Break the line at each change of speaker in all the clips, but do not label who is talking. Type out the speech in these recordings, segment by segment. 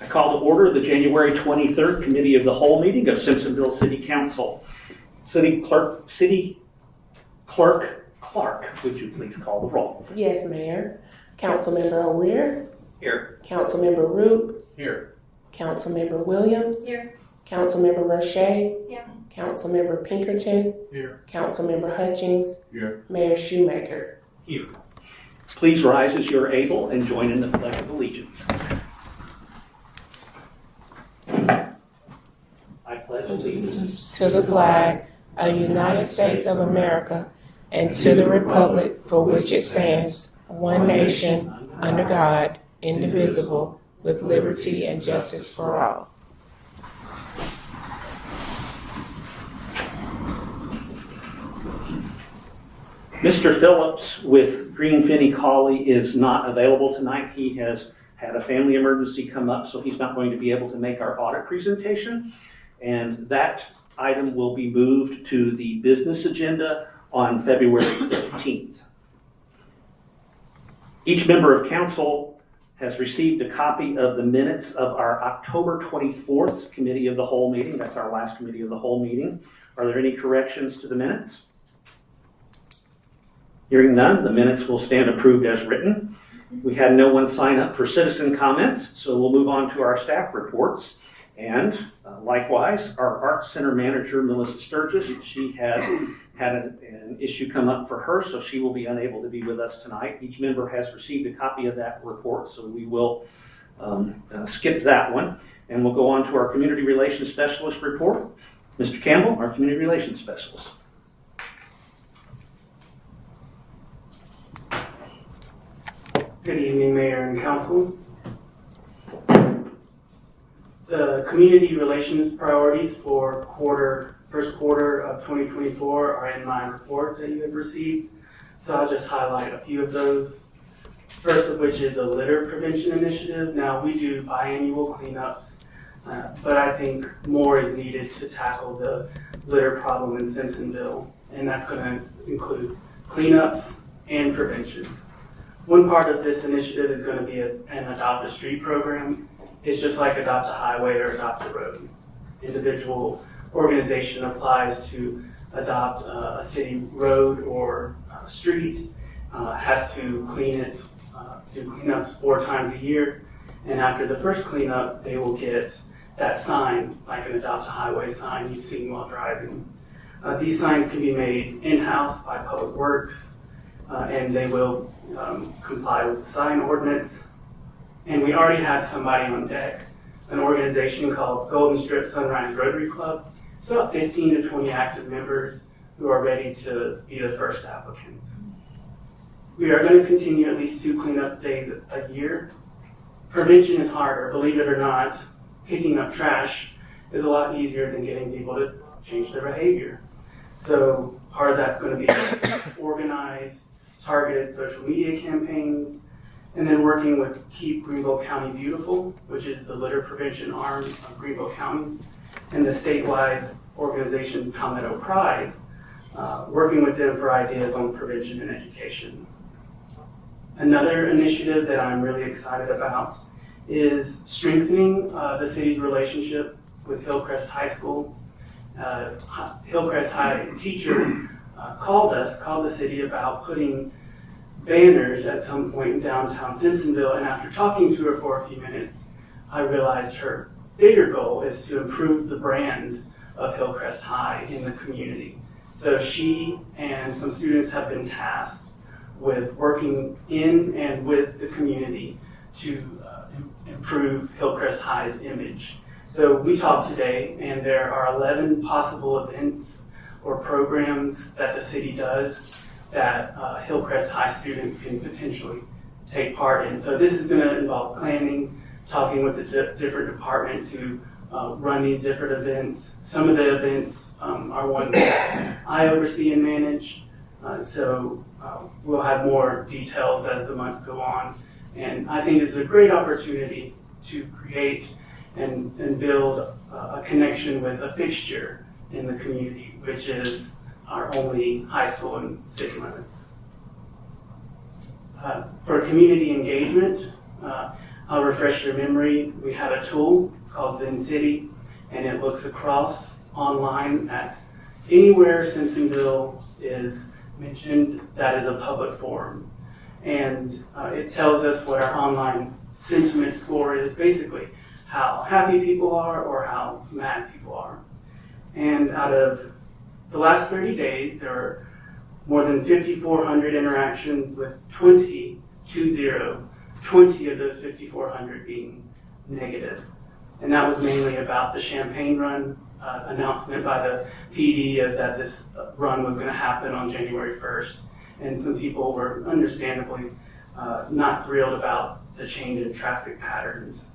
I call to order the January 23rd Committee of the Whole meeting of Simpsonville City Council. City Clerk, would you please call the roll?
Yes, Mayor. Councilmember O'Weir.
Here.
Councilmember Root.
Here.
Councilmember Williams.
Here.
Councilmember Roche.
Here.
Councilmember Pinkerton.
Here.
Councilmember Hutchings.
Here.
Mayor Shewmaker.
Here. Please rise as you're able and join in the Pledge of Allegiance. I pledge allegiance
To the flag of the United States of America and to the republic for which it stands, one nation, under God, indivisible, with liberty and justice for all.
Mr. Phillips with Greenville Collie is not available tonight. He has had a family emergency come up, so he's not going to be able to make our audit presentation. And that item will be moved to the business agenda on February 15th. Each member of council has received a copy of the minutes of our October 24th Committee of the Whole meeting. That's our last Committee of the Whole meeting. Are there any corrections to the minutes? Hearing none, the minutes will stand approved as written. We had no one sign up for citizen comments, so we'll move on to our staff reports. And likewise, our Art Center manager, Melissa Sturgis, she has had an issue come up for her, so she will be unable to be with us tonight. Each member has received a copy of that report, so we will skip that one. And we'll go on to our Community Relations Specialist report. Mr. Campbell, our Community Relations Specialist.
Good evening, Mayor and Council. The community relations priorities for first quarter of 2024 are in my report that you have received. So I'll just highlight a few of those. First of which is a litter prevention initiative. Now we do biannual cleanups, but I think more is needed to tackle the litter problem in Simpsonville, and that's going to include cleanups and prevention. One part of this initiative is going to be an Adopt a Street program. It's just like Adopt a Highway or Adopt a Road. Individual organization applies to adopt a city road or street, has to clean it, do cleanups 4 times a year, and after the first cleanup, they will get that sign, like an Adopt a Highway sign you've seen while driving. These signs can be made in-house by Public Works, and they will comply with the sign ordinance. And we already have somebody on deck, an organization called Golden Strip Sunrise Rotary Club. It's about 15 to 20 active members who are ready to be the first applicant. We are going to continue at least 2 cleanup days a year. Prevention is harder, believe it or not. Picking up trash is a lot easier than getting people to change their behavior. So part of that's going to be organized, targeted social media campaigns, and then working with Keep Greenville County Beautiful, which is the litter prevention arm of Greenville County, and the statewide organization Palmetto Pride, working with them for ideas on prevention and education. Another initiative that I'm really excited about is strengthening the city's relationship with Hillcrest High School. Hillcrest High teacher called the city about putting banners at some point in downtown Simpsonville, and after talking to her for a few minutes, I realized her bigger goal is to improve the brand of Hillcrest High in the community. So she and some students have been tasked with working in and with the community to improve Hillcrest High's image. So we talked today, and there are 11 possible events or programs that the city does that Hillcrest High students can potentially take part in. So this is going to involve planning, talking with the different departments who run these different events. Some of the events are ones that I oversee and manage. So we'll have more details as the months go on. And I think this is a great opportunity to create and build a connection with a fixture in the community, which is our only high school in city limits. For community engagement, I'll refresh your memory. We have a tool called Zen City, and it looks across online at anywhere Simpsonville is mentioned that is a public forum. And it tells us what our online sentiment score is, basically how happy people are or how mad people are. And out of the last 30 days, there are more than 5,400 interactions with 20 of those 5,400 being negative. And that was mainly about the Champagne Run announcement by the PD that this run was going to happen on January 1st. And some people were understandably not thrilled about the change in traffic patterns.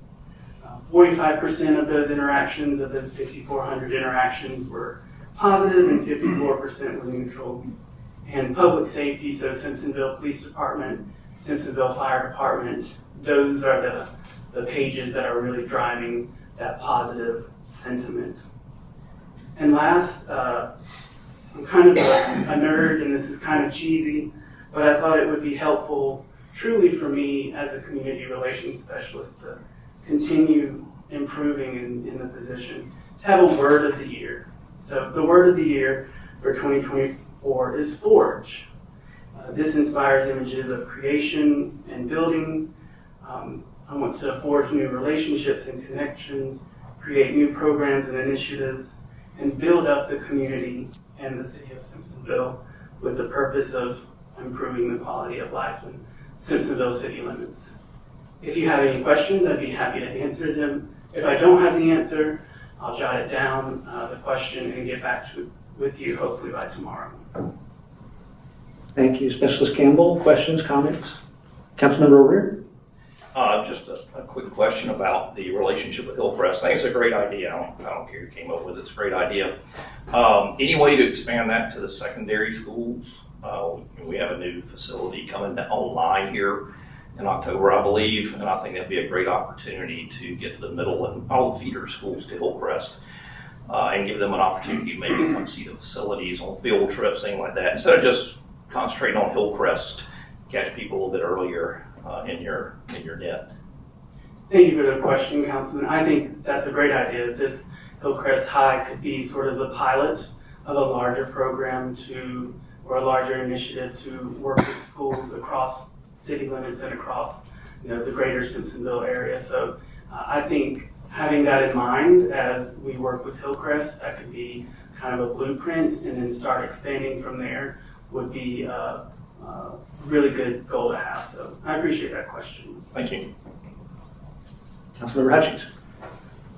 45% of those interactions, of those 5,400 interactions, were positive and 54% were neutral. And public safety, so Simpsonville Police Department, Simpsonville Fire Department, those are the pages that are really driving that positive sentiment. And last, I'm kind of a nerd, and this is kind of cheesy, but I thought it would be helpful truly for me as a community relations specialist to continue improving in the position, to have a word of the year. So the word of the year for 2024 is forge. This inspires images of creation and building. I want to forge new relationships and connections, create new programs and initiatives, and build up the community and the city of Simpsonville with the purpose of improving the quality of life in Simpsonville city limits. If you have any questions, I'd be happy to answer them. If I don't have the answer, I'll jot it down, the question, and get back with you hopefully by tomorrow.
Thank you, Specialist Campbell. Questions, comments? Councilmember O'Rear?
Just a quick question about the relationship with Hillcrest. I think it's a great idea. I don't care who came up with it. It's a great idea. Any way to expand that to the secondary schools? We have a new facility coming online here in October, I believe, and I think that'd be a great opportunity to get to the middle and all the feeder schools to Hillcrest and give them an opportunity to maybe come see the facilities on field trips, things like that, instead of just concentrating on Hillcrest, catch people a little bit earlier in your net.
Thank you for the question, Councilman. I think that's a great idea. This Hillcrest High could be sort of the pilot of a larger program or a larger initiative to work with schools across city limits and across the greater Simpsonville area. So I think having that in mind as we work with Hillcrest, that could be kind of a blueprint, and then start expanding from there would be a really good goal to have. So I appreciate that question.
Thank you.
Councilmember Hutchings?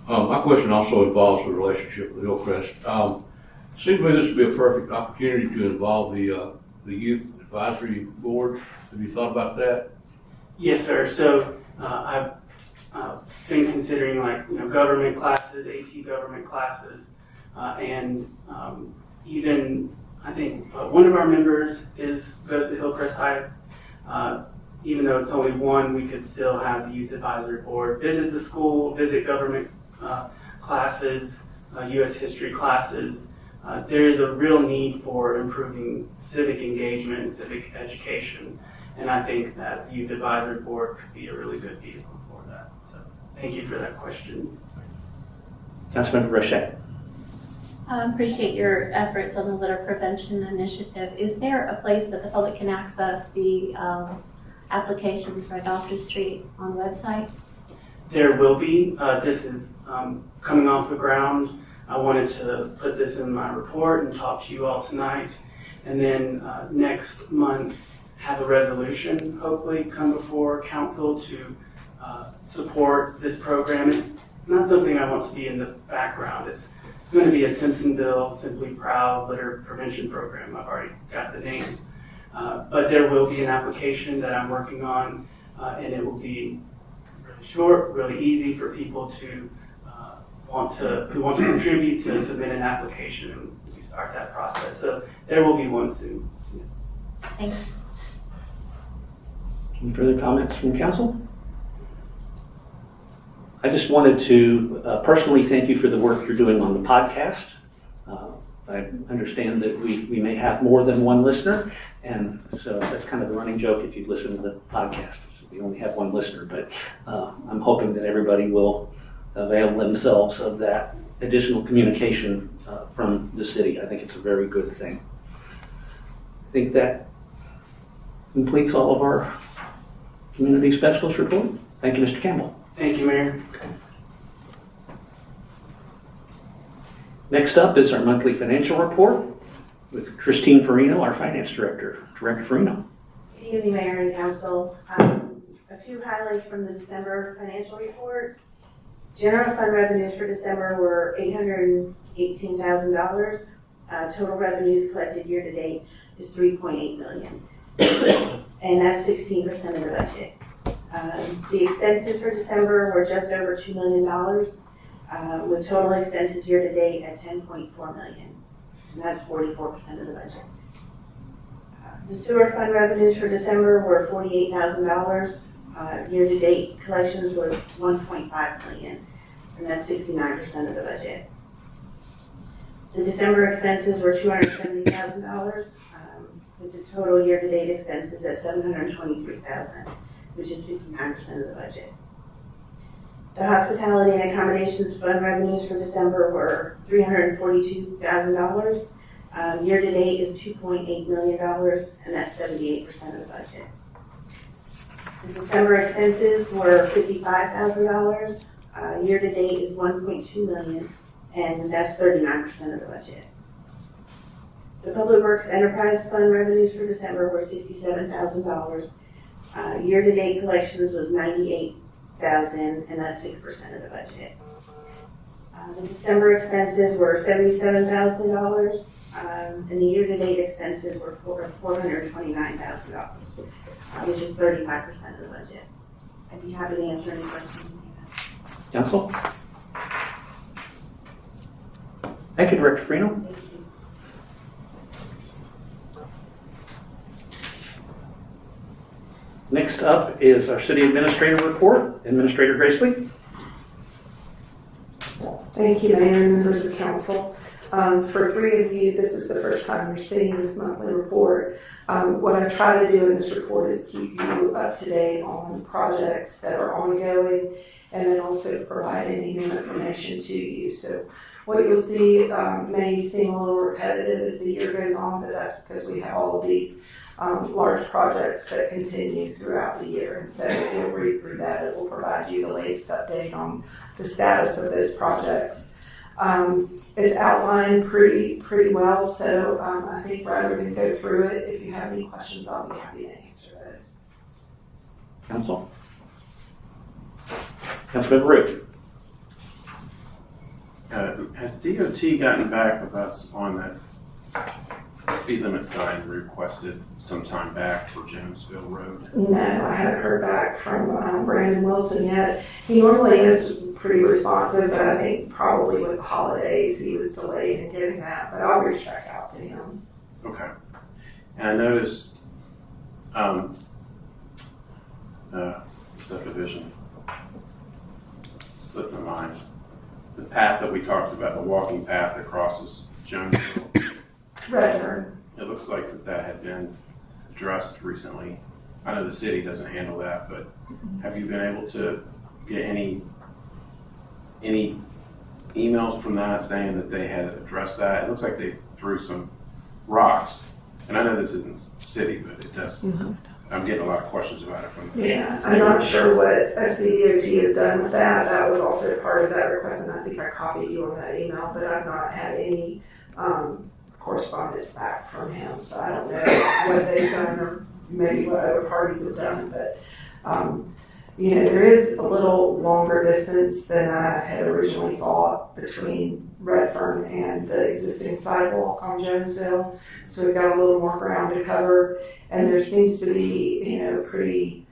My question also involves the relationship with Hillcrest. Seems to me this would be a perfect opportunity to involve the Youth Advisory Board. Have you thought about that?
Yes, sir. So I've been considering government classes, AT government classes, and even I think one of our members goes to Hillcrest High. Even though it's only one, we could still have the Youth Advisory Board visit the school, visit government classes, U.S. history classes. There is a real need for improving civic engagement and civic education, and I think that the Youth Advisory Board could be a really good vehicle for that. So thank you for that question.
Councilmember Rochette?
I appreciate your efforts on the litter prevention initiative. Is there a place that the public can access the application for Adopt a Street on the website?
There will be. This is coming off the ground. I wanted to put this in my report and talk to you all tonight. And then next month, have a resolution hopefully come before council to support this program. It's not something I want to be in the background. It's going to be a Simpsonville Simply Proud litter prevention program. I've already got the name. But there will be an application that I'm working on, and it will be really short, really easy for people who want to contribute to submit an application, and we start that process. So there will be one soon.
Thank you.
Any further comments from council? I just wanted to personally thank you for the work you're doing on the podcast. I understand that we may have more than one listener, and so that's kind of the running joke if you've listened to the podcast. So we only have one listener, but I'm hoping that everybody will avail themselves of that additional communication from the city. I think it's a very good thing. I think that completes all of our community specialist report. Thank you, Mr. Campbell.
Thank you, Mayor.
Next up is our monthly financial report with Christine Farino, our finance director. Director Farino.
Good evening, Mayor and Council. A few highlights from the December financial report. General fund revenues for December were $818,000. Total revenues collected year to date is $3.8 million. And that's 16% of the budget. The expenses for December were just over $2 million, with total expenses year to date at $10.4 million. And that's 44% of the budget. The sewer fund revenues for December were $48,000. Year to date collections was $1.5 million, and that's 69% of the budget. The December expenses were $270,000, with the total year to date expenses at $723,000, which is 59% of the budget. The hospitality and accommodations fund revenues for December were $342,000. Year to date is $2.8 million, and that's 78% of the budget. The December expenses were $55,000. Year to date is $1.2 million, and that's 39% of the budget. The Public Works Enterprise Fund revenues for December were $67,000. Year to date collections was $98,000, and that's 6% of the budget. The December expenses were $77,000, and the year to date expenses were $429,000. Which is 35% of the budget. I'd be happy to answer any questions you may have.
Council? Thank you, Director Farino.
Thank you.
Next up is our city administrator report. Administrator Gracely.
Thank you, Mayor and members of council. For three of you, this is the first time you're seeing this monthly report. What I try to do in this report is keep you up to date on projects that are ongoing, and then also provide any new information to you. So what you'll see may seem a little repetitive as the year goes on, but that's because we have all of these large projects that continue throughout the year. And so if you'll read through that, it will provide you the latest update on the status of those projects. It's outlined pretty well, so I think rather than go through it, if you have any questions, I'll be happy to answer those.
Council? Councilmember Root.
Has DOT gotten back with us on that speed limit sign requested some time back for Jonesville Road?
No, I haven't heard back from Brandon Wilson yet. He normally is pretty responsive, but I think probably with the holidays he was delayed in getting that, but I'll reach back out to him.
Okay. And I noticed subdivision slipped my mind. The path that we talked about, the walking path that crosses Jonesville.
Redfern.
It looks like that had been addressed recently. I know the city doesn't handle that, but have you been able to get any emails from that saying that they had addressed that? It looks like they threw some rocks. And I know this isn't city, but it does. Mm-hmm. I'm getting a lot of questions about it from
Yeah, I'm not sure what SCDOT has done with that. That was also part of that request, and I think I copied you on that email, but I've not had any correspondence back from him, so I don't know what they've done or maybe what other parties have done, but there is a little longer distance than I had originally thought between Redfern and the existing sidewalk on Jonesville, so we've got a little more ground to cover, and there seems to be pretty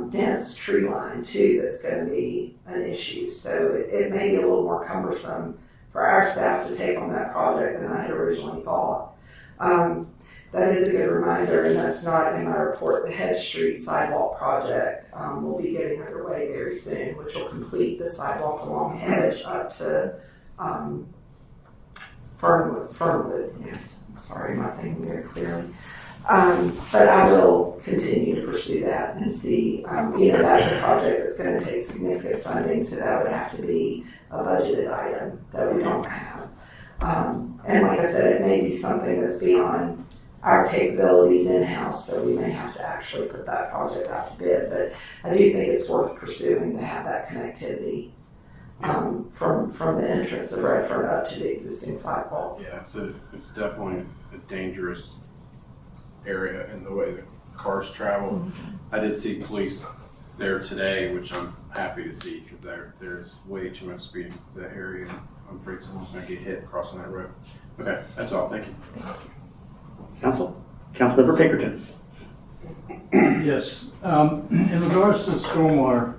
dense tree line too that's going to be an issue, so it may be a little more cumbersome for our staff to take on that project than I had originally thought. That is a good reminder, and that's not in my report. The Head Street sidewalk project will be getting underway very soon, which will complete the sidewalk along Hedge up to Fernwood. Yes, I'm sorry, I'm not thinking very clearly. But I will continue to pursue that and see, that's a project that's gonna take significant funding, so that would have to be a budgeted item that we don't have. And like I said, it may be something that's beyond our capabilities in-house, so we may have to actually put that project out to bid, but I do think it's worth pursuing to have that connectivity from the entrance of Redfern up to the existing sidewalk.
Yeah, it's definitely a dangerous area in the way the cars travel. I did see police there today, which I'm happy to see, because there's way too much speed in that area. I'm afraid someone's gonna get hit crossing that road. Okay, that's all, thank you.
Councilmember Pinkerton.
Yes, in regards to stormwater,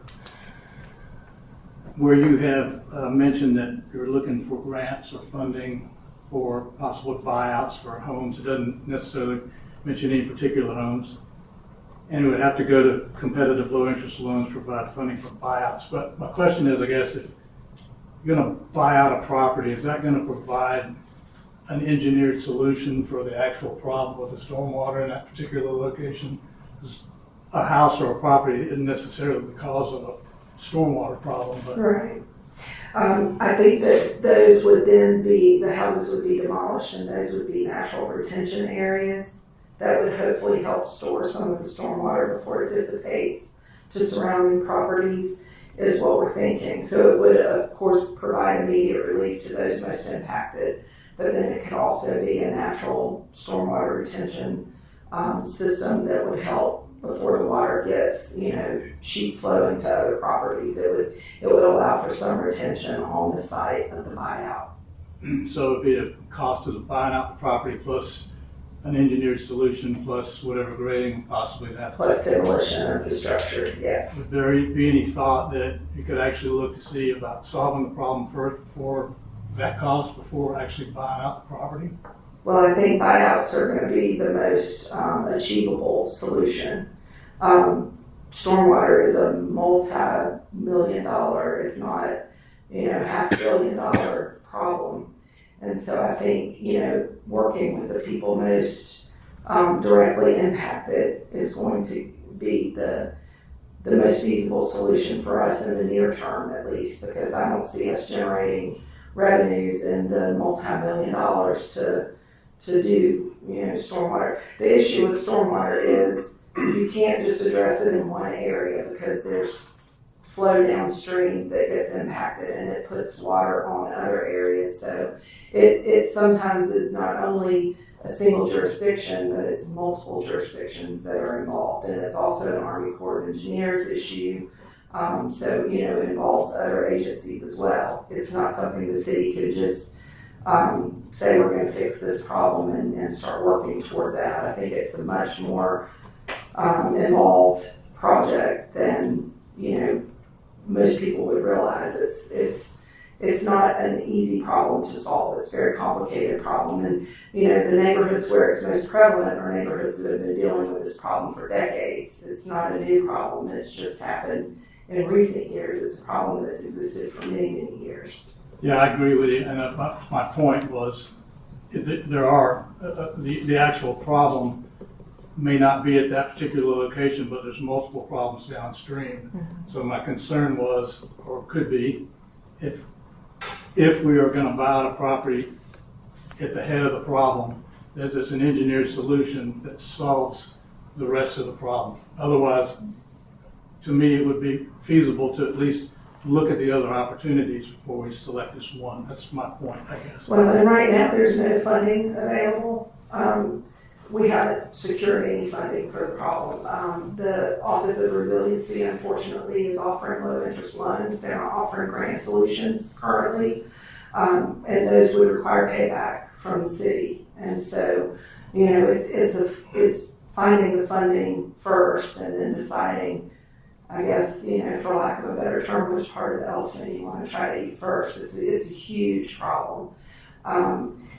where you have mentioned that you're looking for grants or funding for possible buyouts for homes, it doesn't necessarily mention any particular homes. And it would have to go to competitive low-interest loans, provide funding for buyouts. But my question is, I guess, if you're going to buy out a property, is that going to provide an engineered solution for the actual problem with the stormwater in that particular location? Because a house or a property isn't necessarily the cause of a stormwater problem, but
Right. I think that those would then be, the houses would be demolished, and those would be natural retention areas that would hopefully help store some of the stormwater before it dissipates to surrounding properties, is what we're thinking. So it would, of course, provide immediate relief to those most impacted, but then it could also be a natural stormwater retention system that would help before the water gets, sheet flowing to other properties. It would allow for some retention on the site of the buyout.
so it'd be a cost of buying out the property plus an engineered solution plus whatever grading possibly that.
Plus demolition of the structure, yes.
Would there be any thought that you could actually look to see about solving the problem first before that cost, before actually buying out the property?
Well, I think buyouts are going to be the most achievable solution. Stormwater is a multi-million-dollar, if not, $500 million problem. And so I think, working with the people most directly impacted is going to be the most feasible solution for us in the near term, at least, because I don't see us generating revenues in the multi-million dollars to do, stormwater. The issue with stormwater is you can't just address it in one area, because there's flow downstream that gets impacted and it puts water on other areas. So it sometimes is not only a single jurisdiction, but it's multiple jurisdictions that are involved. And it's also an Army Corps of Engineers issue. So, it involves other agencies as well. It's not something the city could just say we're going to fix this problem and start working toward that. I think it's a much more involved project than, most people would realize. It's not an easy problem to solve. It's a very complicated problem. And, the neighborhoods where it's most prevalent are neighborhoods that have been dealing with this problem for decades. It's not a new problem. It's just happened in recent years. It's a problem that's existed for many, many years.
Yeah, I agree with you. And my point was there are, the actual problem may not be at that particular location, but there's multiple problems downstream. Mm-hmm. So my concern was, or could be, if we are going to buy out a property at the head of the problem, that there's an engineered solution that solves the rest of the problem. Otherwise, to me, it would be feasible to at least look at the other opportunities before we select this one. That's my point, I guess.
Well, and right now there's no funding available. We haven't secured any funding for the problem. The Office of Resiliency, unfortunately, is offering low-interest loans. They're not offering grant solutions currently, and those would require payback from the city. And so, it's finding the funding first and then deciding, I guess, for lack of a better term, which part of the elephant you want to try to eat first. It's a huge problem.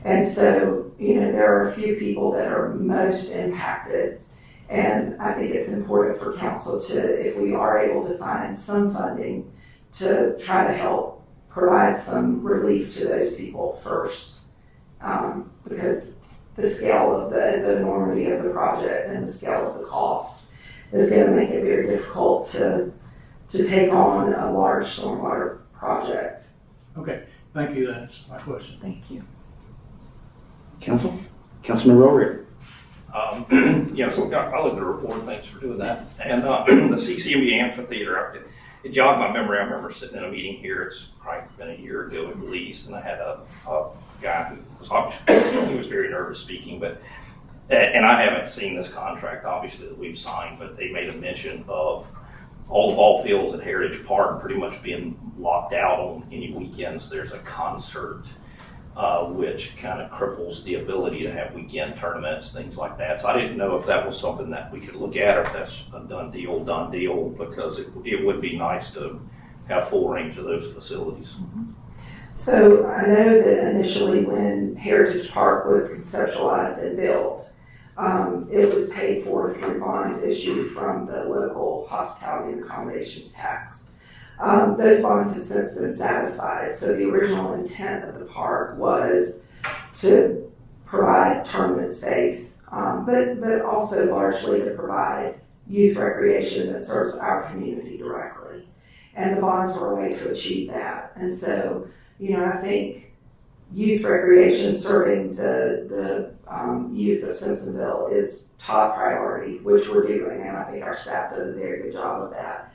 And so, there are a few people that are most impacted. And I think it's important for council to, if we are able to find some funding, to try to help provide some relief to those people first. Because the scale of the enormity of the project and the scale of the cost is going to make it very difficult to take on a large stormwater project.
Okay, thank you, that's my question.
Thank you.
Councilman Rorick.
Yes, I looked at the report, thanks for doing that. And the CCMB amphitheater, it jogged my memory. I remember sitting in a meeting here, it's probably been a year ago at least, and I had a guy who was, he was very nervous speaking, but, and I haven't seen this contract, obviously, that we've signed, but they made a mention of all the ball fields at Heritage Park pretty much being locked out on any weekends. There's a concert, which kind of cripples the ability to have weekend tournaments, things like that. So I didn't know if that was something that we could look at, or if that's a done deal, because it would be nice to have full range of those facilities.
So I know that initially when Heritage Park was conceptualized and built, it was paid for through bonds issued from the local hospitality and accommodations tax. Those bonds have since been satisfied. So the original intent of the park was to provide tournament space, but also largely to provide youth recreation that serves our community directly. And the bonds were a way to achieve that. And so, I think youth recreation serving the youth of Simpsonville is top priority, which we're doing, and I think our staff does a very good job of that.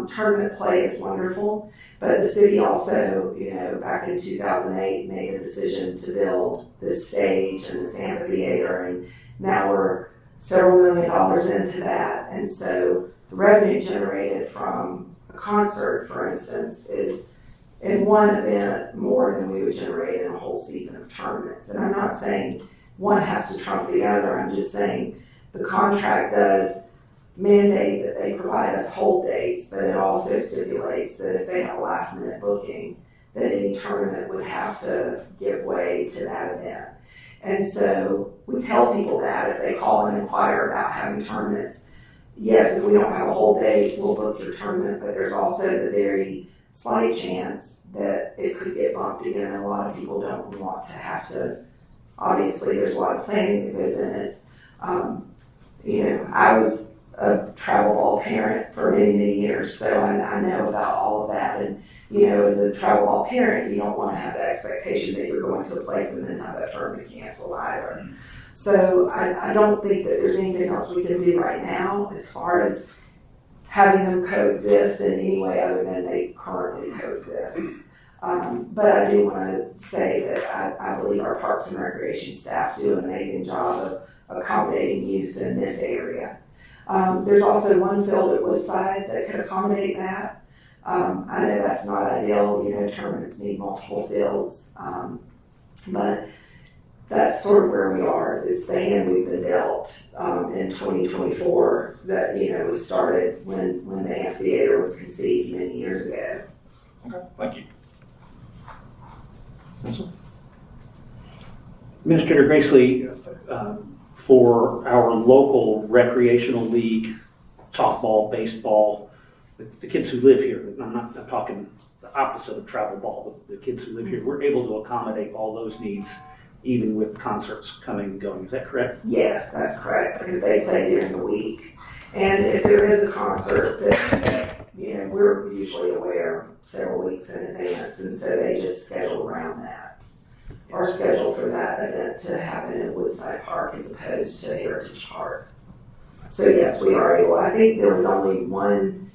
Tournament play is wonderful, but the city also, back in 2008 made a decision to build this stage and this amphitheater, and now we're several $1 million into that. And so the revenue generated from a concert, for instance, is in one event more than we would generate in a whole season of tournaments. And I'm not saying one has to trump the other. I'm just saying the contract does mandate that they provide us hold dates, but it also stipulates that if they have a last minute booking, that any tournament would have to give way to that event. And so we tell people that if they call and inquire about having tournaments, yes, if we don't have a hold date, we'll book your tournament, but there's also the very slight chance that it could get bumped again, and a lot of people don't want to have to. Obviously, there's a lot of planning that goes in it. I was a travel ball parent for many, many years, so I know about all of that. And, as a travel ball parent, you don't want to have the expectation that you're going to a place and then have that tournament canceled either. So I don't think that there's anything else we can do right now as far as having them coexist in any way other than they currently coexist. But I do want to say that I believe our Parks and Recreation staff do an amazing job of accommodating youth in this area. There's also one field at Woodside that could accommodate that. I know that's not ideal, tournaments need multiple fields, but that's sort of where we are. It's the hand we've been dealt in 2024 that, was started when the amphitheater was conceived many years ago.
Okay, thank you.
Administrator Gracely, for our local recreational league, softball, baseball, the kids who live here, I'm not talking the opposite of travel ball, but the kids who live here, we're able to accommodate all those needs even with concerts coming and going. Is that correct?
Yes, that's correct, because they play during the week. And if there is a concert that, we're usually aware several weeks in advance, and so they just schedule around that. Or schedule for that event to happen in Woodside Park as opposed to Heritage Park. So yes, we are able. I think there was only one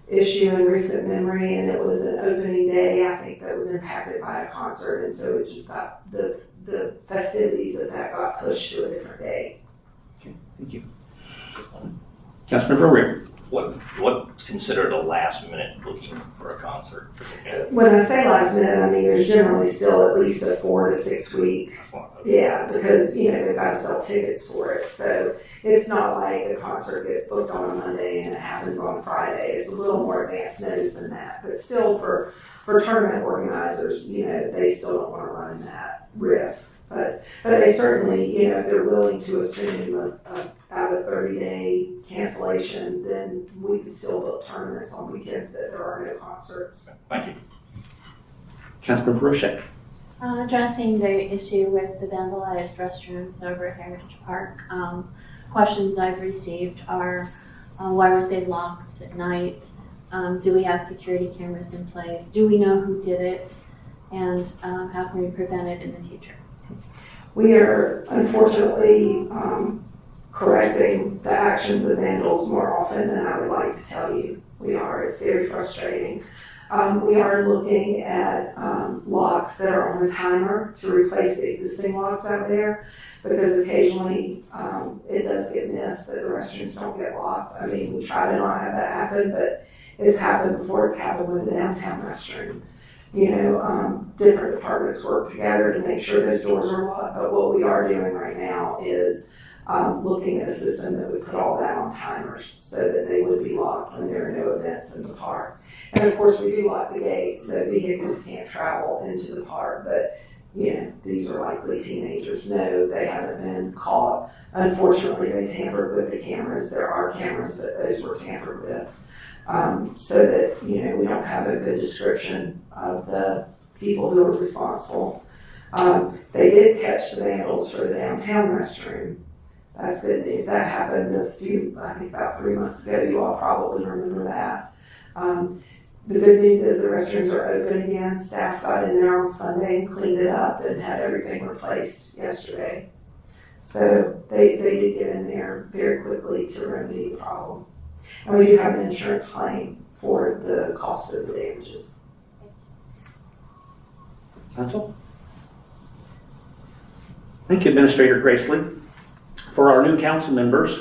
issue in recent memory, and it was an opening day, I think, that was impacted by a concert, and so it just got the festivities of that got pushed to a different day.
Okay, thank you. Councilmember Rick.
What's considered a last minute booking for a concert?
When I say last minute, I mean there's generally still at least a 4 to 6 week. Yeah, because they've got to sell tickets for it. So it's not like a concert gets booked on a Monday and it happens on a Friday. It's a little more advanced notice than that. But still, for tournament organizers, they still don't want to run that risk. But they certainly, if they're willing to assume about a 30-day cancellation, then we can still book tournaments on weekends that there are no concerts.
Thank you.
Councilmember Rochette.
Addressing the issue with the vandalized restrooms over at Heritage Park, questions I've received are why weren't they locked at night? Do we have security cameras in place? Do we know who did it? And how can we prevent it in the future?
We are unfortunately correcting the actions of vandals more often than I would like to tell you. We are. It's very frustrating. We are looking at locks that are on a timer to replace the existing locks out there, because occasionally it does get missed that the restrooms don't get locked. I mean, we try to not have that happen, but it's happened before. It's happened with the downtown restroom. You know, different departments work together to make sure those doors are locked, but what we are doing right now is looking at a system that would put all that on timers so that they would be locked when there are no events in the park. And of course, we do lock the gates so vehicles can't travel into the park, but you know, these are likely teenagers. No, they haven't been caught. Unfortunately, they tampered with the cameras. There are cameras, but those were tampered with. So that, you know, we don't have a good description of the people who are responsible. They did catch the vandals for the downtown restroom. That's good news. That happened I think about 3 months ago. You all probably remember that. The good news is the restrooms are open again. Staff got in there on Sunday and cleaned it up and had everything replaced yesterday. So they did get in there very quickly to remedy the problem. And we do have an insurance claim for the cost of the damages.
That's all. Thank you, Administrator Gracely. For our new council members,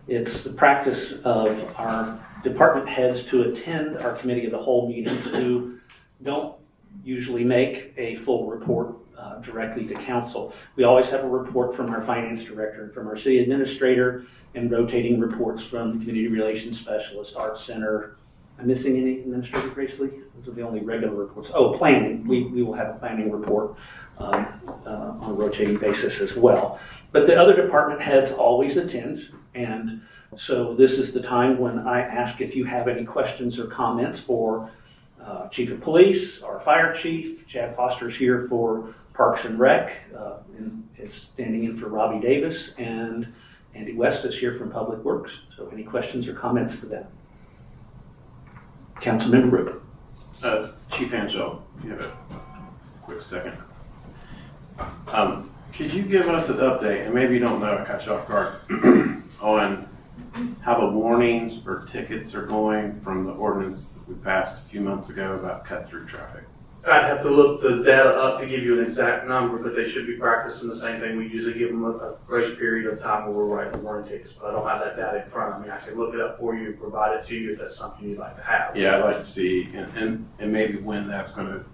it's the practice of our department heads to attend our committee of the whole meetings who don't usually make a full report directly to council. We always have a report from our finance director and from our city administrator, and rotating reports from the community relations specialist, arts center. I'm missing any, Administrator Gracely? Those are the only regular reports. Oh, planning. We will have a planning report on a rotating basis as well. But the other department heads always attend, and so this is the time when I ask if you have any questions or comments for Chief of Police, our fire chief. Chad Foster's here for Parks and Rec, and is standing in for Robbie Davis, and Andy West is here from Public Works. So any questions or comments for them? Councilmember Rupert.
Chief Hanshaw, you have a quick second. Could you give us an update, and maybe you don't know, I caught you off guard, on how the warnings or tickets are going from the ordinance that we passed a few months ago about cut-through traffic?
I'd have to look the data up to give you an exact number, but they should be practicing the same thing. We usually give them a grace period of time where we're writing warning tickets, but I don't have that data in front of me. I can look it up for you and provide it to you if that's something you'd like to have.
Yeah, I'd like to see, and maybe when that's going to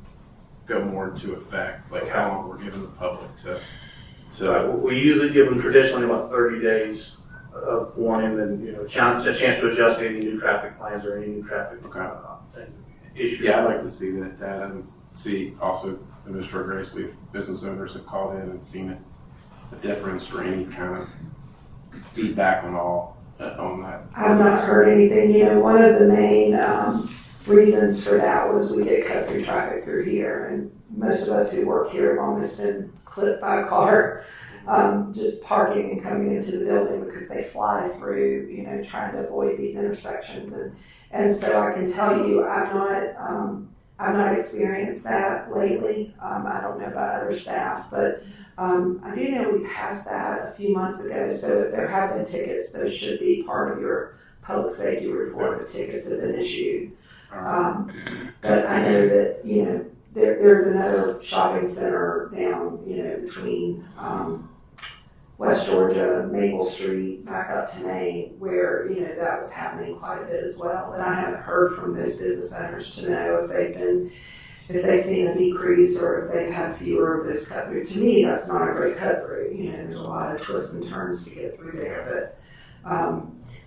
go more into effect, like how long we're giving the public to.
We usually give them traditionally about 30 days of warning, and a chance to adjust any new traffic plans or any new traffic issues.
Yeah, I'd like to see that data and see also, Mr. Gracely, if business owners have called in and seen a difference or any kind of feedback on that.
I've not heard anything. One of the main reasons for that was we get cut through traffic through here, and most of us who work here have almost been clipped by a car just parking and coming into the building because they fly through, trying to avoid these intersections. And so I can tell you, I've not experienced that lately. I don't know about other staff, but I do know we passed that a few months ago. So if there have been tickets, those should be part of your public safety report if tickets have been issued. But I know that, there's another shopping center down, between West Georgia, Maple Street, back up to Maine, where, that was happening quite a bit as well. But I haven't heard from those business owners to know if they've seen a decrease or if they've had fewer of those cut through. To me, that's not a great cut through. There's a lot of twists and turns to get through there. But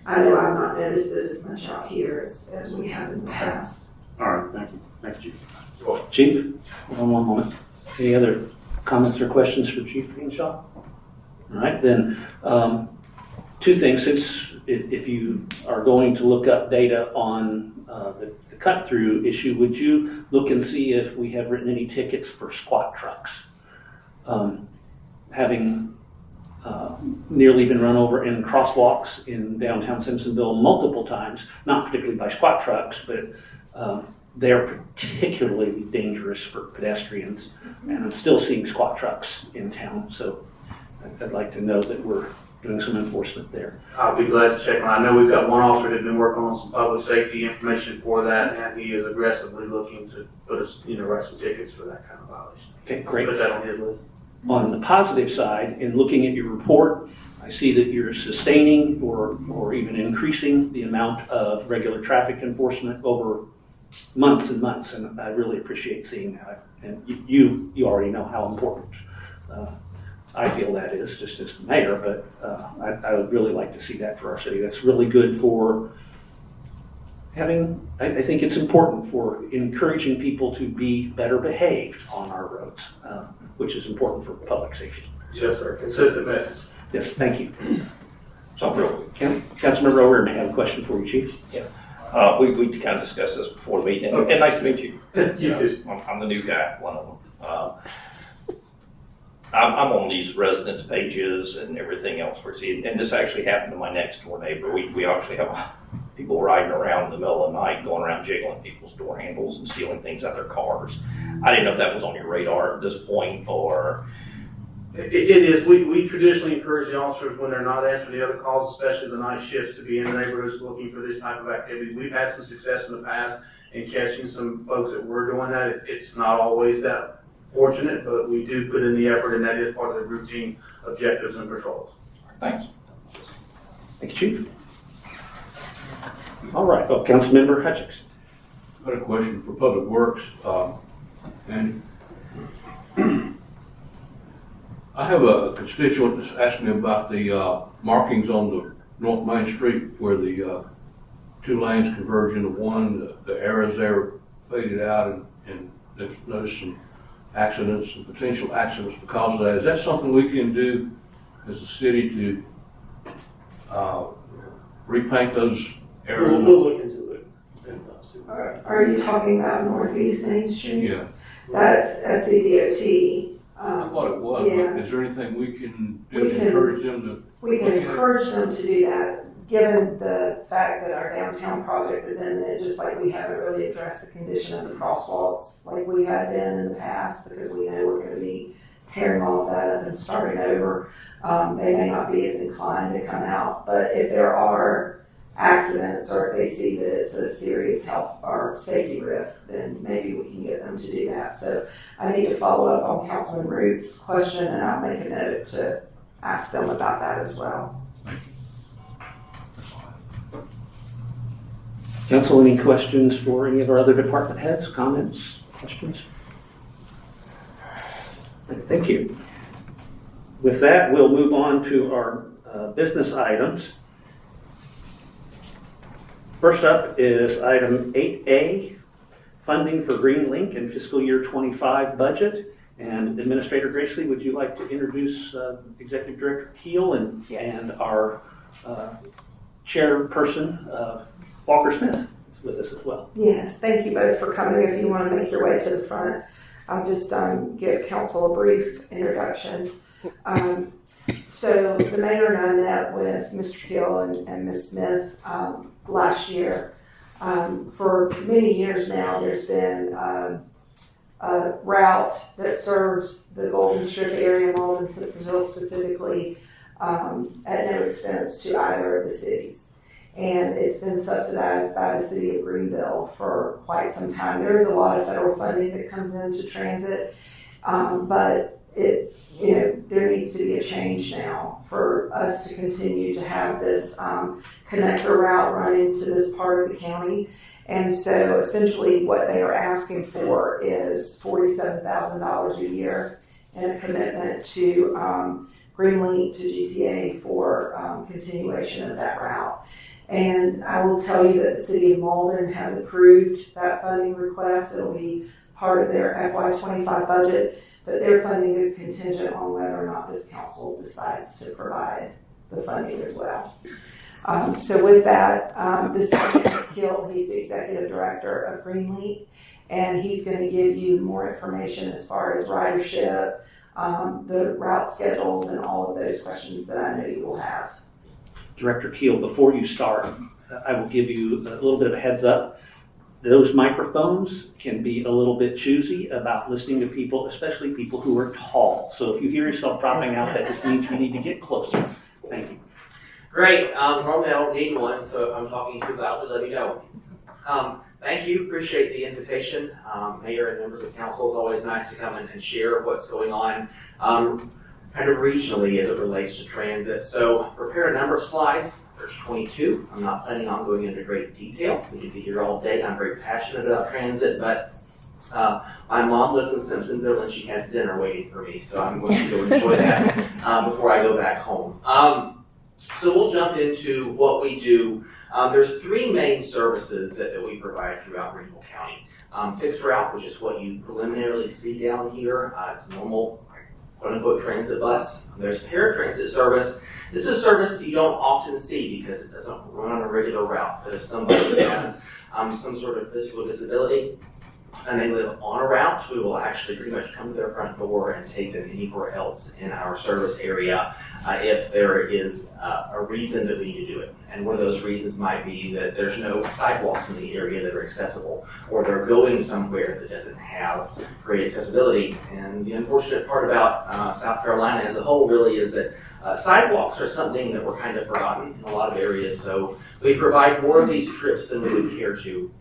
I know I've not noticed it as much out here as we have in the past.
All right, thank you. Thank you, Chief.
Chief, one moment. Any other comments or questions for Chief Hanshaw? All right, then two things. Since if you are going to look up data on the cut-through issue, would you look and see if we have written any tickets for squat trucks? having nearly been run over in crosswalks in downtown Simpsonville multiple times, not particularly by squat trucks, but they're particularly dangerous for pedestrians. And I'm still seeing squat trucks in town, so I'd like to know that we're doing some enforcement there.
I'll be glad to check on. I know we've got one officer who's been working on some public safety information for that, and he is aggressively looking to put us, write some tickets for that kind of violation.
Okay, great.
Put that on his list.
On the positive side, in looking at your report, I see that you're sustaining or even increasing the amount of regular traffic enforcement over months and months, and I really appreciate seeing that. And you already know how important I feel that is, just as the mayor, but I would really like to see that for our city. That's really good for having, I think it's important for encouraging people to be better behaved on our roads, which is important for public safety.
Yes, sir. Consistent message.
Yes, thank you.
So real quick,
Councilmember O'Rear may have a question for you, Chief.
we kind of discussed this before the meeting, and nice to meet you.
You too.
I'm the new guy, one of them. I'm on these residence pages and everything else we're seeing, and this actually happened to my next door neighbor. We actually have people riding around in the middle of the night, going around jiggling people's door handles and stealing things out of their cars. I didn't know if that was on your radar at this point, or...
It is. We traditionally encourage the officers when they're not answering the other calls, especially the night shifts, to be in the neighborhoods looking for this type of activity. We've had some success in the past in catching some folks that were doing that. It's not always that fortunate, but we do put in the effort, and that is part of the routine objectives and patrols.
Thanks.
Thank you, Chief. All right, Councilmember Hutchins.
I've got a question for Public Works, and I have a constituent that's asked me about the markings on the North Main Street where the two lanes converge into one. The arrows there faded out, and they've noticed some accidents and potential accidents because of that. Is that something we can do as a city to repaint those arrows?
We'll look into it.
Are you talking about Northeast Main Street?
Yeah.
That's SCDOT.
I thought it was,
yeah.
but is there anything we can do
We
to
can-
encourage them to?
We can encourage them to do that, given the fact that our downtown project is in it, just like we haven't really addressed the condition of the crosswalks like we have been in the past, because we know we're gonna be tearing all of that up and starting over. They may not be as inclined to come out, but if there are accidents or if they see that it's a serious health or safety risk, then maybe we can get them to do that. So I need to follow up on Councilman Root's question, and I'll make a note to ask them about that as well.
Council, any questions for any of our other department heads, comments, questions? Thank you. With that, we'll move on to our business items. First up is item 8A, funding for Greenlink in fiscal year 25 budget. And Administrator Gracely, would you like to introduce Executive Director Keel and our chairperson, Walker Smith, with us as well?
Yes, thank you both for coming. If you want to make your way to the front, I'll just give council a brief introduction. So the mayor and I met with Mr. Keel and Ms. Smith last year. For many years now, there's been a route that serves the Golden Strip area, Malden, Simpsonville specifically, at no expense to either of the cities. And it's been subsidized by the city of Greenville for quite some time. There is a lot of federal funding that comes into transit, but there needs to be a change now for us to continue to have this connector route run into this part of the county. And so essentially what they are asking for is $47,000 a year and a commitment to Greenlink to GTA for continuation of that route. And I will tell you that the city of Malden has approved that funding request. It'll be part of their FY25 budget, but their funding is contingent on whether or not this council decides to provide the funding as well. So with that, this is Keel. He's the executive director of Greenlink, and he's going to give you more information as far as ridership, the route schedules and all of those questions that I know you will have.
Director Keel, before you start, I will give you a little bit of a heads up. Those microphones can be a little bit choosy about listening to people, especially people who are tall. So if you hear yourself dropping out, that just means you need to get closer. Thank you.
Great. Normally I don't need one, so if I'm talking too loudly, let me know. Thank you. Appreciate the invitation. Mayor and members of council, it's always nice to come and share what's going on kind of regionally as it relates to transit. So prepared a number of slides. There's 22. I'm not planning on going into great detail. We could be here all day. I'm very passionate about transit, but my mom lives in Simpsonville and she has dinner waiting for me, so I'm going to go enjoy that before I go back home. So we'll jump into what we do. There's three main services that we provide throughout Greenville County. Fixed route, which is what you preliminarily see down here. It's normal, quote-unquote, transit bus. There's paratransit service. This is a service that you don't often see because it doesn't run on a regular route. But if somebody has some sort of physical disability and they live on a route, we will actually pretty much come to their front door and take them anywhere else in our service area if there is a reason that we need to do it. And one of those reasons might be that there's no sidewalks in the area that are accessible, or they're going somewhere that doesn't have great accessibility. And the unfortunate part about South Carolina as a whole really is that sidewalks are something that were kind of forgotten in a lot of areas. So we provide more of these trips than we would care to.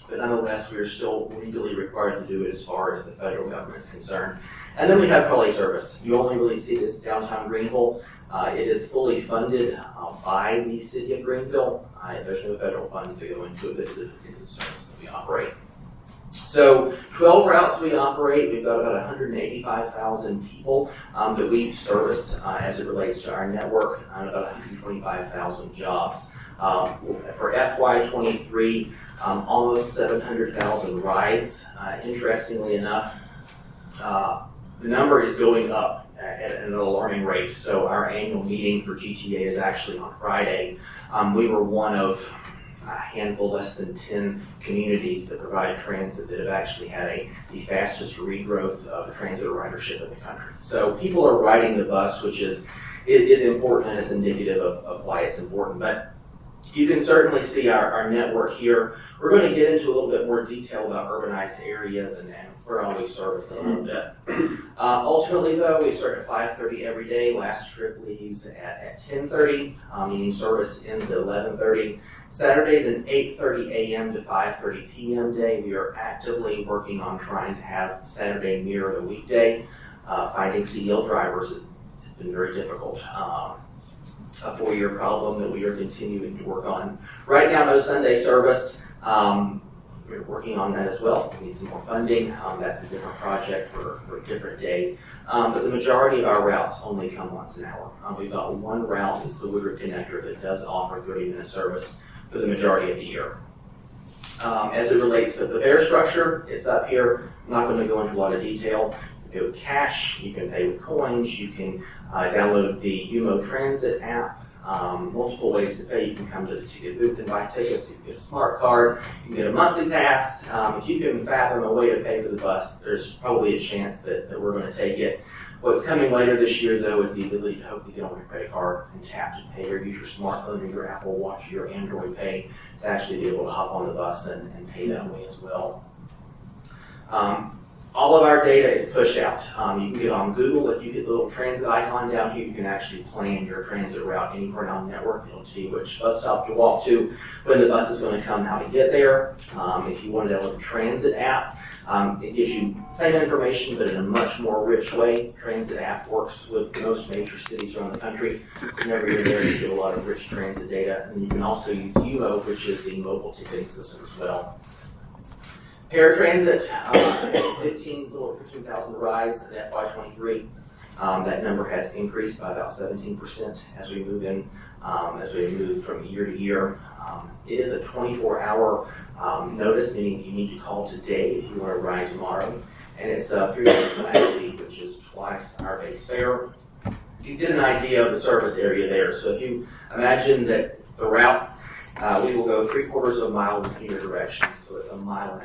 But nonetheless, we are still legally required to do it as far as the federal government is concerned. And then we have trolley service. You only really see this downtown Greenville. It is fully funded by the city of Greenville. There's no federal funds that go into it, but it's a service that we operate. So 12 routes we operate. We've got about 185,000 people that we service as it relates to our network, and about 125,000 jobs. For FY23, almost 700,000 rides. Interestingly enough, the number is going up at an alarming rate. So our annual meeting for GTA is actually on Friday. We were one of a handful, less than 10 communities that provide transit that have actually had the fastest regrowth of transit ridership in the country. So people are riding the bus, which is important and it's indicative of why it's important. But you can certainly see our network here. We're going to get into a little bit more detail about urbanized areas and where all we service in a little bit. Ultimately, though, we start at 5:30 every day. Last trip leaves at 10:30, meaning service ends at 11:30. Saturdays an 8:30 a.m. to 5:30 p.m. day. We are actively working on trying to have Saturday mirror the weekday. Finding CDL drivers has been very difficult. A 4-year problem that we are continuing to work on. Right now, no Sunday service. We're working on that as well. We need some more funding. That's a different project for a different day. But the majority of our routes only come once an hour. We've got one route, it's the Woodruff Connector, that does offer 30-minute service for the majority of the year. As it relates to the fare structure, it's up here. I'm not going to go into a lot of detail. You can pay with cash, you can pay with coins, you can download the UMO Transit app. Multiple ways to pay. You can come to the ticket booth and buy tickets. You can get a smart card. You can get a monthly pass. If you can fathom a way to pay for the bus, there's probably a chance that we're going to take it. What's coming later this year, though, is the ability to hopefully get on your credit card and tap to pay, or use your smartphone or your Apple Watch or your Android Pay to actually be able to hop on the bus and pay that way as well. All of our data is pushed out. You can get on Google. If you hit the little transit icon down here, you can actually plan your transit route anywhere on the network. It'll tell you which bus stop to walk to, when the bus is going to come, how to get there. If you want to download the transit app, it gives you the same information, but in a much more rich way. Transit app works with most major cities around the country. Whenever you're there, you get a lot of rich transit data. And you can also use UMO, which is the mobile ticketing system as well. Paratransit, 15,000 rides in FY23. That number has increased by about 17% as we move in, as we move from year to year. It is a 24-hour notice, meaning you need to call today if you want to ride tomorrow. And it's $3.90, which is twice our base fare. You get an idea of the service area there. So if you imagine that the route, we will go 3/4 of a mile in either direction, so it's a 1.5 mile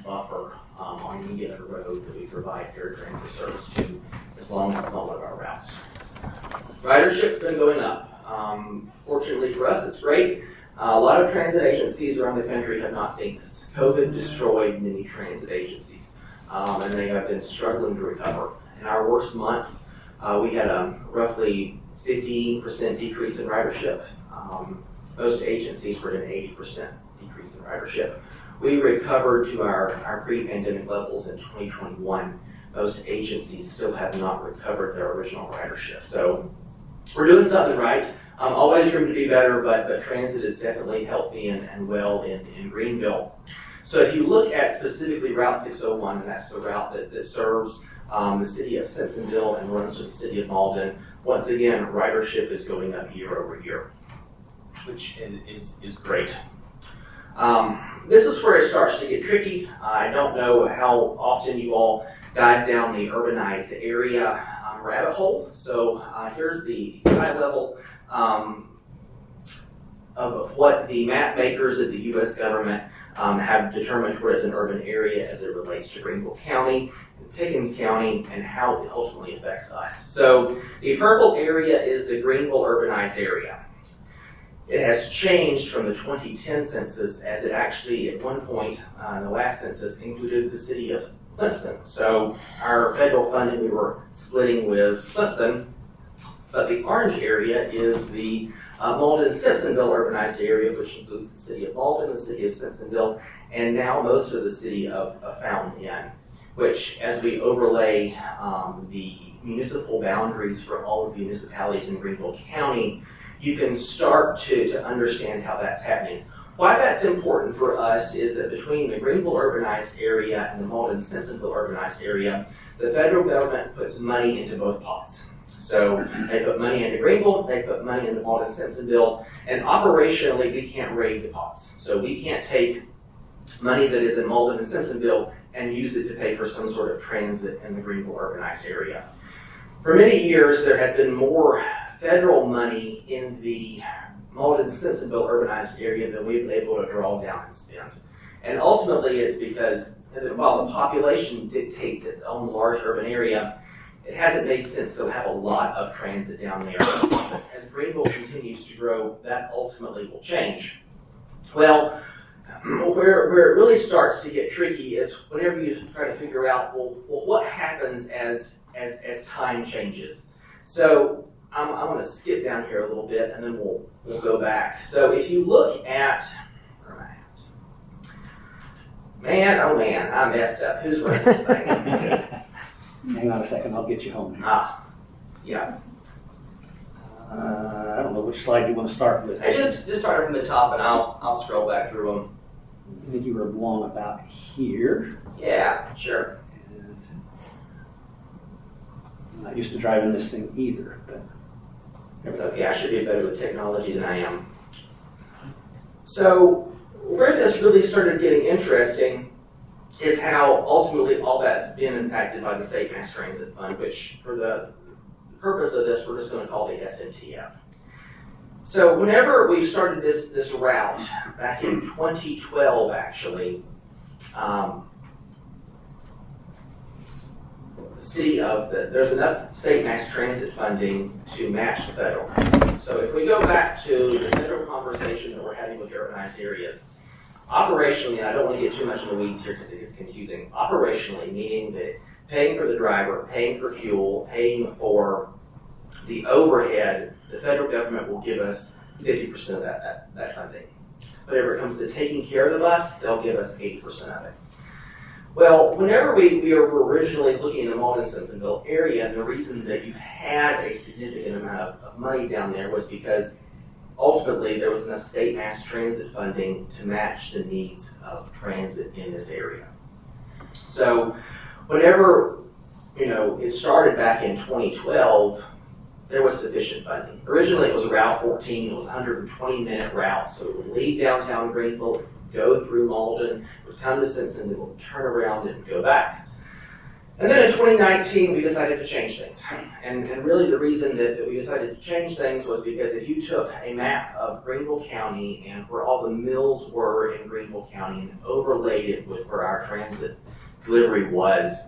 buffer on any given road that we provide paratransit service to. as long as it's not one of our routes. Ridership's been going up. Fortunately for us, it's great. A lot of transit agencies around the country have not seen this. COVID destroyed many transit agencies, and they have been struggling to recover. In our worst month, we had a roughly 50% decrease in ridership. Most agencies were at an 80% decrease in ridership. We recovered to our pre-pandemic levels in 2021. Most agencies still have not recovered their original ridership. So we're doing something right. Always room to be better, but transit is definitely healthy and well in Greenville. So if you look at specifically Route 601, and that's the route that serves the city of Simpsonville and runs to the city of Malden, once again, ridership is going up year over year, which is great. This is where it starts to get tricky. I don't know how often you all dive down the urbanized area rabbit hole. So here's the high level of what the map makers of the U.S. government have determined what is an urban area as it relates to Greenville County, Pickens County, and how it ultimately affects us. So the purple area is the Greenville urbanized area. It has changed from the 2010 census, as it actually at one point in the last census included the city of Clemson. So our federal funding we were splitting with Clemson, but the orange area is the Malden-Simpsonville urbanized area, which includes the city of Malden, the city of Simpsonville, and now most of the city of Fountain Inn, which as we overlay the municipal boundaries for all of the municipalities in Greenville County, you can start to understand how that's happening. Why that's important for us is that between the Greenville urbanized area and the Malden-Simpsonville urbanized area, the federal government puts money into both pots. So they put money into Greenville, they put money into Malden-Simpsonville, and operationally we can't raid the pots. So we can't take money that is in Malden and Simpsonville and use it to pay for some sort of transit in the Greenville urbanized area. For many years, there has been more federal money in the Malden-Simpsonville urbanized area than we've been able to draw down and spend. And ultimately, it's because while the population dictates its own large urban area, it hasn't made sense to have a lot of transit down there. As Greenville continues to grow, that ultimately will change. Well, where it really starts to get tricky is whenever you try to figure out, well what happens as time changes? So I'm going to skip down here a little bit and then we'll go back. So if you look at, where am I at? Man, oh man, I messed up. Who's running this thing?
Hang on a second, I'll get you home here.
Yeah.
I don't know which slide you want to start with.
I just started from the top and I'll scroll back through them.
I think you were along about here.
Yeah, sure.
And I'm not used to driving this thing either, but
it's okay. I should be better with technology than I am. So where this really started getting interesting is how ultimately all that's been impacted by the State Mass Transit Fund, which for the purpose of this, we're just going to call the SMTF. So whenever we started this route, back in 2012 actually, there's enough state mass transit funding to match the federal. So if we go back to the federal conversation that we're having with urbanized areas, operationally, and I don't want to get too much in the weeds here because it gets confusing, operationally meaning that paying for the driver, paying for fuel, paying for the overhead, the federal government will give us 50% of that funding. Whenever it comes to taking care of the bus, they'll give us 80% of it. Well, whenever we were originally looking at the Malden-Simpsonville area, and the reason that you had a significant amount of money down there was because ultimately there was enough state mass transit funding to match the needs of transit in this area. So whenever it started back in 2012, there was sufficient funding. Originally it was Route 14, it was a 120-minute route, so it would leave downtown Greenville, go through Malden, would come to Simpsonville, turn around and go back. And then in 2019, we decided to change things. And really the reason that we decided to change things was because if you took a map of Greenville County and where all the mills were in Greenville County and overlaid it with where our transit delivery was,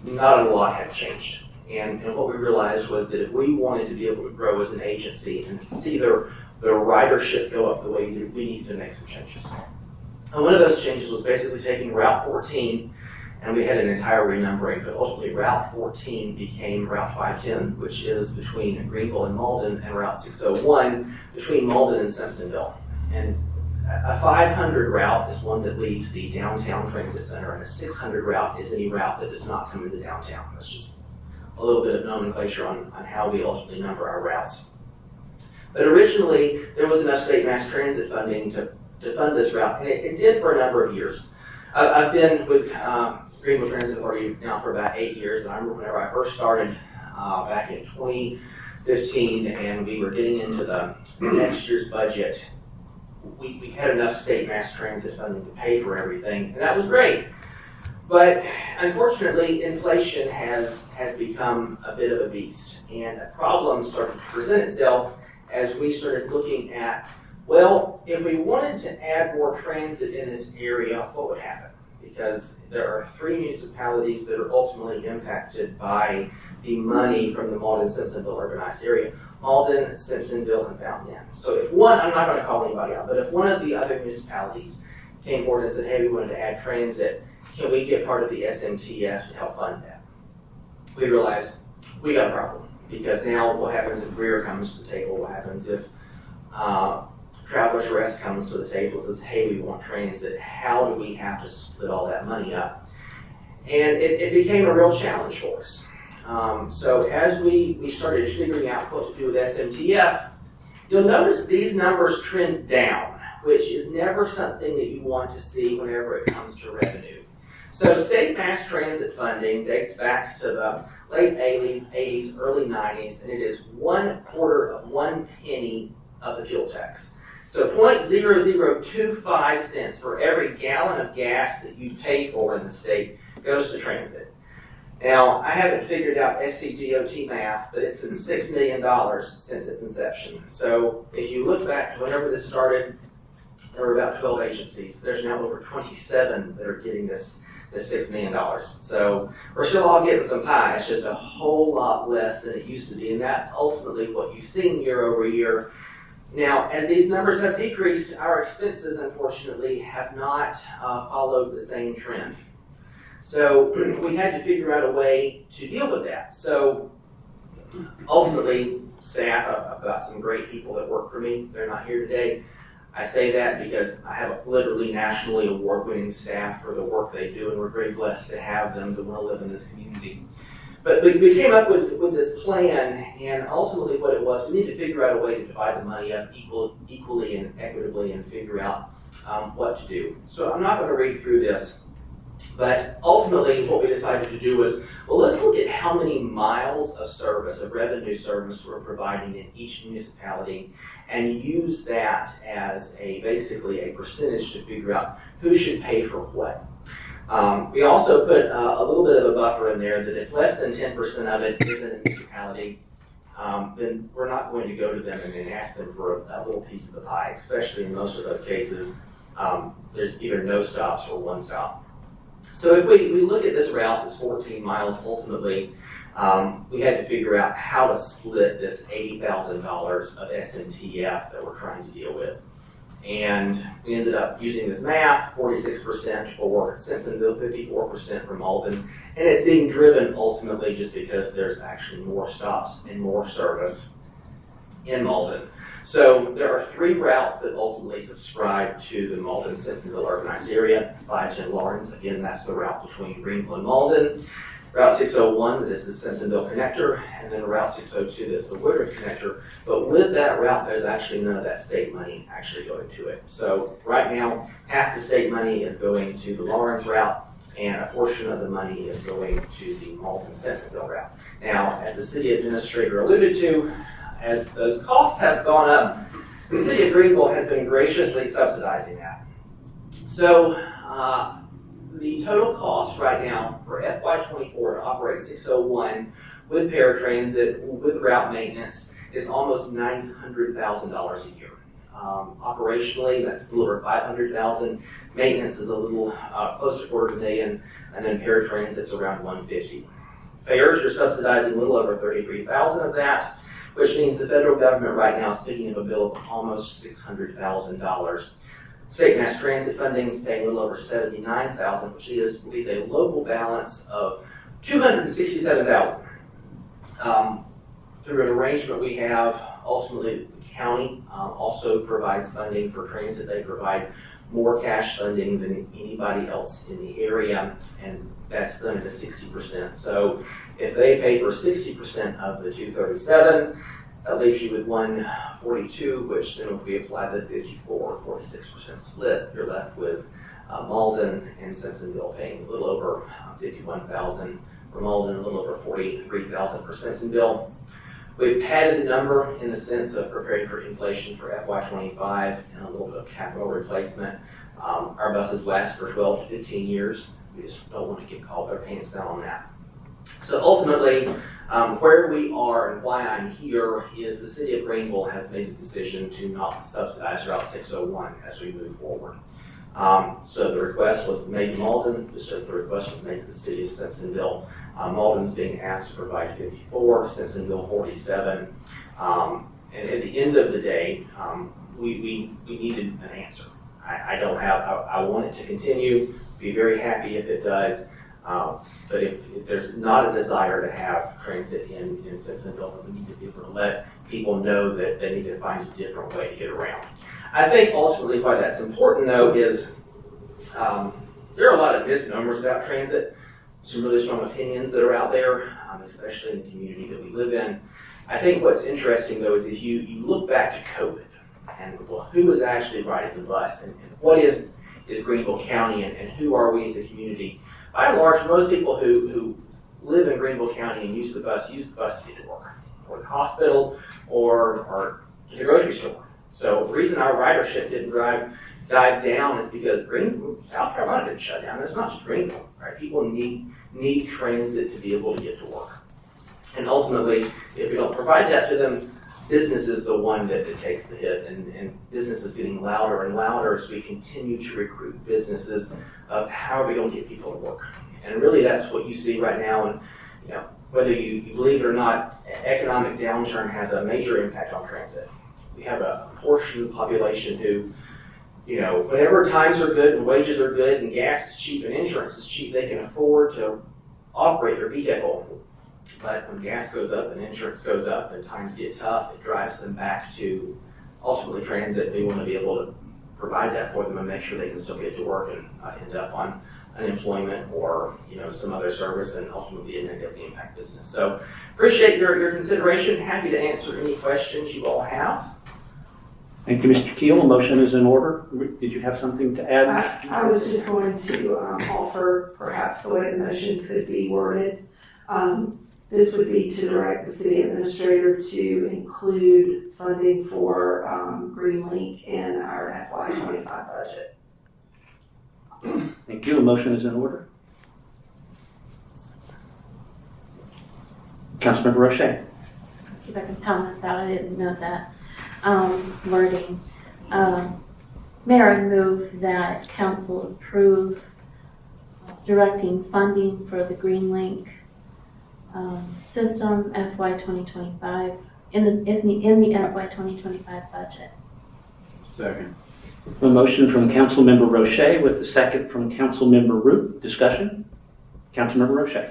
not a lot had changed. And what we realized was that if we wanted to be able to grow as an agency and see the ridership go up the way we needed to make some changes. And one of those changes was basically taking Route 14, and we had an entire renumbering, but ultimately Route 14 became Route 510, which is between Greenville and Malden, and Route 601 between Malden and Simpsonville. And a 500 route is one that leaves the downtown transit center, and a 600 route is any route that does not come into downtown. That's just a little bit of nomenclature on how we ultimately number our routes. But originally, there was enough state mass transit funding to fund this route, and it did for a number of years. I've been with Greenville Transit Authority now for about 8 years, and I remember whenever I first started back in 2015, and we were getting into the next year's budget, we had enough state mass transit funding to pay for everything, and that was great. But unfortunately, inflation has become a bit of a beast, and a problem started to present itself as we started looking at, well, if we wanted to add more transit in this area, what would happen? Because there are 3 municipalities that are ultimately impacted by the money from the Malden-Simpsonville urbanized area. Malden, Simpsonville, and Fountain Inn. So if one, I'm not going to call anybody out, but if one of the other municipalities came forward and said, hey, we wanted to add transit, can we get part of the SMTF to help fund that? We realized we got a problem, because now what happens if Greer comes to the table? What happens if Travelers Rest comes to the table and says, hey, we want transit? How do we have to split all that money up? And it became a real challenge for us. So as we started figuring out what to do with SMTF, you'll notice these numbers trend down, which is never something that you want to see whenever it comes to revenue. So state mass transit funding dates back to the late 80s, early 90s, and it is 1/4 of 1 penny of the fuel tax. So 0.0025 cents for every gallon of gas that you pay for in the state goes to transit. Now, I haven't figured out SCDOT math, but it's been $6 million since its inception. So if you look back to whenever this started, there were about 12 agencies. There's now over 27 that are getting this $6 million. So we're still all getting some pie. It's just a whole lot less than it used to be, and that's ultimately what you've seen year over year. Now, as these numbers have decreased, our expenses, unfortunately, have not followed the same trend. So we had to figure out a way to deal with that. So ultimately, staff, I've got some great people that work for me. They're not here today. I say that because I have a literally nationally award-winning staff for the work they do, and we're very blessed to have them to want to live in this community. But we came up with this plan, and ultimately what it was, we need to figure out a way to divide the money up equally and equitably and figure out what to do. So I'm not going to read through this, but ultimately what we decided to do was, well, let's look at how many miles of service, of revenue service we're providing in each municipality, and use that as basically a percentage to figure out who should pay for what. We also put a little bit of a buffer in there that if less than 10% of it is in a municipality, then we're not going to go to them and then ask them for a little piece of the pie, especially in most of those cases. There's either no stops or one stop. So if we look at this route, this 14 miles ultimately, we had to figure out how to split this $80,000 of SMTF that we're trying to deal with. And we ended up using this math, 46% for Simpsonville, 54% for Malden, and it's being driven ultimately just because there's actually more stops and more service in Malden. So there are 3 routes that ultimately subscribe to the Malden-Simpsonville urbanized area. It's 510 Lawrence, again, that's the route between Greenville and Malden. Route 601 is the Simpsonville connector, and then Route 602 is the Woodard connector. But with that route, there's actually none of that state money actually going to it. So right now, half the state money is going to the Lawrence route, and a portion of the money is going to the Malden-Simpsonville route. Now, as the city administrator alluded to, as those costs have gone up, the city of Greenville has been graciously subsidizing that. So the total cost right now for FY24 to operate 601 with paratransit, with route maintenance, is almost $900,000 a year. Operationally, that's a little over $500,000. Maintenance is a little close to $250,000, and then paratransit's around $150,000. fares, you're subsidizing a little over $33,000 of that, which means the federal government right now is picking up a bill of almost $600,000. State mass transit funding is paying a little over $79,000, which leaves a local balance of $267,000. Through an arrangement we have, ultimately the county also provides funding for transit. They provide more cash funding than anybody else in the area, and that's done at a 60%. So if they pay for 60% of the 237, that leaves you with 142, which then if we apply the 54 or 46% split, you're left with Malden and Simpsonville paying a little over $51,000 for Malden, a little over $43,000 for Simpsonville. We've padded the number in the sense of preparing for inflation for FY25 and a little bit of capital replacement. Our buses last for 12 to 15 years. We just don't want to get caught with our pants down on that. So ultimately, where we are and why I'm here is the city of Greenville has made a decision to not subsidize Route 601 as we move forward. So the request was made to Malden, just as the request was made to the city of Simpsonville. Malden's being asked to provide 54, Simpsonville 47. And at the end of the day, we needed an answer. I want it to continue, be very happy if it does. But if there's not a desire to have transit in Simpsonville, then we need to be able to let people know that they need to find a different way to get around. I think ultimately why that's important though is there are a lot of misnomers about transit, some really strong opinions that are out there, especially in the community that we live in. I think what's interesting though is if you look back to COVID and well, who was actually riding the bus and what is Greenville County and who are we as a community? By and large, most people who live in Greenville County and use the bus to get to work, or the hospital, or to the grocery store. So the reason our ridership didn't dive down is because South Carolina didn't shut down. It's not just Greenville, right? People need transit to be able to get to work. And ultimately, if we don't provide that to them, business is the one that takes the hit, and business is getting louder and louder as we continue to recruit businesses of how are we going to get people to work. And really that's what you see right now, and whether you believe it or not, economic downturn has a major impact on transit. We have a portion of the population who, whenever times are good and wages are good and gas is cheap and insurance is cheap, they can afford to operate their vehicle. But when gas goes up and insurance goes up and times get tough, it drives them back to ultimately transit. We want to be able to provide that for them and make sure they can still get to work and not end up on unemployment or some other service and ultimately negatively impact business. So appreciate your consideration. Happy to answer any questions you all have.
Thank you, Mr. Keel. A motion is in order. Did you have something to add?
I was just going to offer perhaps the way the motion could be worded. This would be to direct the city administrator to include funding for Greenlink in our FY25 budget.
Thank you. A motion is in order. Councilmember Roche.
See if I can pound this out. I didn't know that wording. Mayor, I move that council approve directing funding for the Greenlink system FY 2025 in the FY 2025 budget.
Second.
A motion from Councilmember Roche with the second from Councilmember Root. Discussion? Councilmember Roche.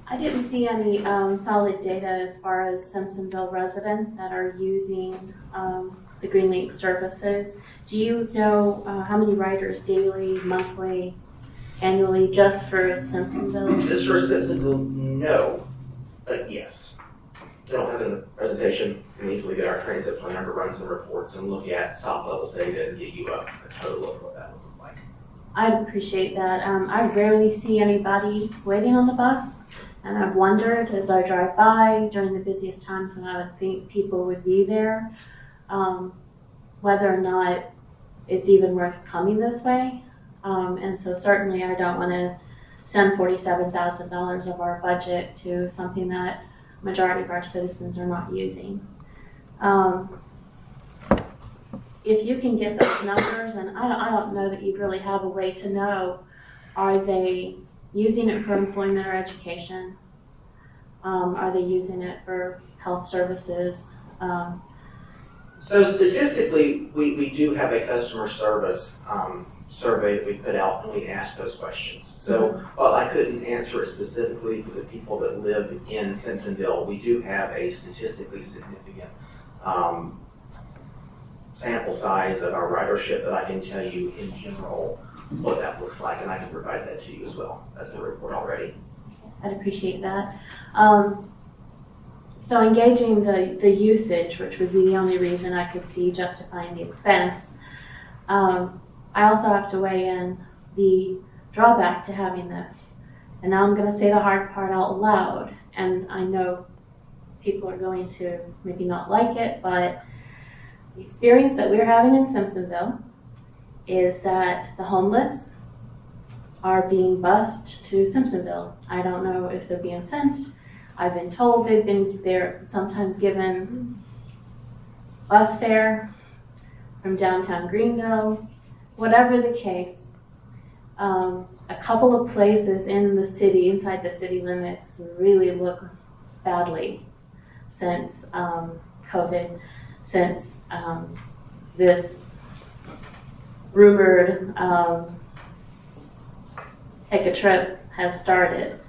I didn't see any solid data as far as Simpsonville residents that are using the Greenlink services. Do you know how many riders daily, monthly, annually, just for Simpsonville?
Just for Simpsonville, no, but yes. I don't have it in the presentation. We can easily get our transit planner to run some reports and look at stop level data and get you a total of what that would look like.
I'd appreciate that. I rarely see anybody waiting on the bus, and I've wondered as I drive by during the busiest times when I would think people would be there, whether or not it's even worth coming this way. And so certainly I don't want to send $47,000 of our budget to something that majority of our citizens are not using. If you can get those numbers, and I don't know that you'd really have a way to know, are they using it for employment or education? Are they using it for health services?
So statistically, we do have a customer service survey that we put out, and we ask those questions. So while I couldn't answer it specifically for the people that live in Simpsonville, we do have a statistically significant sample size of our ridership that I can tell you in general what that looks like, and I can provide that to you as well. That's in the report already.
I'd appreciate that. So engaging the usage, which would be the only reason I could see justifying the expense, I also have to weigh in the drawback to having this. And now I'm going to say the hard part out loud, and I know people are going to maybe not like it, but the experience that we're having in Simpsonville is that the homeless are being bused to Simpsonville. I don't know if they're being sent. I've been told they're sometimes given bus fare from downtown Greenville. Whatever the case, a couple of places in the city, inside the city limits, really look badly since COVID, since this rumored take a trip has started.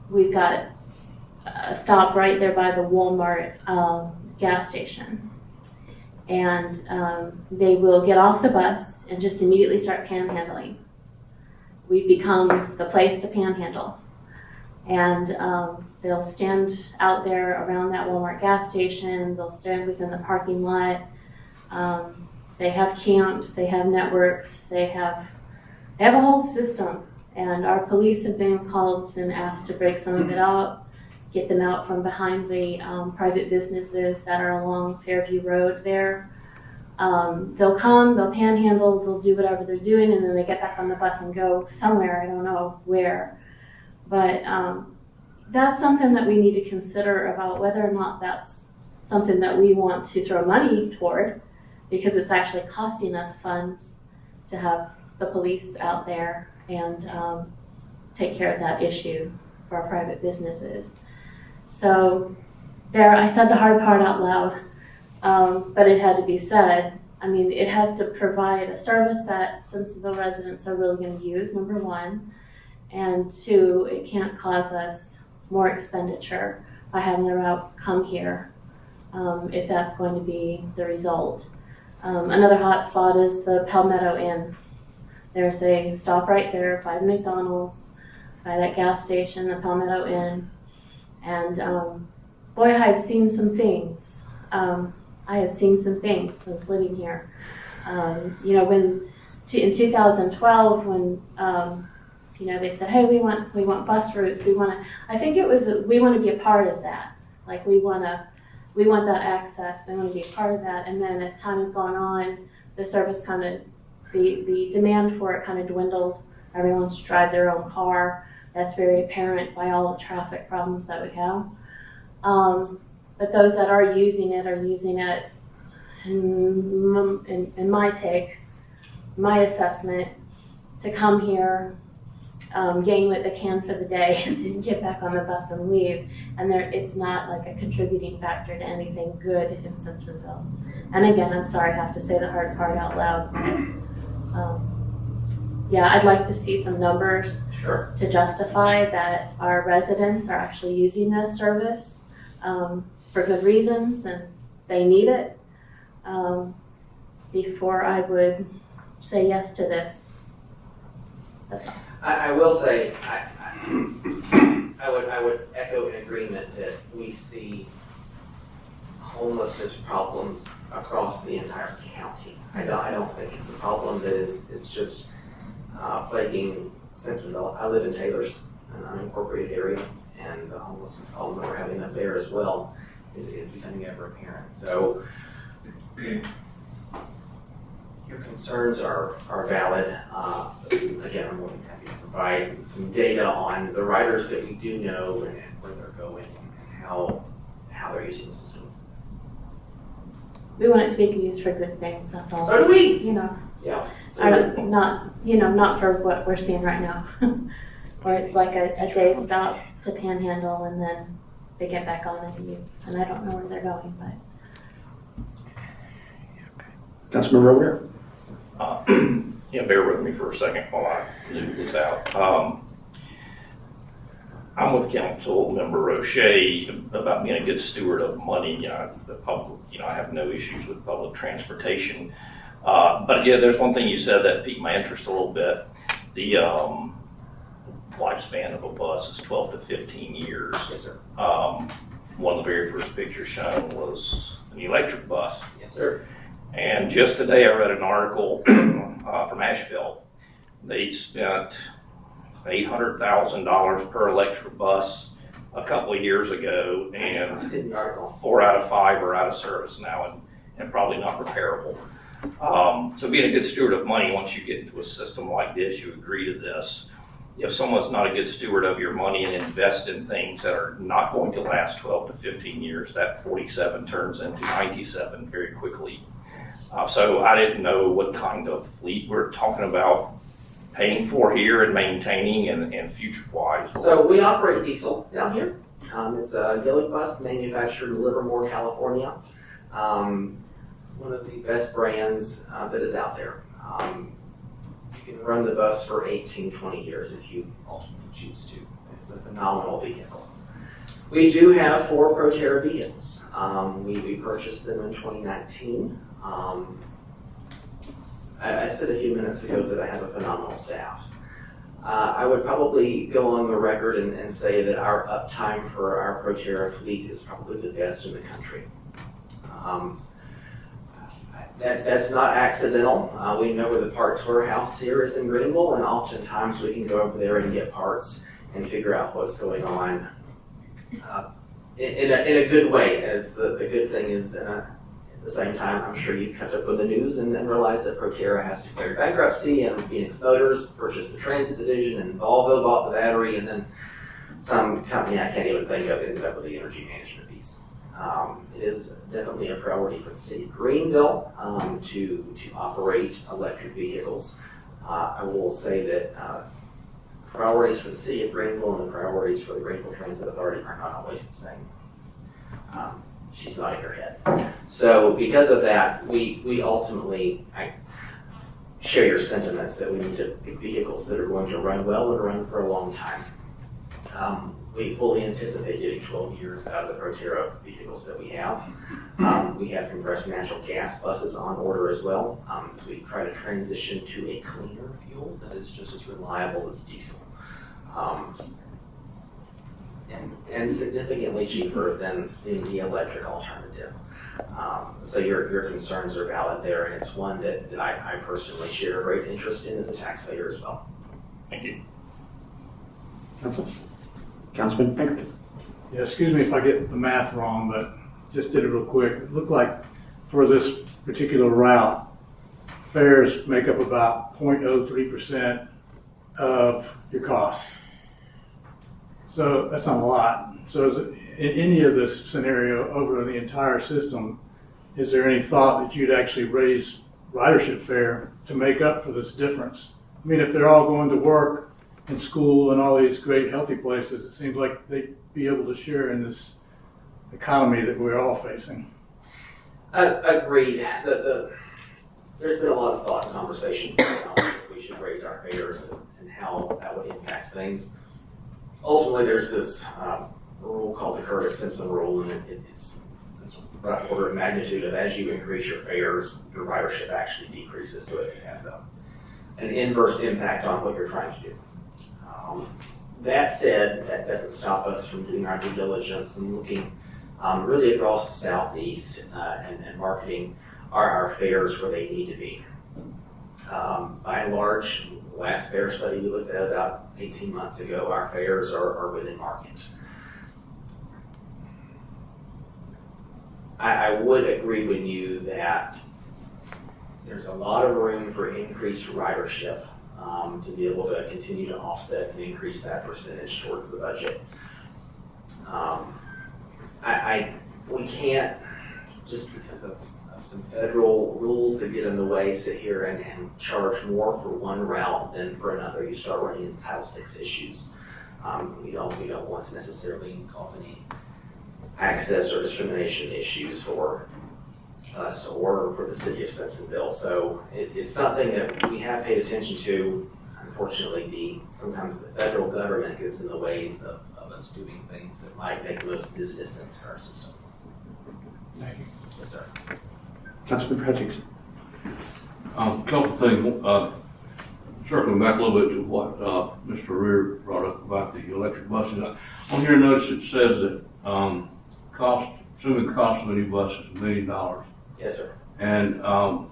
We've got a stop right there by the Walmart gas station. And they will get off the bus and just immediately start panhandling. We've become the place to panhandle. And they'll stand out there around that Walmart gas station, they'll stand within the parking lot. They have camps, they have networks, they have a whole system. And our police have been called and asked to break some of it out, get them out from behind the private businesses that are along Fairview Road there. They'll come, they'll panhandle, they'll do whatever they're doing, and then they get back on the bus and go somewhere, I don't know where. But that's something that we need to consider about whether or not that's something that we want to throw money toward, because it's actually costing us funds to have the police out there and take care of that issue for our private businesses. So there, I said the hard part out loud, but it had to be said. I mean, it has to provide a service that Simpsonville residents are really going to use, number one, and two, it can't cause us more expenditure by having the route come here, if that's going to be the result. Another hot spot is the Palmetto Inn. There's a stop right there by the McDonald's, by that gas station, the Palmetto Inn. And boy, I had seen some things. I had seen some things since living here. You know, in 2012, when you know, they said, hey, we want bus routes. I think it was we want to be a part of that. Like we want that access. We want to be a part of that. And then as time has gone on, the service kind of, the demand for it kind of dwindled. Everyone wants to drive their own car. That's very apparent by all the traffic problems that we have. But those that are using it, in my take, my assessment, to come here, gain what they can for the day, and get back on the bus and leave. And it's not like a contributing factor to anything good in Simpsonville. And again, I'm sorry I have to say the hard part out loud. Yeah, I'd like to see some numbers to justify that our residents are actually using this service for good reasons and they need it, before I would say yes to this. That's all.
I will say, I would echo in agreement that we see homelessness problems across the entire county. I don't think it's a problem that is just plaguing Simpsonville. I live in Taylor's, an unincorporated area, and the homelessness problem that we're having up there as well is becoming ever apparent. So your concerns are valid. Again, I'm more than happy to provide some data on the riders that we do know and where they're going and how they're using the system.
We want it to be used for good things, that's all.
So do we.
You know.
Yeah.
Not for what we're seeing right now. Or it's like a day stop to Panhandle and then they get back on and I don't know where they're going, but.
Councilman Roder?
Yeah, bear with me for a second while I move this out. I'm with Council Member O'Shea about being a good steward of money. The public, I have no issues with public transportation. But yeah, there's one thing you said that piqued my interest a little bit. The lifespan of a bus is 12 to 15 years.
Yes, sir.
One of the very first pictures shown was an electric bus.
Yes, sir.
And just today I read an article from Asheville. They spent $800,000 per electric bus a couple of years ago, and 4 out of 5 are out of service now and probably not repairable. So being a good steward of money, once you get into a system like this, you agree to this. If someone's not a good steward of your money and invest in things that are not going to last 12 to 15 years, that 47 turns into 97 very quickly. So I didn't know what kind of fleet we're talking about paying for here and maintaining and future-wise.
So we operate diesel down here. It's a Gillig bus manufactured in Livermore, California. One of the best brands that is out there. You can run the bus for 18, 20 years if you ultimately choose to. It's a phenomenal vehicle. We do have 4 Proterra vehicles. We purchased them in 2019. I said a few minutes ago that I have a phenomenal staff. I would probably go on the record and say that our uptime for our Proterra fleet is probably the best in the country. That's not accidental. We know where the parts warehouse here is in Greenville, and oftentimes we can go over there and get parts and figure out what's going on in a good way. As the good thing is, at the same time, I'm sure you've kept up with the news and realized that Proterra has declared bankruptcy, and Phoenix Motors purchased the transit division, and Volvo bought the battery, and then some company I can't even think of ended up with the energy management piece. It is definitely a priority for the city of Greenville to operate electric vehicles. I will say that priorities for the city of Greenville and the priorities for the Greenville Transit Authority are not always the same. She's nodding her head. So because of that, we ultimately share your sentiments that we need to pick vehicles that are going to run well and run for a long time. We fully anticipate getting 12 years out of the Proterra vehicles that we have. We have compressed natural gas buses on order as well, as we try to transition to a cleaner fuel that is just as reliable as diesel. And significantly cheaper than the electric alternative. So your concerns are valid there, and it's one that I personally share a great interest in as a taxpayer as well.
Thank you.
Councilman Pinkerton?
Yeah, excuse me if I get the math wrong, but just did it real quick. It looked like for this particular route, fares make up about 0.03% of your cost. So that's not a lot. So in any of this scenario over the entire system, is there any thought that you'd actually raise ridership fare to make up for this difference? I mean, if they're all going to work and school and all these great healthy places, it seems like they'd be able to share in this economy that we're all facing.
Agreed. There's been a lot of thought and conversation about if we should raise our fares and how that would impact things. Ultimately, there's this rule called the Curtis-Simpson rule, and it's this rough order of magnitude of as you increase your fares, your ridership actually decreases, so it has an inverse impact on what you're trying to do. That said, that doesn't stop us from doing our due diligence and looking really across the southeast and marketing our fares where they need to be. By and large, the last fare study we looked at about 18 months ago, our fares are within market. I would agree with you that there's a lot of room for increased ridership to be able to continue to offset and increase that percentage towards the budget. We can't, just because of some federal rules that get in the way, sit here and charge more for one route than for another. You start running into Title VI issues. We don't want to necessarily cause any access or discrimination issues for us or for the city of Simpsonville. So it's something that we have paid attention to. Unfortunately, sometimes the federal government gets in the ways of us doing things that might make the most business sense for our system.
Thank you.
Yes, sir.
Councilman Hutchinson.
A couple of things, circling back a little bit to what Mr. Rear brought up about the electric buses. On here, notice it says that assuming cost of any bus is $1 million.
Yes, sir.
And the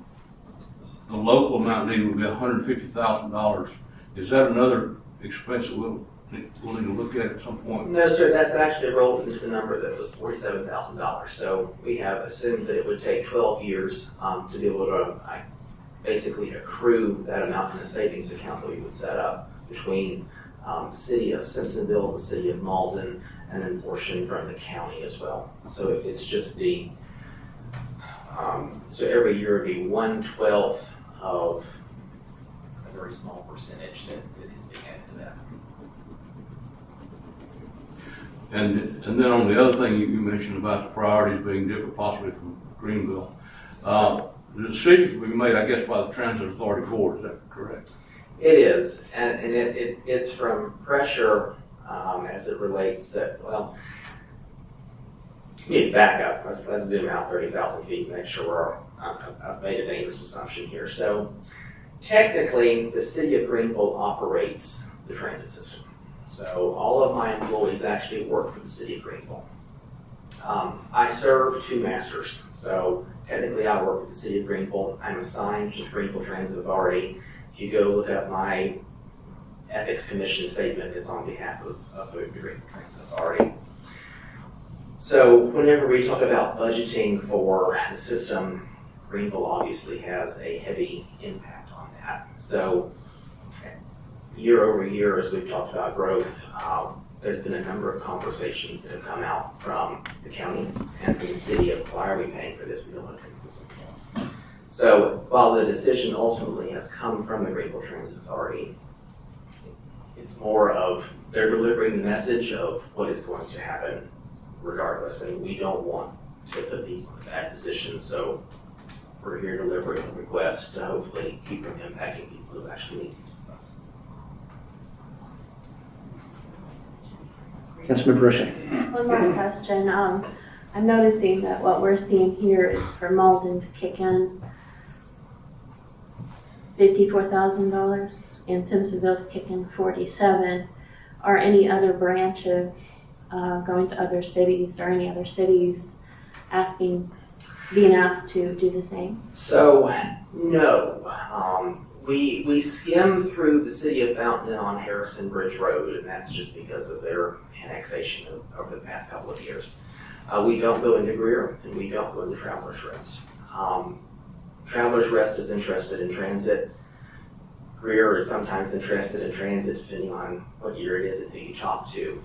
local amount needed would be $150,000. Is that another expense that we'll need to look at some point?
No, sir, that's actually rolled into the number that was $47,000. So we have assumed that it would take 12 years to be able to basically accrue that amount in a savings account that we would set up between the city of Simpsonville, the city of Malden, and then portion from the county as well. So if it's just so every year it'd be 1/12 of a very small percentage that is being added to that.
And then on the other thing you mentioned about the priorities being different possibly from Greenville, the decisions will be made, I guess, by the Transit Authority Board, is that correct?
It is, and it's from pressure as it relates to, well, you need to back up. Let's zoom out 30,000 feet and make sure I've made a dangerous assumption here. So technically, the city of Greenville operates the transit system. So all of my employees actually work for the city of Greenville. I serve two masters. So technically, I work for the city of Greenville. I'm assigned to the Greenville Transit Authority. If you go look up my ethics commission statement, it's on behalf of the Greenville Transit Authority. So whenever we talk about budgeting for the system, Greenville obviously has a heavy impact on that. So year over year, as we've talked about growth, there's been a number of conversations that have come out from the county and from the city of why are we paying for this? We don't want to pay for this. So while the decision ultimately has come from the Greenville Transit Authority, it's more of they're delivering the message of what is going to happen regardless. And we don't want to put people in that position. So we're here delivering a request to hopefully keep from impacting people who actually need to use the bus.
Councilman Brochet.
One more question. I'm noticing that what we're seeing here is for Malden to kick in $54,000 and Simpsonville to kick in $47,000. Are any other branches going to other cities or any other cities being asked to do the same?
So no, we skim through the city of Fountain on Harrison Bridge Road, and that's just because of their annexation over the past couple of years. We don't go into Greer, and we don't go into Travelers Rest. Travelers Rest is interested in transit. Greer is sometimes interested in transit, depending on what year it is and who you talk to.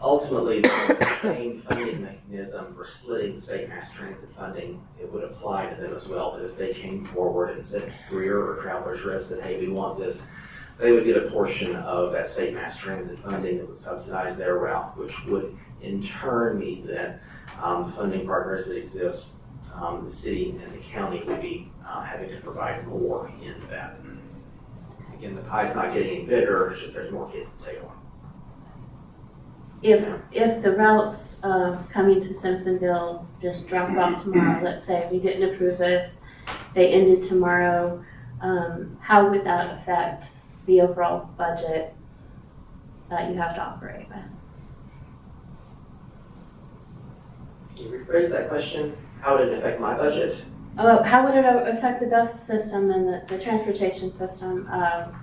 Ultimately, the same funding mechanism for splitting state mass transit funding, it would apply to them as well. But if they came forward and said Greer or Travelers Rest said, hey, we want this, they would get a portion of that state mass transit funding that would subsidize their route, which would in turn mean that the funding partners that exist, the city and the county would be having to provide more into that. Again, the pie's not getting any bigger, it's just there's more kids to take on.
If the routes coming to Simpsonville just drop off tomorrow, let's say we didn't approve this, they ended tomorrow, how would that affect the overall budget that you have to operate with?
Can you rephrase that question? How would it affect my budget?
How would it affect the bus system and the transportation system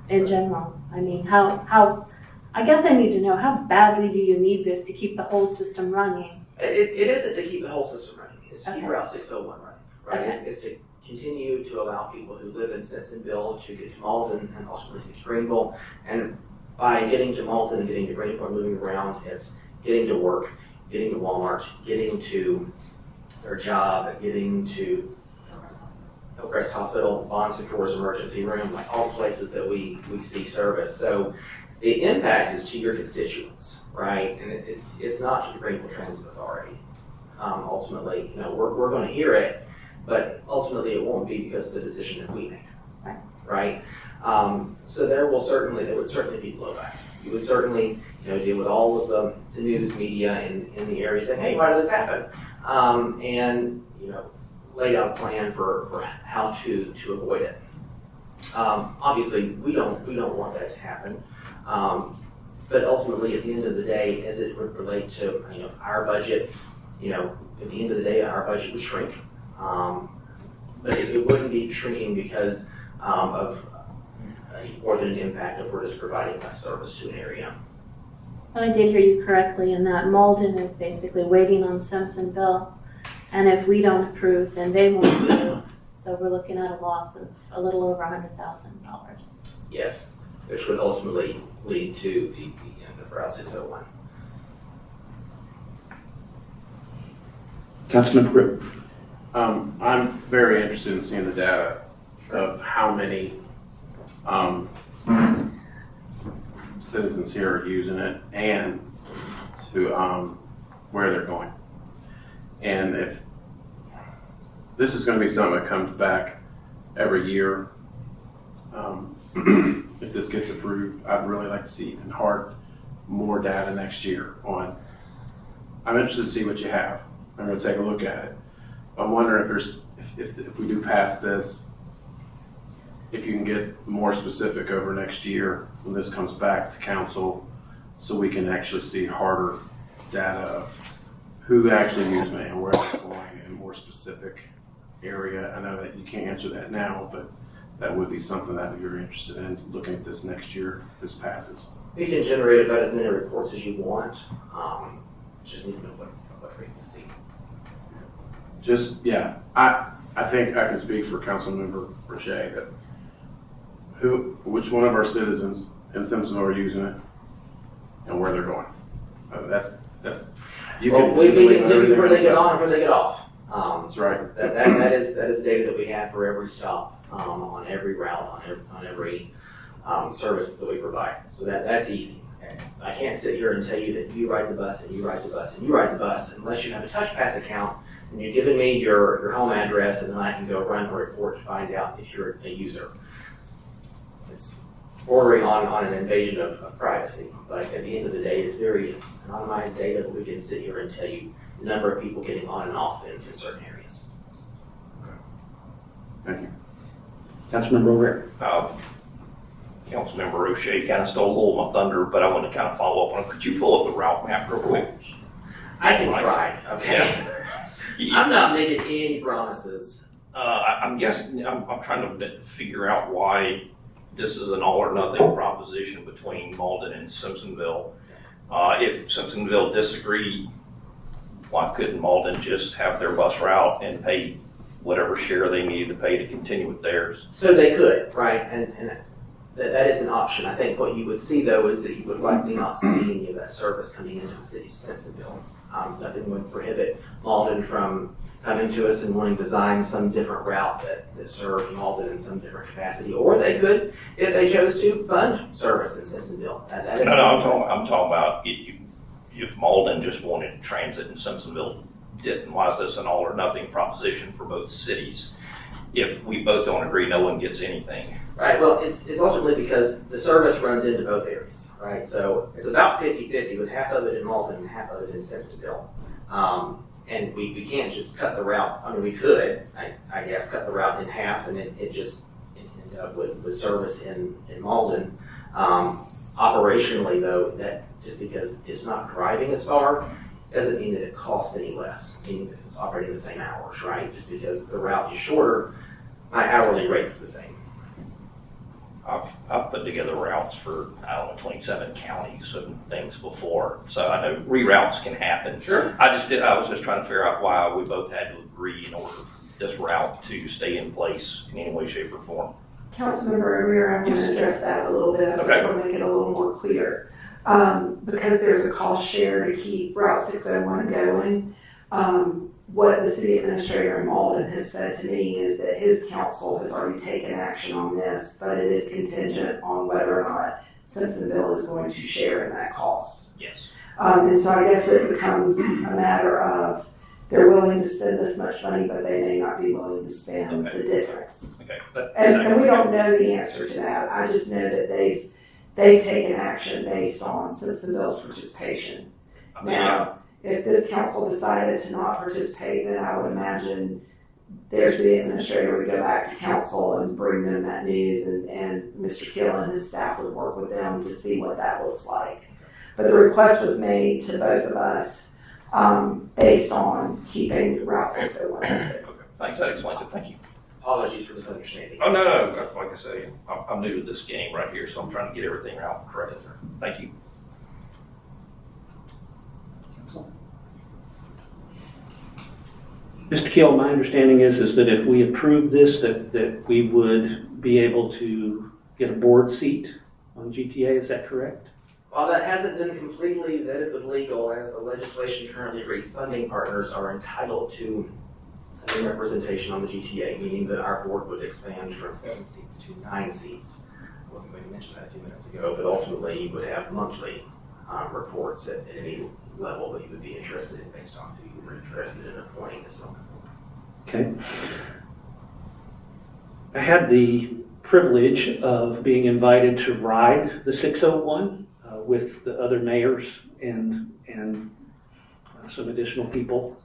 in general? I mean, I guess I need to know, how badly do you need this to keep the whole system running?
It isn't to keep the whole system running. It's to keep
Okay.
Route 601 running, right?
Okay.
It's to continue to allow people who live in Simpsonville to get to Malden and ultimately get to Greenville. And by getting to Malden and getting to Greenville and moving around, it's getting to work, getting to Walmart, getting to their job, getting to Hillcrest Hospital, Bonds and Tours Emergency Room, like all the places that we see service. So The impact is to your constituents, right? And it's not to the Greenville Transit Authority. Ultimately, we're going to hear it, but ultimately it won't be because of the decision that we make, right? So there would certainly be blowback. You would certainly, deal with all of the news media in the area saying, hey, why did this happen? And, lay out a plan for how to avoid it. Obviously, we don't want that to happen. But ultimately, at the end of the day, as it would relate to, our budget, at the end of the day, our budget would shrink. But it wouldn't be shrinking because of more than an impact if we're just providing less service to an area.
I did hear you correctly in that Malden is basically waiting on Simpsonville, and if we don't approve, then they won't approve. So we're looking at a loss of a little over $100,000.
Yes, which would ultimately lead to the end of Route 601.
Councilman Britt.
I'm very interested in seeing the data of how many citizens here are using it and to where they're going. And if this is going to be something that comes back every year, if this gets approved, I'd really like to see even more data next year on. I'm interested to see what you have. I'm going to take a look at it. I'm wondering if we do pass this, if you can get more specific over next year when this comes back to council, so we can actually see harder data of who actually used it and where it's going in a more specific area. I know that you can't answer that now, but that would be something that you're interested in looking at this next year if this passes.
You can generate about as many reports as you want. Just need to know what frequency.
I think I can speak for Councilmember Roche that which one of our citizens in Simpsonville are using it and where they're going. That's
We can give you where they get on and where they get off.
That's right.
That is data that we have for every stop, on every route, on every service that we provide. So that's easy. I can't sit here and tell you that you ride the bus and you ride the bus and you ride the bus unless you have a TouchPass account and you've given me your home address, and then I can go run a report to find out if you're a user. It's bordering on an invasion of privacy, but at the end of the day, it's very anonymized data that we can sit here and tell you the number of people getting on and off in certain areas.
Okay. Thank you.
Councilmember O'Reilly.
Councilmember Roche kind of stole a little of my thunder, but I want to kind of follow up on it. Could you pull up the route map real quick?
I can try, okay? I'm not making any promises.
I'm guessing, I'm trying to figure out why this is an all or nothing proposition between Malden and Simpsonville. If Simpsonville disagreed, why couldn't Malden just have their bus route and pay whatever share they needed to pay to continue with theirs?
So they could, right? And that is an option. I think what you would see, though, is that you would likely not see any of that service coming into the city of Simpsonville. Nothing would prohibit Malden from coming to us and wanting to design some different route that served Malden in some different capacity. Or they could, if they chose to, fund service in Simpsonville.
I'm talking about if Malden just wanted transit and Simpsonville didn't. Why is this an all or nothing proposition for both cities? If we both don't agree, no one gets anything.
Right, well, it's ultimately because the service runs into both areas, right? So it's about 50-50 with half of it in Malden and half of it in Simpsonville. And we can't just cut the route. I mean, we could, I guess, cut the route in half and it just end up with service in Malden. Operationally, though, that just because it's not driving as far doesn't mean that it costs any less. I mean, it's operating the same hours, right? Just because the route is shorter, my hourly rate's the same.
I've put together routes for, 27 counties and things before. So I know reroutes can happen.
Sure.
I was just trying to figure out why we both had to agree in order for this route to stay in place in any way, shape, or form.
Councilmember O'Reilly, I want to address that a little bit.
Okay.
To make it a little more clear. Because there's a cost share to keep Route 601 going, what the city administrator in Malden has said to me is that his council has already taken action on this, but it is contingent on whether or not Simpsonville is going to share in that cost.
Yes.
And so I guess it becomes a matter of they're willing to spend this much money, but they may not be willing to spend the difference.
Okay.
And we don't know the answer to that. I just know that they've taken action based on Simpsonville's participation. Now, if this council decided to not participate, then I would imagine their city administrator would go back to council and bring them that news, and Mr. Keel and his staff would work with them to see what that looks like. But the request was made to both of us based on keeping Route 601.
Okay. Thanks, that explains it. Thank you.
Apologies for misunderstanding.
Oh, no. Like I say, I'm new to this game right here, so I'm trying to get everything out correct.
Yes, sir.
Thank you.
Mr. Keel, my understanding is that if we approve this, that we would be able to get a board seat on GTA, is that correct?
While that hasn't been completely vetted with legal, as the legislation currently reads, funding partners are entitled to a representation on the GTA, meaning that our board would expand from 7 seats to 9 seats. I wasn't going to mention that a few minutes ago, but ultimately you would have monthly reports at any level that you would be interested in based on who you were interested in appointing as well.
Okay. I had the privilege of being invited to ride the 601 with the other mayors and some additional people.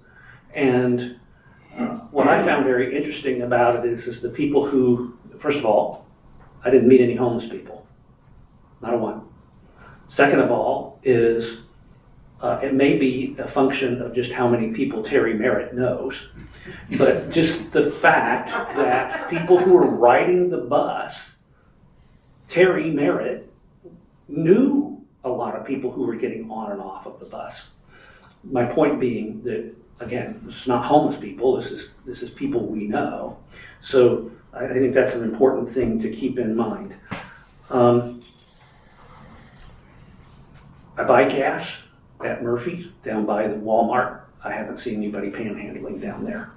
And what I found very interesting about it is the people who, first of all, I didn't meet any homeless people, not a one. Second of all is it may be a function of just how many people Terry Merritt knows, but just the fact that people who are riding the bus, Terry Merritt knew a lot of people who were getting on and off of the bus. My point being that, again, this is not homeless people, this is people we know. So I think that's an important thing to keep in mind. I buy gas at Murphy's down by the Walmart. I haven't seen anybody panhandling down there.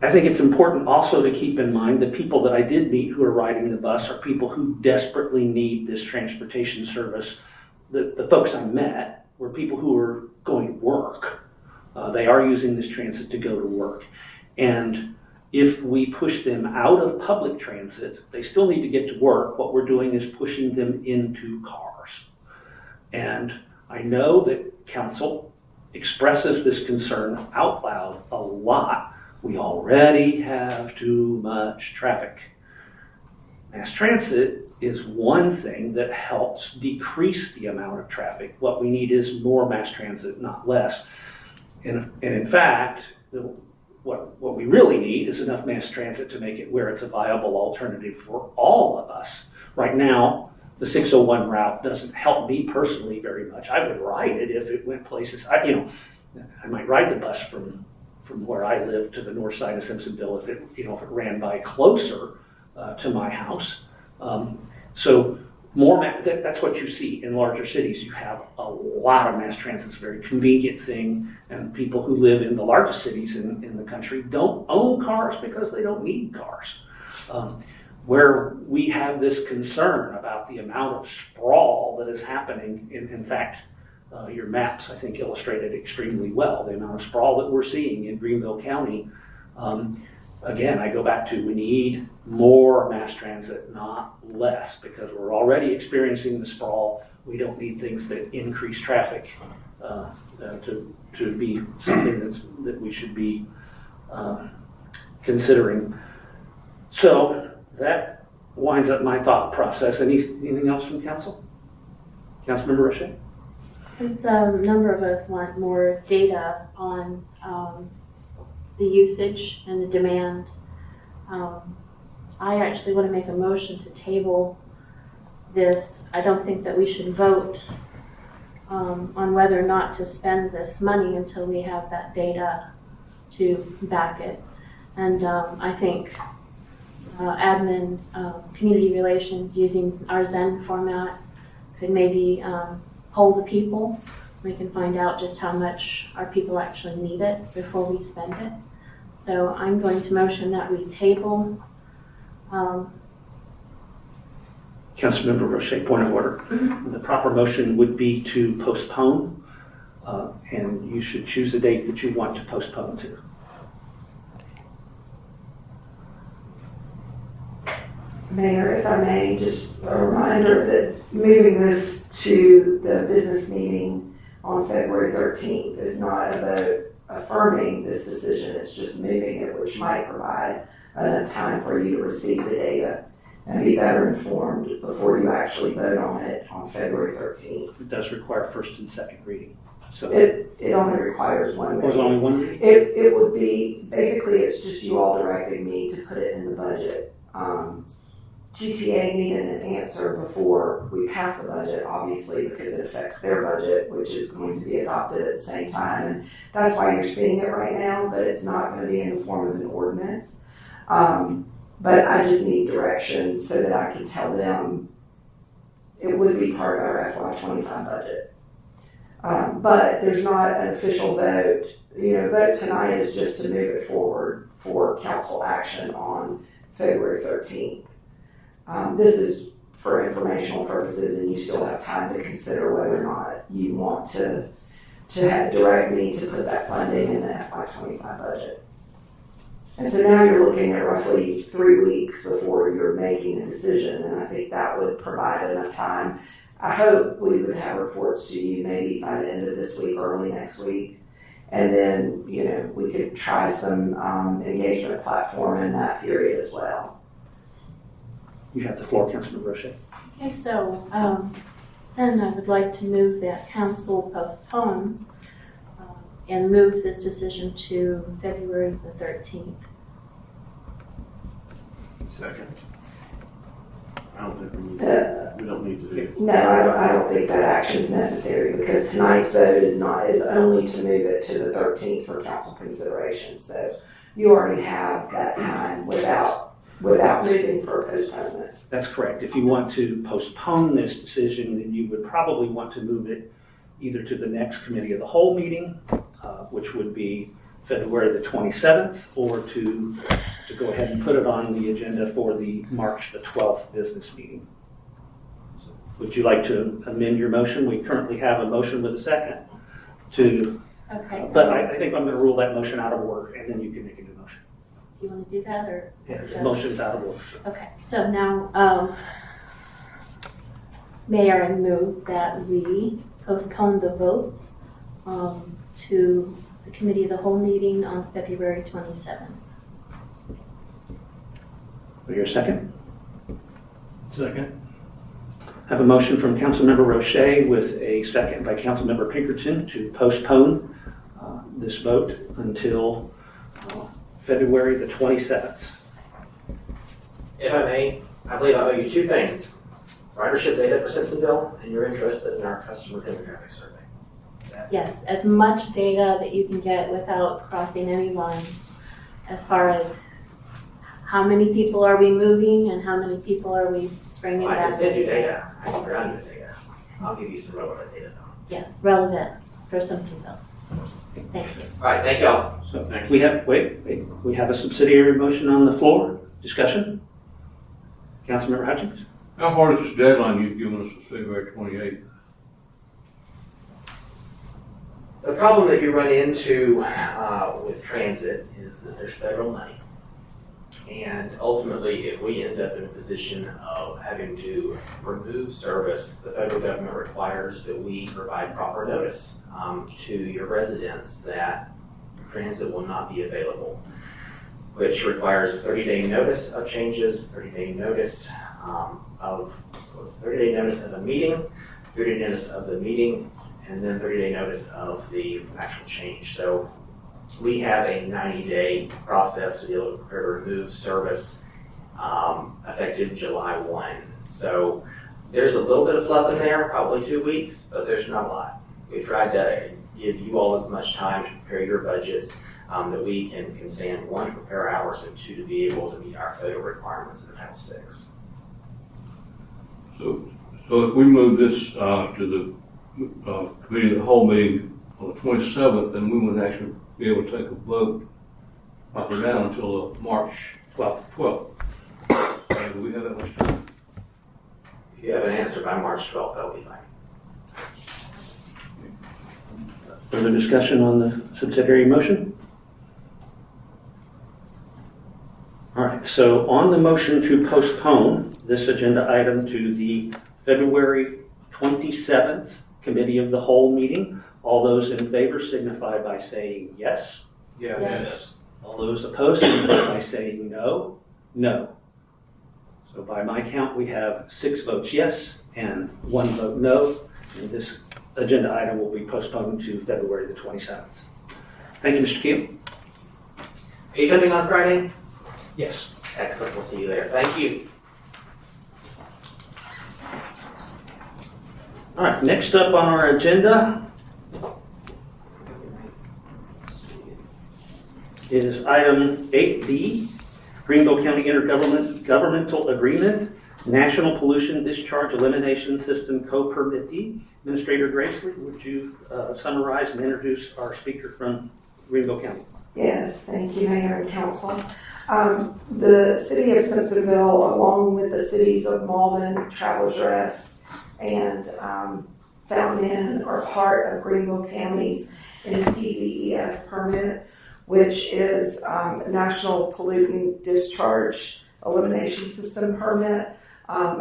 I think it's important also to keep in mind that people that I did meet who are riding the bus are people who desperately need this transportation service. The folks I met were people who were going to work. They are using this transit to go to work. And if we push them out of public transit, they still need to get to work. What we're doing is pushing them into cars. And I know that council expresses this concern out loud a lot. We already have too much traffic. Mass transit is one thing that helps decrease the amount of traffic. What we need is more mass transit, not less. And in fact, what we really need is enough mass transit to make it where it's a viable alternative for all of us. Right now, the 601 route doesn't help me personally very much. I would ride it if it went places. I might ride the bus from where I live to the north side of Simpsonville if it ran by closer to my house. So that's what you see in larger cities. You have a lot of mass transit. It's a very convenient thing, and people who live in the largest cities in the country don't own cars because they don't need cars. Where we have this concern about the amount of sprawl that is happening, in fact, your maps, I think, illustrated extremely well the amount of sprawl that we're seeing in Greenville County. Again, I go back to we need more mass transit, not less, because we're already experiencing the sprawl. We don't need things that increase traffic to be something that we should be considering. So that winds up my thought process. Anything else from council? Councilmember Roche?
Since a number of us want more data on the usage and the demand, I actually want to make a motion to table this. I don't think that we should vote on whether or not to spend this money until we have that data to back it. And I think admin, community relations using our Zen format could maybe poll the people. We can find out just how much our people actually need it before we spend it. So I'm going to motion that we table
Councilmember Roche, point of order. The proper motion would be to postpone, and you should choose a date that you want to postpone to.
Mayor, if I may, just a reminder that moving this to the business meeting on February 13th is not about affirming this decision, it's just moving it, which might provide enough time for you to receive the data and be better informed before you actually vote on it on February 13th.
It does require first and second reading. So
It only requires one
there's
reading.
only one reading?
It would be, basically, it's just you all directing me to put it in the budget. GTA needed an answer before we pass the budget, obviously, because it affects their budget, which is going to be adopted at the same time. And that's why you're seeing it right now, but it's not going to be in the form of an ordinance. But I just need direction so that I can tell them it would be part of our FY25 budget. But there's not an official vote. Vote tonight is just to move it forward for council action on February 13th. This is for informational purposes, and you still have time to consider whether or not you want to direct me to put that funding in the FY25 budget. And so now you're looking at roughly 3 weeks before you're making a decision, and I think that would provide enough time. I hope we would have reports to you maybe by the end of this week, early next week. And then, we could try some engagement platform in that period as well.
You have the floor, Councilmember Roche.
Okay, so then I would like to move that council postpone and move this decision to February the 13th.
Second. I don't think we don't need to do it.
No, I don't think that action is necessary because tonight's vote is only to move it to the 13th for council consideration. So you already have that time without moving for a postponement.
That's correct. If you want to postpone this decision, then you would probably want to move it either to the next committee of the whole meeting, which would be February the 27th, or to go ahead and put it on the agenda for the March the 12th business meeting. Would you like to amend your motion? We currently have a motion with a second to,
Okay.
but I think I'm going to rule that motion out of order, and then you can make a new motion.
Do you want to do that or?
Yeah, the motion's out of order. So.
Okay, so now, Mayor, I move that we postpone the vote to the committee of the whole meeting on February 27th.
Will your second?
Second.
I have a motion from Councilmember Roche with a second by Councilmember Pinkerton to postpone this vote until February the 27th.
If I may, I believe I owe you two things. Ridership data for Simpsonville, and you're interested in our customer demographic survey.
Yes, as much data that you can get without crossing any lines as far as how many people are we moving and how many people are we bringing
I
back.
can send you data. I can ground you data. I'll give you some relevant data though.
Yes, relevant for Simpsonville. Thank you.
All right, thank y'all.
So we have, we have a subsidiary motion on the floor. Discussion? Councilmember Hutchins?
How hard is this deadline you've given us for February 28th?
The problem that you run into with transit is that there's federal money. And ultimately, if we end up in a position of having to remove service, the federal government requires that we provide proper notice to your residents that transit will not be available, which requires 30-day notice of changes, 30-day notice of 30-day notice of a meeting, 30-day notice of the meeting, and then 30-day notice of the actual change. So we have a 90-day process to be able to prepare to remove service effective July 1. So there's a little bit of fluff in there, probably 2 weeks, but there's not a lot. We tried to give you all as much time to prepare your budgets that we can stand, one, to prepare ours, and two, to be able to meet our federal requirements in Title VI.
So if we move this to the committee of the whole meeting on the 27th, then we wouldn't actually be able to take a vote up or down until March 12th. Do we have that much time?
If you have an answer by March 12th, that'll be fine.
Further discussion on the subsidiary motion? All right, so on the motion to postpone this agenda item to the February 27th Committee of the Whole meeting, all those in favor signify by saying yes.
Yes.
All those opposed signify by saying no. No. So by my count, we have 6 votes yes and 1 vote no. And this agenda item will be postponed to February the 27th. Thank you, Mr. Keel.
Are you coming on Friday?
Yes.
Excellent, we'll see you there. Thank you.
All right, next up on our agenda is item 8B, Greenville County Intergovernmental Agreement, National Pollution Discharge Elimination System Co-Permittee. Administrator Gracely, would you summarize and introduce our speaker from Greenville County?
Yes, thank you, Mayor and Council. The city of Simpsonville, along with the cities of Malden, Travelers Rest, and Fountain Inn, are part of Greenville County's NPDES permit, which is National Pollutant Discharge Elimination System permit.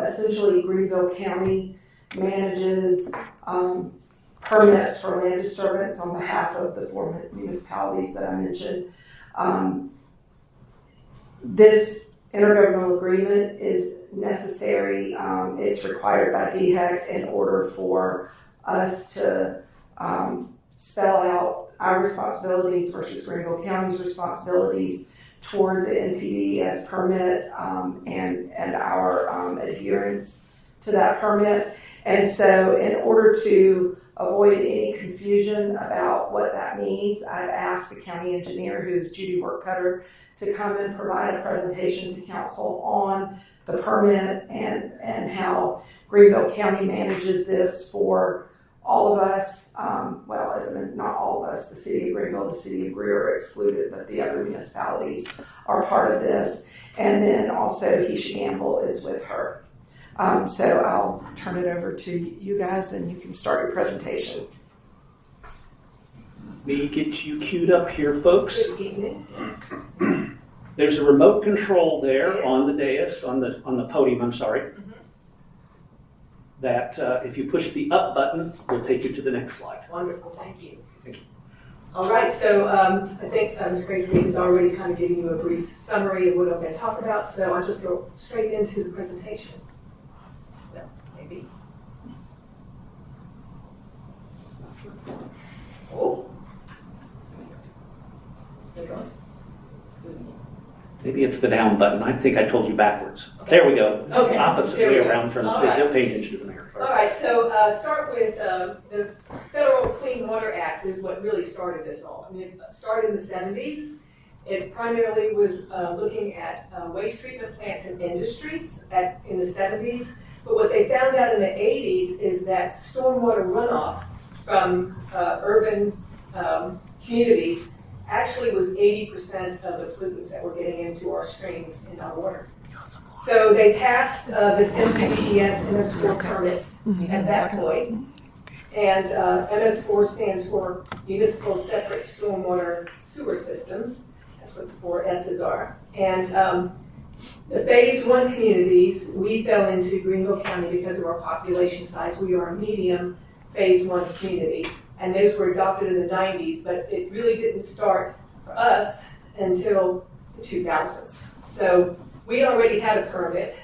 Essentially, Greenville County manages permits for land disturbance on behalf of the 4 municipalities that I mentioned. This intergovernmental agreement is necessary. It's required by DHEC in order for us to spell out our responsibilities versus Greenville County's responsibilities toward the NPDES permit and our adherence to that permit. And so in order to avoid any confusion about what that means, I've asked the county engineer, who's Judy Wortkoetter, to come and provide a presentation to council on the permit and how Greenville County manages this for all of us. Well, as in not all of us, the city of Greenville, the city of Greer are excluded, but the other municipalities are part of this. And then also Heisha Gamble is with her. So I'll turn it over to you guys and you can start your presentation.
Let me get you queued up here, folks. There's a remote control there on the dais, on the podium, I'm sorry. That if you push the up button, will take you to the next slide.
Wonderful, thank you.
Thank you.
All right, so I think Ms. Gracely has already kind of given you a brief summary of what I'm going to talk about, so I'll just go straight into the presentation. No, maybe. Oh. There you go.
Maybe it's the down button. I think I told you backwards. Okay. There we go.
Okay.
Opposite
There
way
we go.
around from
All
the
right.
pay attention to the mayor.
All right, so start with the Federal Clean Water Act is what really started this all. I mean, it started in the 70s. It primarily was looking at waste treatment plants and industries in the 70s. But what they found out in the 80s is that stormwater runoff from urban communities actually was 80% of the pollutants that were getting into our streams and our water. So they passed this NPDES MS4 permits at that point. And MS4 stands for Municipal Separate Stormwater Sewer Systems. That's what the 4 S's are. And the Phase 1 communities, we fell into Greenville County because of our population size. We are a medium Phase 1 community. And those were adopted in the 90s, but it really didn't start for us until the 2000s. So we already had a permit.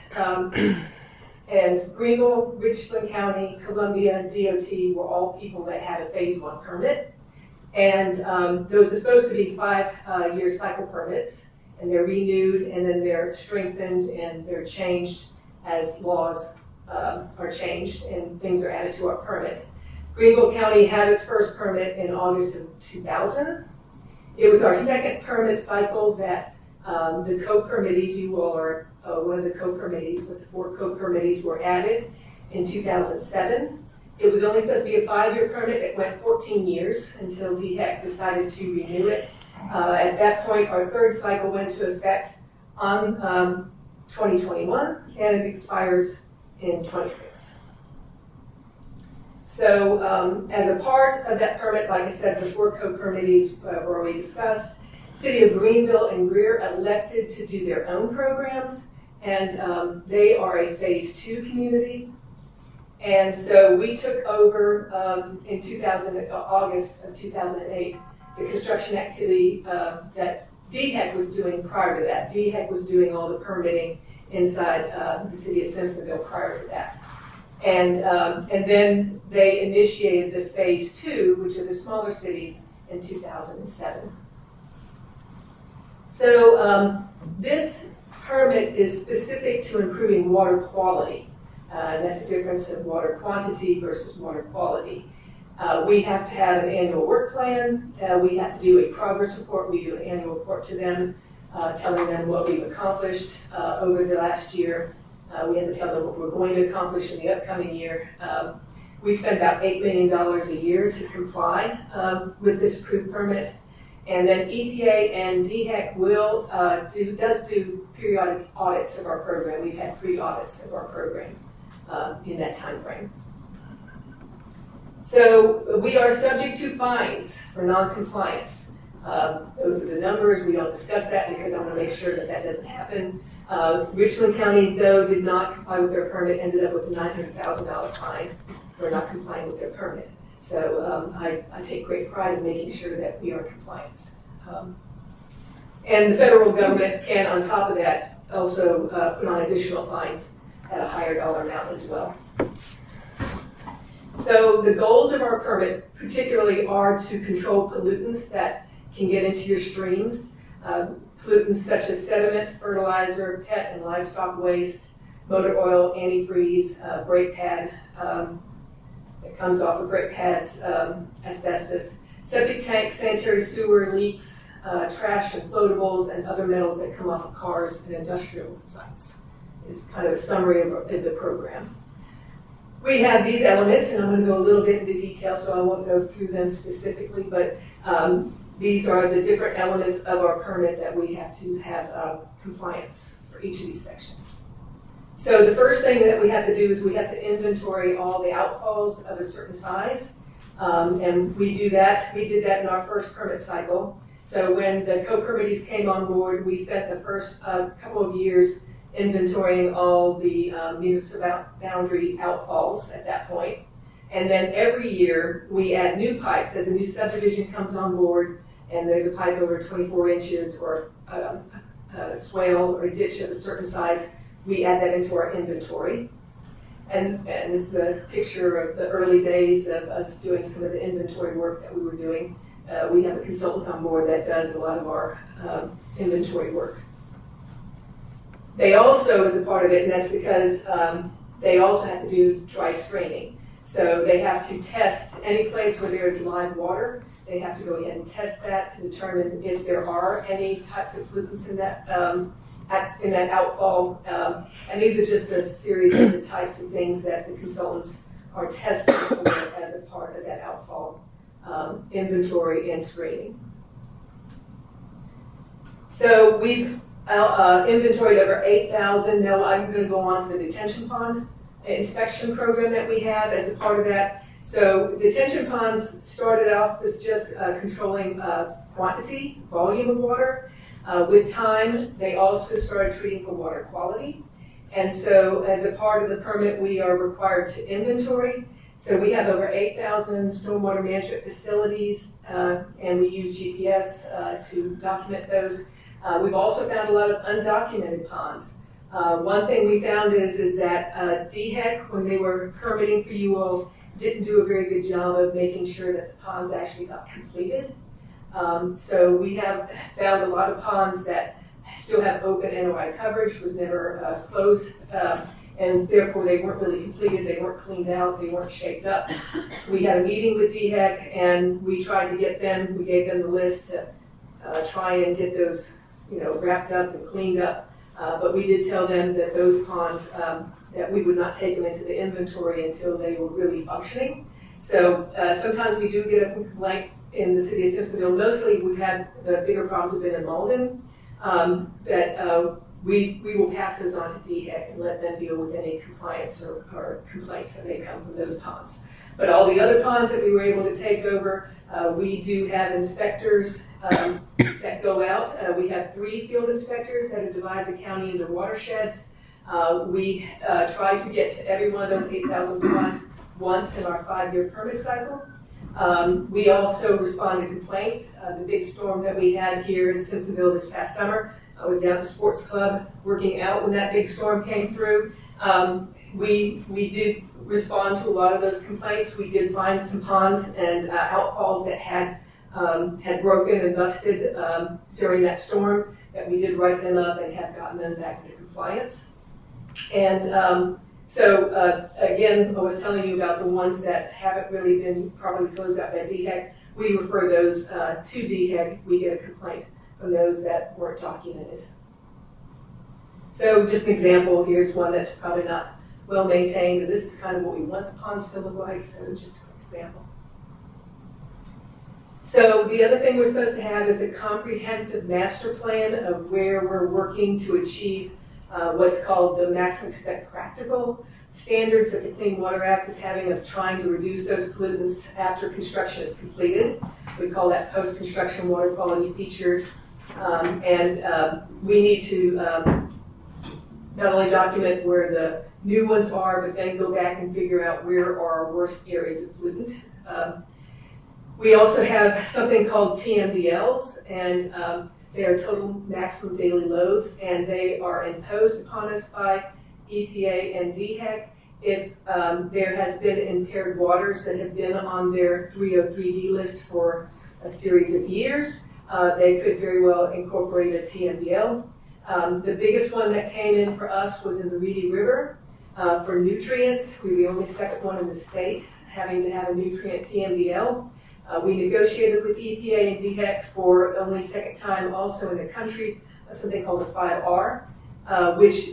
And Greenville, Richland County, Columbia, and DOT were all people that had a Phase 1 permit. And those are supposed to be 5-year cycle permits, and they're renewed, and then they're strengthened, and they're changed as laws are changed and things are added to our permit. Greenville County had its first permit in August of 2000. It was our second permit cycle that the co-permittees, you all are one of the co-permittees, but the 4 co-permittees were added in 2007. It was only supposed to be a 5-year permit. It went 14 years until DHEC decided to renew it. At that point, our third cycle went into effect on 2021, and it expires in 26. So as a part of that permit, like I said before, Co-Permittees were already discussed. City of Greenville and Greer elected to do their own programs, and they are a phase 2 community. And so we took over in August of 2008 the construction activity that DHEC was doing prior to that. DHEC was doing all the permitting inside the city of Simpsonville prior to that. And then they initiated the phase 2, which are the smaller cities, in 2007. So this permit is specific to improving water quality. And that's a difference in water quantity versus water quality. We have to have an annual work plan. We have to do a progress report. We do an annual report to them, telling them what we've accomplished over the last year. We have to tell them what we're going to accomplish in the upcoming year. We spend about $8 million a year to comply with this approved permit. And then EPA and DHEC does do periodic audits of our program. We've had 3 audits of our program in that time frame. So we are subject to fines for non-compliance. Those are the numbers. We don't discuss that because I want to make sure that that doesn't happen. Richland County, though, did not comply with their permit, ended up with a $900,000 fine for not complying with their permit. So I take great pride in making sure that we are in compliance. And the federal government can, on top of that, also put on additional fines at a higher dollar amount as well. So the goals of our permit particularly are to control pollutants that can get into your streams. Pollutants such as sediment, fertilizer, pet and livestock waste, motor oil, antifreeze, brake pad that comes off of brake pads, asbestos, septic tanks, sanitary sewer leaks, trash and floatables, and other metals that come off of cars and industrial sites. It's kind of a summary of the program. We have these elements, and I'm going to go a little bit into detail, so I won't go through them specifically, but these are the different elements of our permit that we have to have compliance for each of these sections. So the first thing that we have to do is we have to inventory all the outfalls of a certain size, and we do that. We did that in our first permit cycle. So when the co-permittees came on board, we spent the first couple of years inventorying all the municipal boundary outfalls at that point. And then every year we add new pipes as a new subdivision comes on board and there's a pipe over 24 inches or a swale or a ditch of a certain size, we add that into our inventory. And this is a picture of the early days of us doing some of the inventory work that we were doing. We have a consultant on board that does a lot of our inventory work. They also, as a part of it, and that's because they also have to do dry screening. So they have to test any place where there is live water. They have to go ahead and test that to determine if there are any types of pollutants in that outfall. And these are just a series of the types of things that the consultants are testing for as a part of that outfall inventory and screening. So we've inventoried over 8,000. Now I'm going to go on to the detention pond inspection program that we have as a part of that. So detention ponds started off as just controlling quantity, volume of water. With time, they also started treating for water quality. And so as a part of the permit, we are required to inventory. So we have over 8,000 stormwater management facilities, and we use GPS to document those. We've also found a lot of undocumented ponds. One thing we found is that DHEC, when they were permitting for you all, didn't do a very good job of making sure that the ponds actually got completed. So we have found a lot of ponds that still have open NOI coverage, was never closed, and therefore they weren't really completed, they weren't cleaned out, they weren't shaped up. We had a meeting with DHEC and we tried to get them, we gave them the list to try and get those wrapped up and cleaned up. But we did tell them that those ponds, that we would not take them into the inventory until they were really functioning. So sometimes we do get a complaint in the city of Simpsonville. Mostly we've had the bigger problems have been in Malden, that we will pass those on to DHEC and let them deal with any compliance or complaints that may come from those ponds. But all the other ponds that we were able to take over, we do have inspectors that go out. We have 3 field inspectors that have divided the county into watersheds. We try to get to every one of those 8,000 ponds once in our 5-year permit cycle. We also respond to complaints. The big storm that we had here in Simpsonville this past summer, I was down at the sports club working out when that big storm came through. We did respond to a lot of those complaints. We did find some ponds and outfalls that had broken and busted during that storm, that we did write them up and have gotten them back into compliance. And again, I was telling you about the ones that haven't really been properly closed out by DHEC. We refer those to DHEC if we get a complaint from those that weren't documented. So just an example, here's one that's probably not well maintained, and this is kind of what we want the ponds to look like, so just a quick example. So the other thing we're supposed to have is a comprehensive master plan of where we're working to achieve what's called the maximum extent practical standards that the Clean Water Act is having of trying to reduce those pollutants after construction is completed. We call that post-construction water quality features. We need to not only document where the new ones are, but then go back and figure out where are our worst areas of pollutant. We also have something called TMDLs, and they are total maximum daily loads, and they are imposed upon us by EPA and DHEC if there has been impaired waters that have been on their 303D list for a series of years. They could very well incorporate a TMDL. The biggest one that came in for us was in the Reedy River for nutrients. We were the only second one in the state having to have a nutrient TMDL. We negotiated with EPA and DHEC for only second time also in the country, something called a 5R, which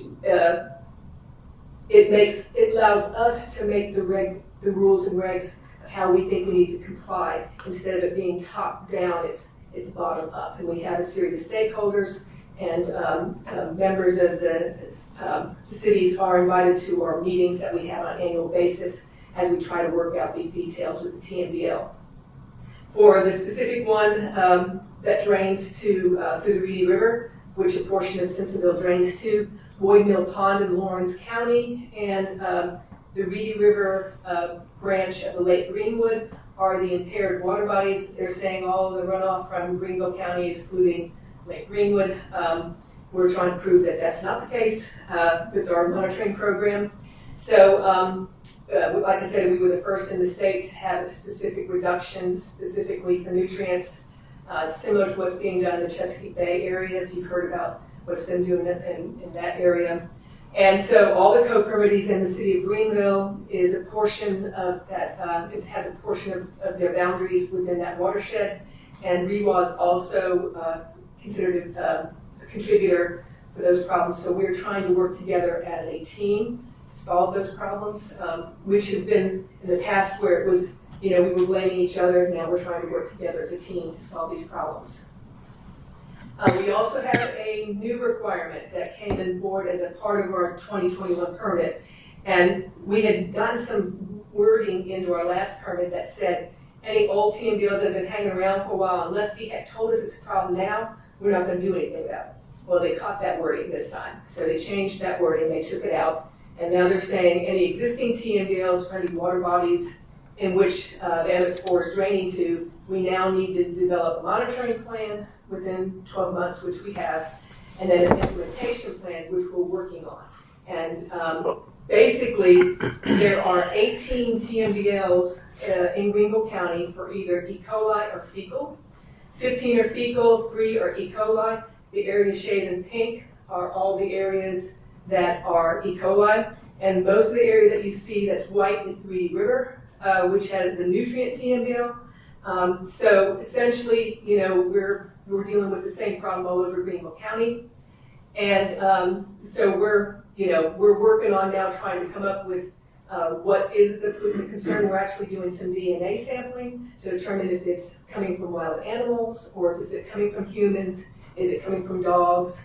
it allows us to make the rules and regs of how we think we need to comply. Instead of it being top down, it's bottom up. And we have a series of stakeholders, and members of the cities are invited to our meetings that we have on an annual basis as we try to work out these details with the TMDL. For the specific one that drains to through the Reedy River, which a portion of Simpsonville drains to, Boyd Mill Pond in Lawrence County, and the Reedy River branch of the Lake Greenwood are the impaired water bodies. They're saying all of the runoff from Greenville County is polluting Lake Greenwood. We're trying to prove that that's not the case with our monitoring program. So, like I said, we were the first in the state to have a specific reduction specifically for nutrients, similar to what's being done in the Chesapeake Bay area, if you've heard about what's been doing in that area. And so all the co-permittees in the city of Greenville is a portion of that, it has a portion of their boundaries within that watershed. And REWA is also considered a contributor for those problems. So we're trying to work together as a team to solve those problems, which has been in the past where it was, we were blaming each other. Now we're trying to work together as a team to solve these problems. We also have a new requirement that came in board as a part of our 2021 permit. And we had gotten some wording into our last permit that said, any old TMDLs that have been hanging around for a while, unless DHEC told us it's a problem now, we're not going to do anything about it. Well, they caught that wording this time. So they changed that wording, they took it out. And now they're saying any existing TMDLs for any water bodies in which the MS4 is draining to, we now need to develop a monitoring plan within 12 months, which we have, and then an implementation plan, which we're working on. And basically, there are 18 TMDLs in Greenville County for either E. coli or fecal. 15 are fecal, 3 are E. coli. The areas shaded in pink are all the areas that are E. coli. And most of the area that you see that's white is the Reedy River, which has the nutrient TMDL. So essentially, we're dealing with the same problem all over Greenville County. And so we're working on now trying to come up with what is the pollutant concern. We're actually doing some DNA sampling to determine if it's coming from wild animals or if it's coming from humans, is it coming from dogs,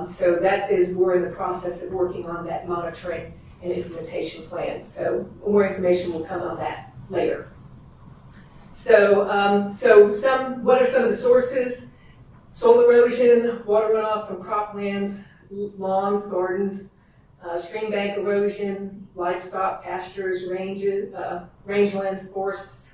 So that is, we're in the process of working on that monitoring and implementation plan. So more information will come on that later. So, what are some of the sources? Soil erosion, water runoff from croplands, lawns, gardens, stream bank erosion, livestock, pastures, rangeland, forests.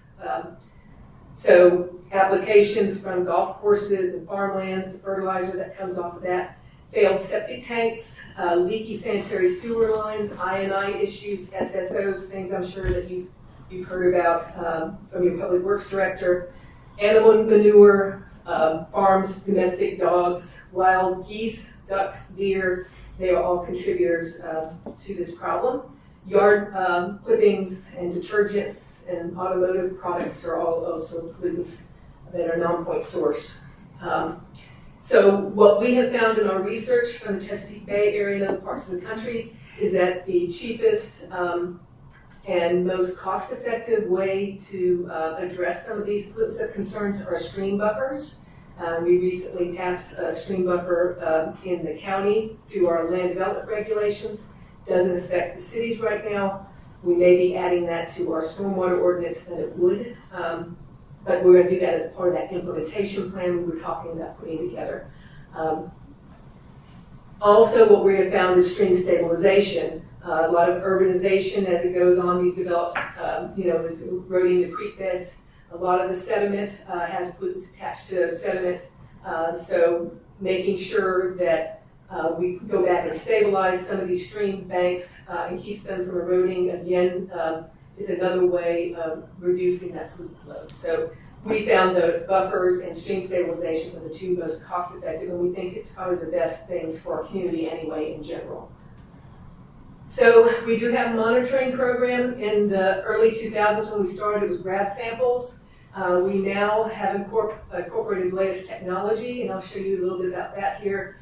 So applications from golf courses and farmlands, the fertilizer that comes off of that, failed septic tanks, leaky sanitary sewer lines, I&I issues, SSOs, things I'm sure that you've heard about from your public works director, animal manure, farms, domestic dogs, wild geese, ducks, deer, they are all contributors to this problem. Yard clippings and detergents and automotive products are all also pollutants that are non-point source. So what we have found in our research from the Chesapeake Bay area and other parts of the country is that the cheapest and most cost-effective way to address some of these pollutants of concerns are stream buffers. We recently passed a stream buffer in the county through our land development regulations. Doesn't affect the cities right now. We may be adding that to our stormwater ordinance that it would, but we're going to do that as part of that implementation plan we were talking about putting together. Also, what we have found is stream stabilization. A lot of urbanization as it goes on, these develops, is eroding the creek beds. A lot of the sediment has pollutants attached to sediment, so making sure that we go back and stabilize some of these stream banks and keeps them from eroding again is another way of reducing that pollutant load. So we found the buffers and stream stabilization are the two most cost effective, and we think it's probably the best things for our community anyway in general. So we do have a monitoring program. In the early 2000s when we started, it was grab samples. We now have incorporated the latest technology, and I'll show you a little bit about that here.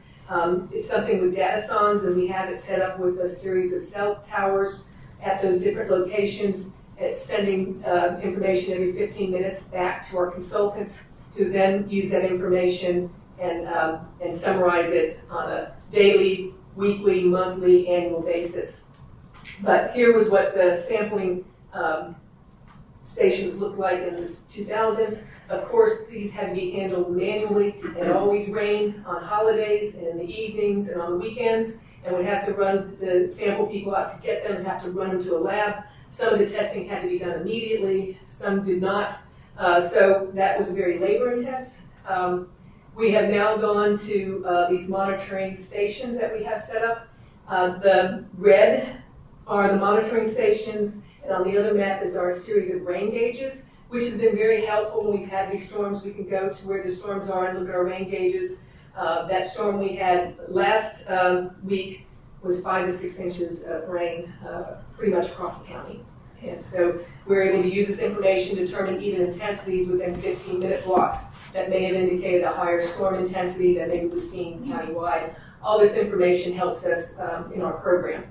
It's something with datasons, and we have it set up with a series of cell towers at those different locations. It's sending information every 15 minutes back to our consultants, who then use that information and summarize it on a daily, weekly, monthly, annual basis. But here was what the sampling stations looked like in the 2000s. Of course, these had to be handled manually. It always rained on holidays and in the evenings and on the weekends, and we'd have to run the sample people out to get them, have to run them to a lab. Some of the testing had to be done immediately, some did not. So that was very labor intense. We have now gone to these monitoring stations that we have set up. The red are the monitoring stations, and on the other map is our series of rain gauges, which has been very helpful when we've had these storms. We can go to where the storms are and look at our rain gauges. That storm we had last week was 5 to 6 inches of rain pretty much across the county. And so we're able to use this information to determine even intensities within 15-minute blocks that may have indicated a higher storm intensity than maybe was seen countywide. All this information helps us in our program.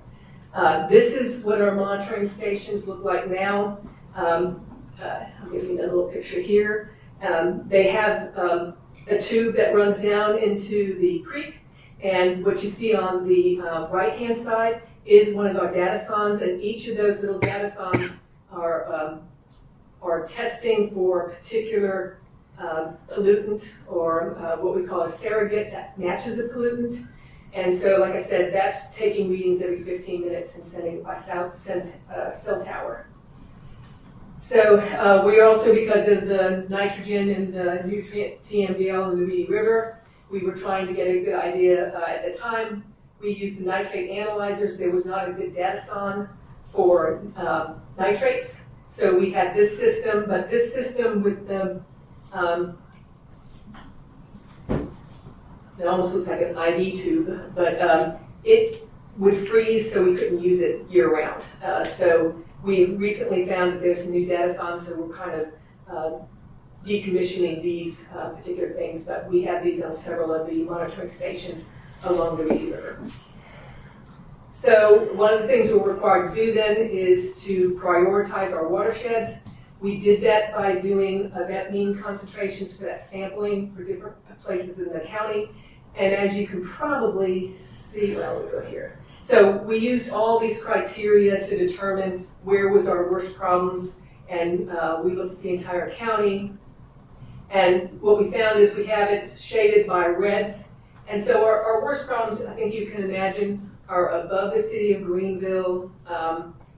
This is what our monitoring stations look like now. I'll give you another little picture here. They have a tube that runs down into the creek, and what you see on the right-hand side is one of our datasons, and each of those little datasons are testing for a particular pollutant or what we call a surrogate that matches a pollutant. And so, like I said, that's taking readings every 15 minutes and sending it by cell tower. So we also, because of the nitrogen and the nutrient TMDL in the Reedy River, we were trying to get a good idea at the time. We used the nitrate analyzers. There was not a good datason for nitrates. So we had this system, but this system with the, it almost looks like an IV tube, but it would freeze, so we couldn't use it year-round. So we recently found that there's some new datasons, so we're kind of decommissioning these particular things, but we have these on several of the monitoring stations along the Reedy River. So one of the things we're required to do then is to prioritize our watersheds. We did that by doing event mean concentrations for that sampling for different places in the county. And as you can probably see, well, we'll go here. So we used all these criteria to determine where was our worst problems, and we looked at the entire county. And what we found is we have it shaded by reds. And so our worst problems, I think you can imagine, are above the city of Greenville,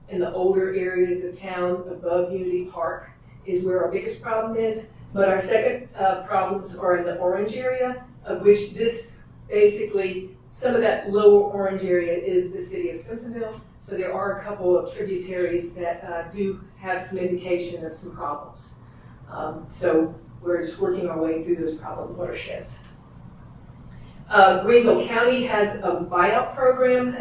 in the older areas of town, above Unity Park is where our biggest problem is. But our second problems are in the orange area, of which this basically, some of that lower orange area is the city of Simpsonville. So there are a couple of tributaries that do have some indication of some problems. So we're just working our way through those problem watersheds. Greenville County has a buyout program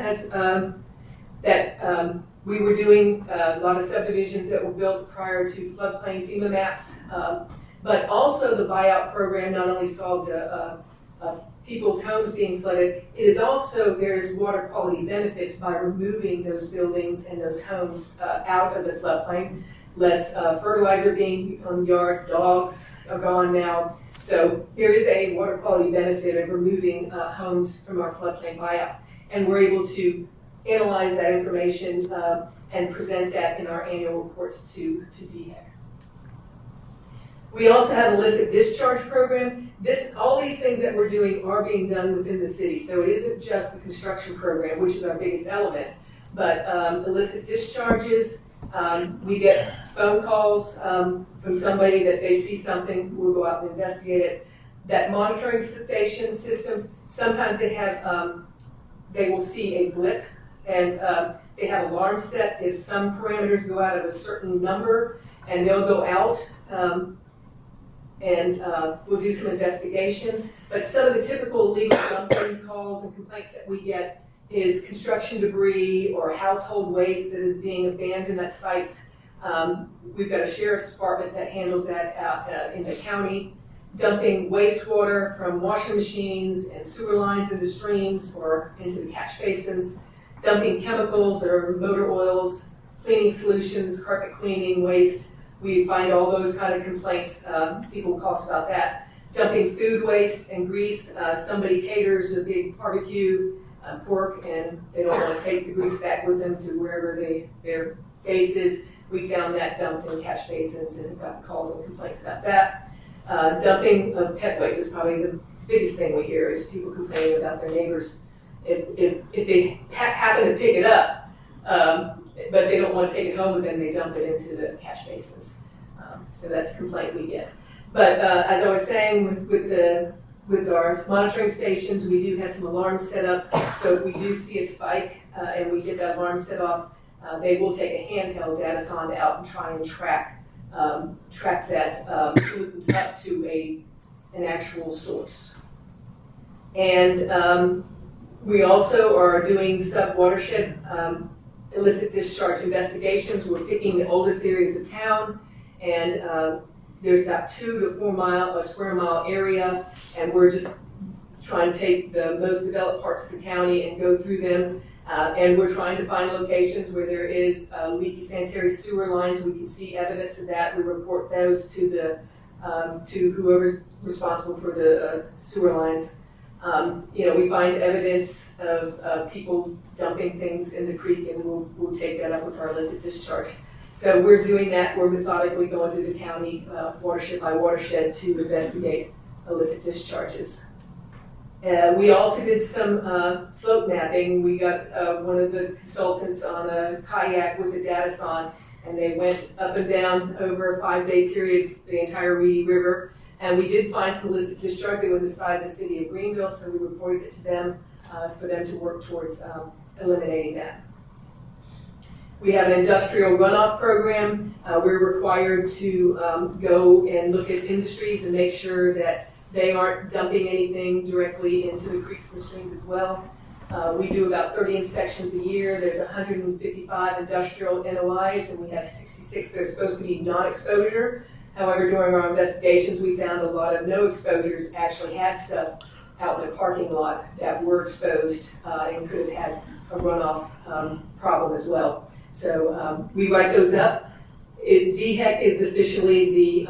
that we were doing a lot of subdivisions that were built prior to floodplain FEMA maps. But also the buyout program not only solved people's homes being flooded, it is also, there's water quality benefits by removing those buildings and those homes out of the floodplain. Less fertilizer being on yards, dogs are gone now. So there is a water quality benefit of removing homes from our floodplain buyout. And we're able to analyze that information and present that in our annual reports to DHEC. We also have an illicit discharge program. All these things that we're doing are being done within the city. So it isn't just the construction program, which is our biggest element, but illicit discharges. We get phone calls from somebody that they see something, we'll go out and investigate it. That monitoring station systems, sometimes they have, they will see a blip and they have alarms set if some parameters go out of a certain number, and they'll go out and we'll do some investigations. But some of the typical illegal dumping calls and complaints that we get is construction debris or household waste that is being abandoned at sites. We've got a sheriff's department that handles that out in the county. Dumping wastewater from washing machines and sewer lines into streams or into the catch basins. Dumping chemicals or motor oils, cleaning solutions, carpet cleaning, waste. We find all those kind of complaints. People call us about that. Dumping food waste and grease. Somebody caters a big barbecue pork and they don't want to take the grease back with them to wherever their base is. We found that dumped in catch basins and got calls and complaints about that. Dumping of pet waste is probably the biggest thing we hear is people complaining about their neighbors. If they happen to pick it up, but they don't want to take it home with them, they dump it into the catch basins. So that's a complaint we get. But as I was saying, with our monitoring stations, we do have some alarms set up. So if we do see a spike and we get that alarm set off, they will take a handheld data sonde out and try and track that pollutant up to an actual source. And we also are doing sub-watershed illicit discharge investigations. We're picking the oldest areas of town, and there's about 2 to 4 square mile area, and we're just trying to take the most developed parts of the county and go through them. And we're trying to find locations where there is leaky sanitary sewer lines. We can see evidence of that. We report those to whoever's responsible for the sewer lines. We find evidence of people dumping things in the creek, and we'll take that up with our illicit discharge. So we're doing that. We're methodically going through the county watershed by watershed to investigate illicit discharges. We also did some float mapping. We got one of the consultants on a kayak with a data sonde, and they went up and down over a 5-day period the entire Reedy River. And we did find some illicit discharge. They were inside the city of Greenville, so we reported it to them for them to work towards eliminating that. We have an industrial runoff program. We're required to go and look at industries and make sure that they aren't dumping anything directly into the creeks and streams as well. We do about 30 inspections a year. There's 155 industrial NOIs, and we have 66 that are supposed to be non-exposure. However, during our investigations, we found a lot of no exposures actually had stuff out in a parking lot that were exposed and could have had a runoff problem as well. So we write those up. DHEC is officially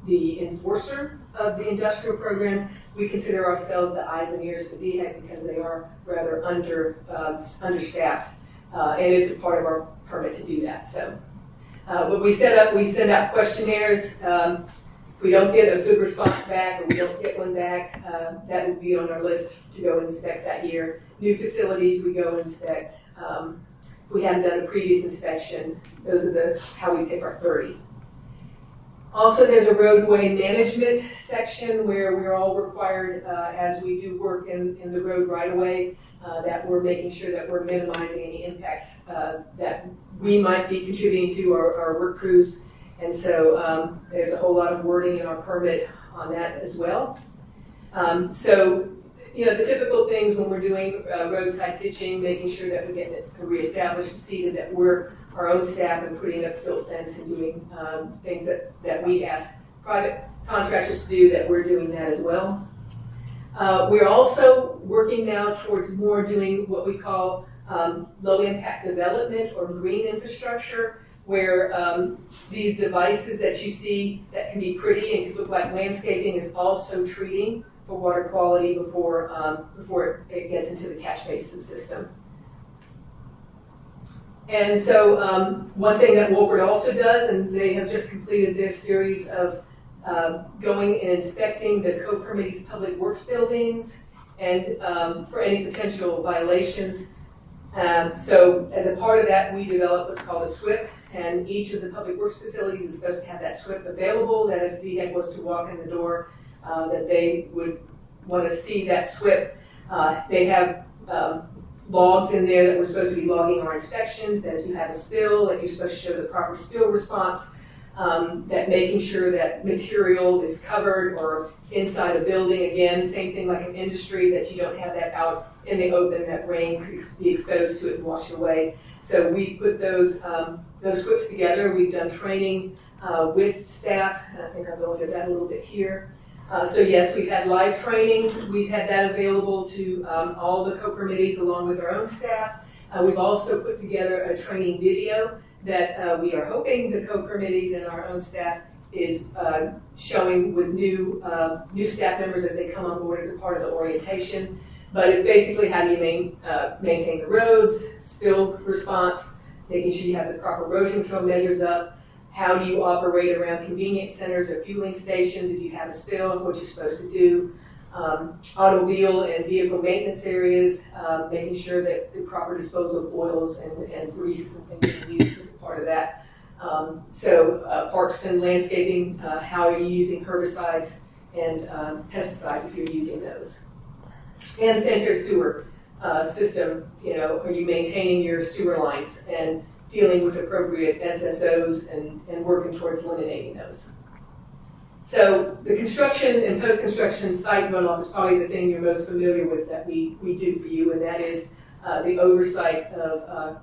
the enforcer of the industrial program. we consider ourselves the eyes and ears for DHEC because they are rather understaffed. And it's a part of our permit to do that. So when we send out questionnaires. If we don't get a good response back or we don't get one back, that would be on our list to go inspect that year. New facilities, we go inspect. If we haven't done a previous inspection, those are how we pick our 30. Also, there's a roadway management section where we're all required, as we do work in the road right away, that we're making sure that we're minimizing any impacts that we might be contributing to our work crews. And so there's a whole lot of wording in our permit on that as well. So, the typical things when we're doing roadside ditching, making sure that we get it reestablished and seeded, that we're our own staff and putting up silt fence and doing things that we ask private contractors to do, that we're doing that as well. We're also working now towards more doing what we call low impact development or green infrastructure, where these devices that you see that can be pretty and can look like landscaping is also treating for water quality before it gets into the catch basin system. And so one thing that Wolford also does, and they have just completed their series of going and inspecting the Co-Permittee's public works buildings and for any potential violations. So as a part of that, we developed what's called a SWIP, and each of the public works facilities is supposed to have that SWIP available, that if DHEC was to walk in the door, that they would want to see that SWIP. They have logs in there that we're supposed to be logging our inspections, that if you have a spill, that you're supposed to show the proper spill response, that making sure that material is covered or inside a building, again, same thing like an industry, that you don't have that out in the open, that rain could be exposed to it and wash it away. So we put those SWIPs together. We've done training with staff, and I think I'll go into that a little bit here. So yes, we've had live training. We've had that available to all the co-permittees along with our own staff. We've also put together a training video that we are hoping the co-permittees and our own staff is showing with new staff members as they come on board as a part of the orientation. But it's basically how do you maintain the roads, spill response, making sure you have the proper erosion control measures up. How do you operate around convenience centers or fueling stations if you have a spill, what you're supposed to do. Automobile and vehicle maintenance areas, making sure that the proper disposal of oils and greases and things are used as a part of that. Parks and landscaping, how are you using herbicides and pesticides if you're using those. And sanitary sewer system, are you maintaining your sewer lines and dealing with appropriate SSOs and working towards eliminating those. So the construction and post-construction site runoff is probably the thing you're most familiar with that we do for you, and that is the oversight of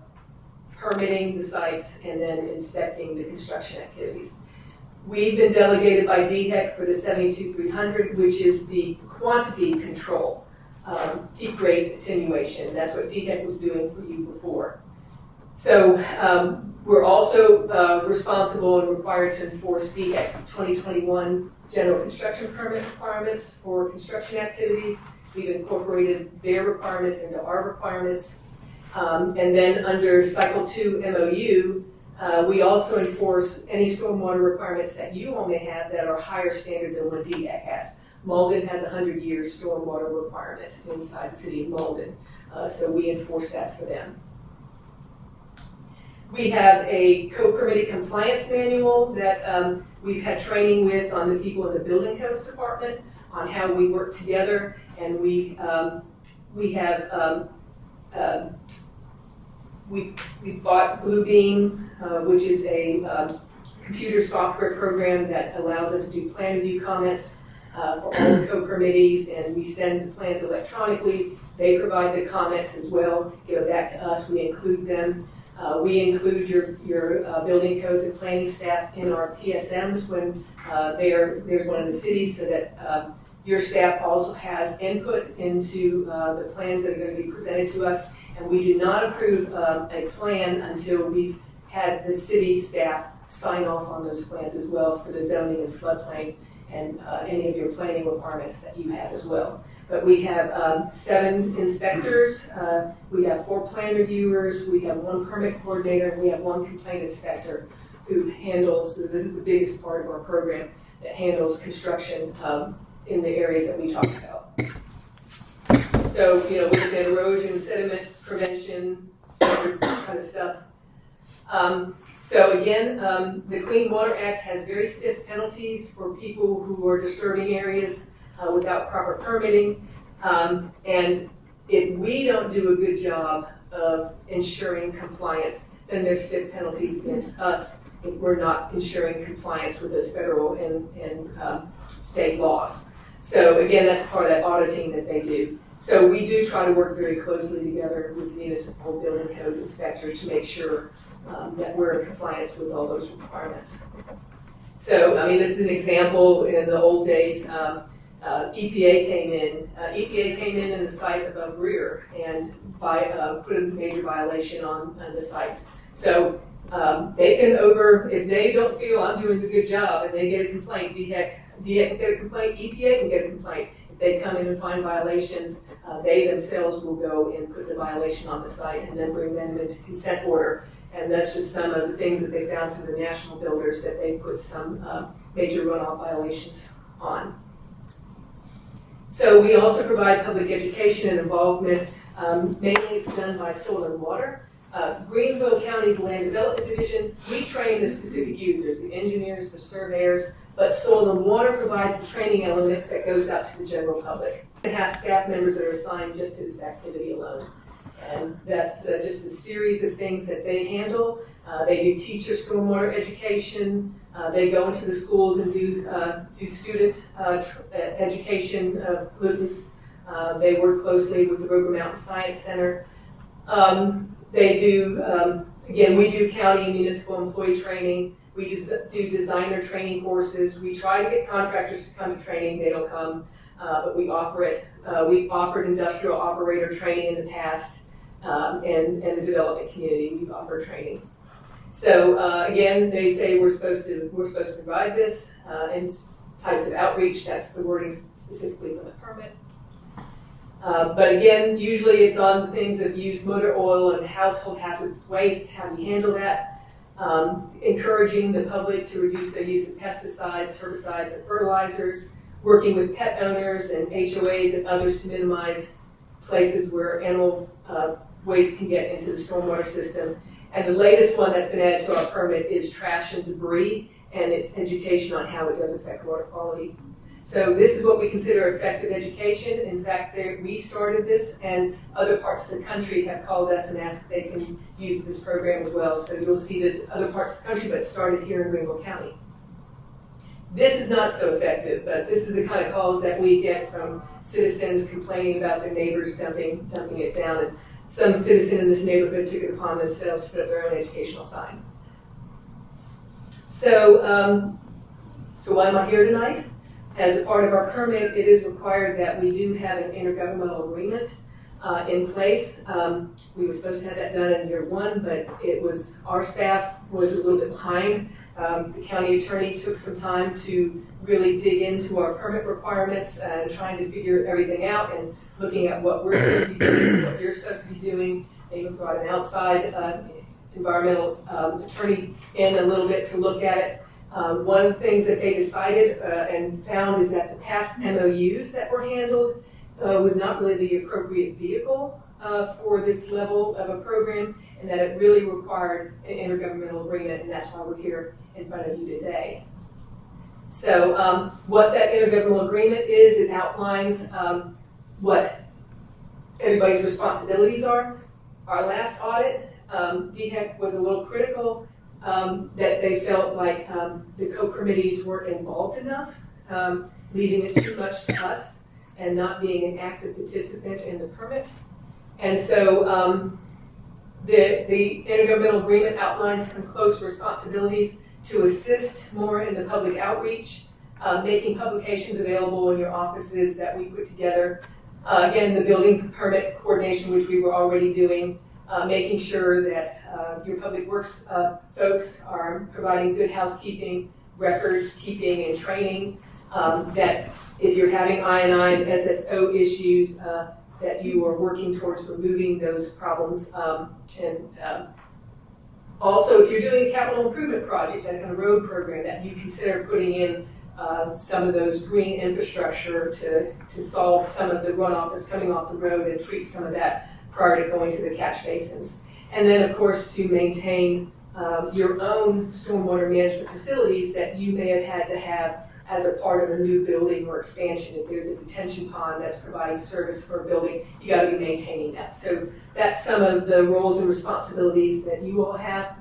permitting the sites and then inspecting the construction activities. We've been delegated by DHEC for the 72300, which is the quantity control, peak rate attenuation. That's what DHEC was doing for you before. So we're also responsible and required to enforce DHEC's 2021 general construction permit requirements for construction activities. We've incorporated their requirements into our requirements. And then under Cycle 2 MOU, we also enforce any stormwater requirements that you all may have that are higher standard than what DHEC has. Malden has a 100-year stormwater requirement inside the city of Malden, so we enforce that for them. We have a Co-Permittee compliance manual that we've had training with on the people in the building codes department on how we work together, and we have bought Bluebeam, which is a computer software program that allows us to do plan review comments for all the co-permittees, and we send the plans electronically. They provide the comments as well, go back to us, we include them. We include your building codes and planning staff in our PSMs when there's one in the city, so that your staff also has input into the plans that are going to be presented to us. And we do not approve a plan until we've had the city staff sign off on those plans as well for the zoning and floodplain. and any of your planning requirements that you have as well. But we have 7 inspectors, we have 4 plan reviewers, we have 1 permit coordinator, and we have 1 complaint inspector who handles, so this is the biggest part of our program, that handles construction in the areas that we talked about. So, we look at erosion, sediment prevention, kind of stuff. So again, the Clean Water Act has very stiff penalties for people who are disturbing areas without proper permitting. And if we don't do a good job of ensuring compliance, then there's stiff penalties against us if we're not ensuring compliance with those federal and state laws. So again, that's part of that auditing that they do. So we do try to work very closely together with municipal building code inspectors to make sure that we're in compliance with all those requirements. So, this is an example. In the old days, EPA came in the site above Greer and put a major violation on the sites. So they can if they don't feel I'm doing a good job and they get a complaint, DHEC can get a complaint, EPA can get a complaint. If they come in and find violations, they themselves will go and put the violation on the site and then bring them into consent order. And that's just some of the things that they found, some of the national builders that they put some major runoff violations on. So we also provide public education and involvement. Mainly it's done by Soil and Water. Greenville County's Land Development Division, we train the specific users, the engineers, the surveyors, but Soil and Water provides the training element that goes out to the general public. We have staff members that are assigned just to this activity alone. And that's just a series of things that they handle. They do teacher stormwater education. They go into the schools and do student education of pollutants. They work closely with the Roper Mountain Science Center. They do, again, we do county and municipal employee training. We do designer training courses. We try to get contractors to come to training. They don't come, but we offer it. We've offered industrial operator training in the past, and the development community, we've offered training. So again, they say we're supposed to provide this and types of outreach. That's the wording specifically for the permit. But again, usually it's on the things of used motor oil and household hazardous waste. How do you handle that? Encouraging the public to reduce their use of pesticides, herbicides, and fertilizers. Working with pet owners and HOAs and others to minimize places where animal waste can get into the stormwater system. And the latest one that's been added to our permit is trash and debris, and it's education on how it does affect water quality. So this is what we consider effective education. In fact, we started this, and other parts of the country have called us and asked if they can use this program as well. So you'll see this other parts of the country, but it started here in Greenville County. This is not so effective, but this is the kind of calls that we get from citizens complaining about their neighbors dumping it down. And some citizen in this neighborhood took it upon themselves to put up their own educational sign. So, so why am I here tonight? As a part of our permit, it is required that we do have an intergovernmental agreement in place. We were supposed to have that done in year 1, but our staff was a little bit behind. The county attorney took some time to really dig into our permit requirements and trying to figure everything out and looking at what we're supposed to be doing, what you're supposed to be doing. They even brought an outside environmental attorney in a little bit to look at it. One of the things that they decided and found is that the past MOUs that were handled was not really the appropriate vehicle for this level of a program, and that it really required an intergovernmental agreement, and that's why we're here in front of you today. So what that intergovernmental agreement is, it outlines what everybody's responsibilities are. Our last audit, DHEC was a little critical that they felt like the co-permittees weren't involved enough, leaving it too much to us and not being an active participant in the permit. And so the intergovernmental agreement outlines some close responsibilities to assist more in the public outreach, making publications available in your offices that we put together. Again, the building permit coordination, which we were already doing, making sure that your public works folks are providing good housekeeping, records keeping, and training. that if you're having I&I and SSO issues, that you are working towards removing those problems. Also, if you're doing a capital improvement project, like a road program, that you consider putting in some of those green infrastructure to solve some of the runoff that's coming off the road and treat some of that prior to going to the catch basins. And then, of course, to maintain your own stormwater management facilities that you may have had to have as a part of a new building or expansion. If there's a detention pond that's providing service for a building, you got to be maintaining that. So that's some of the roles and responsibilities that you all have.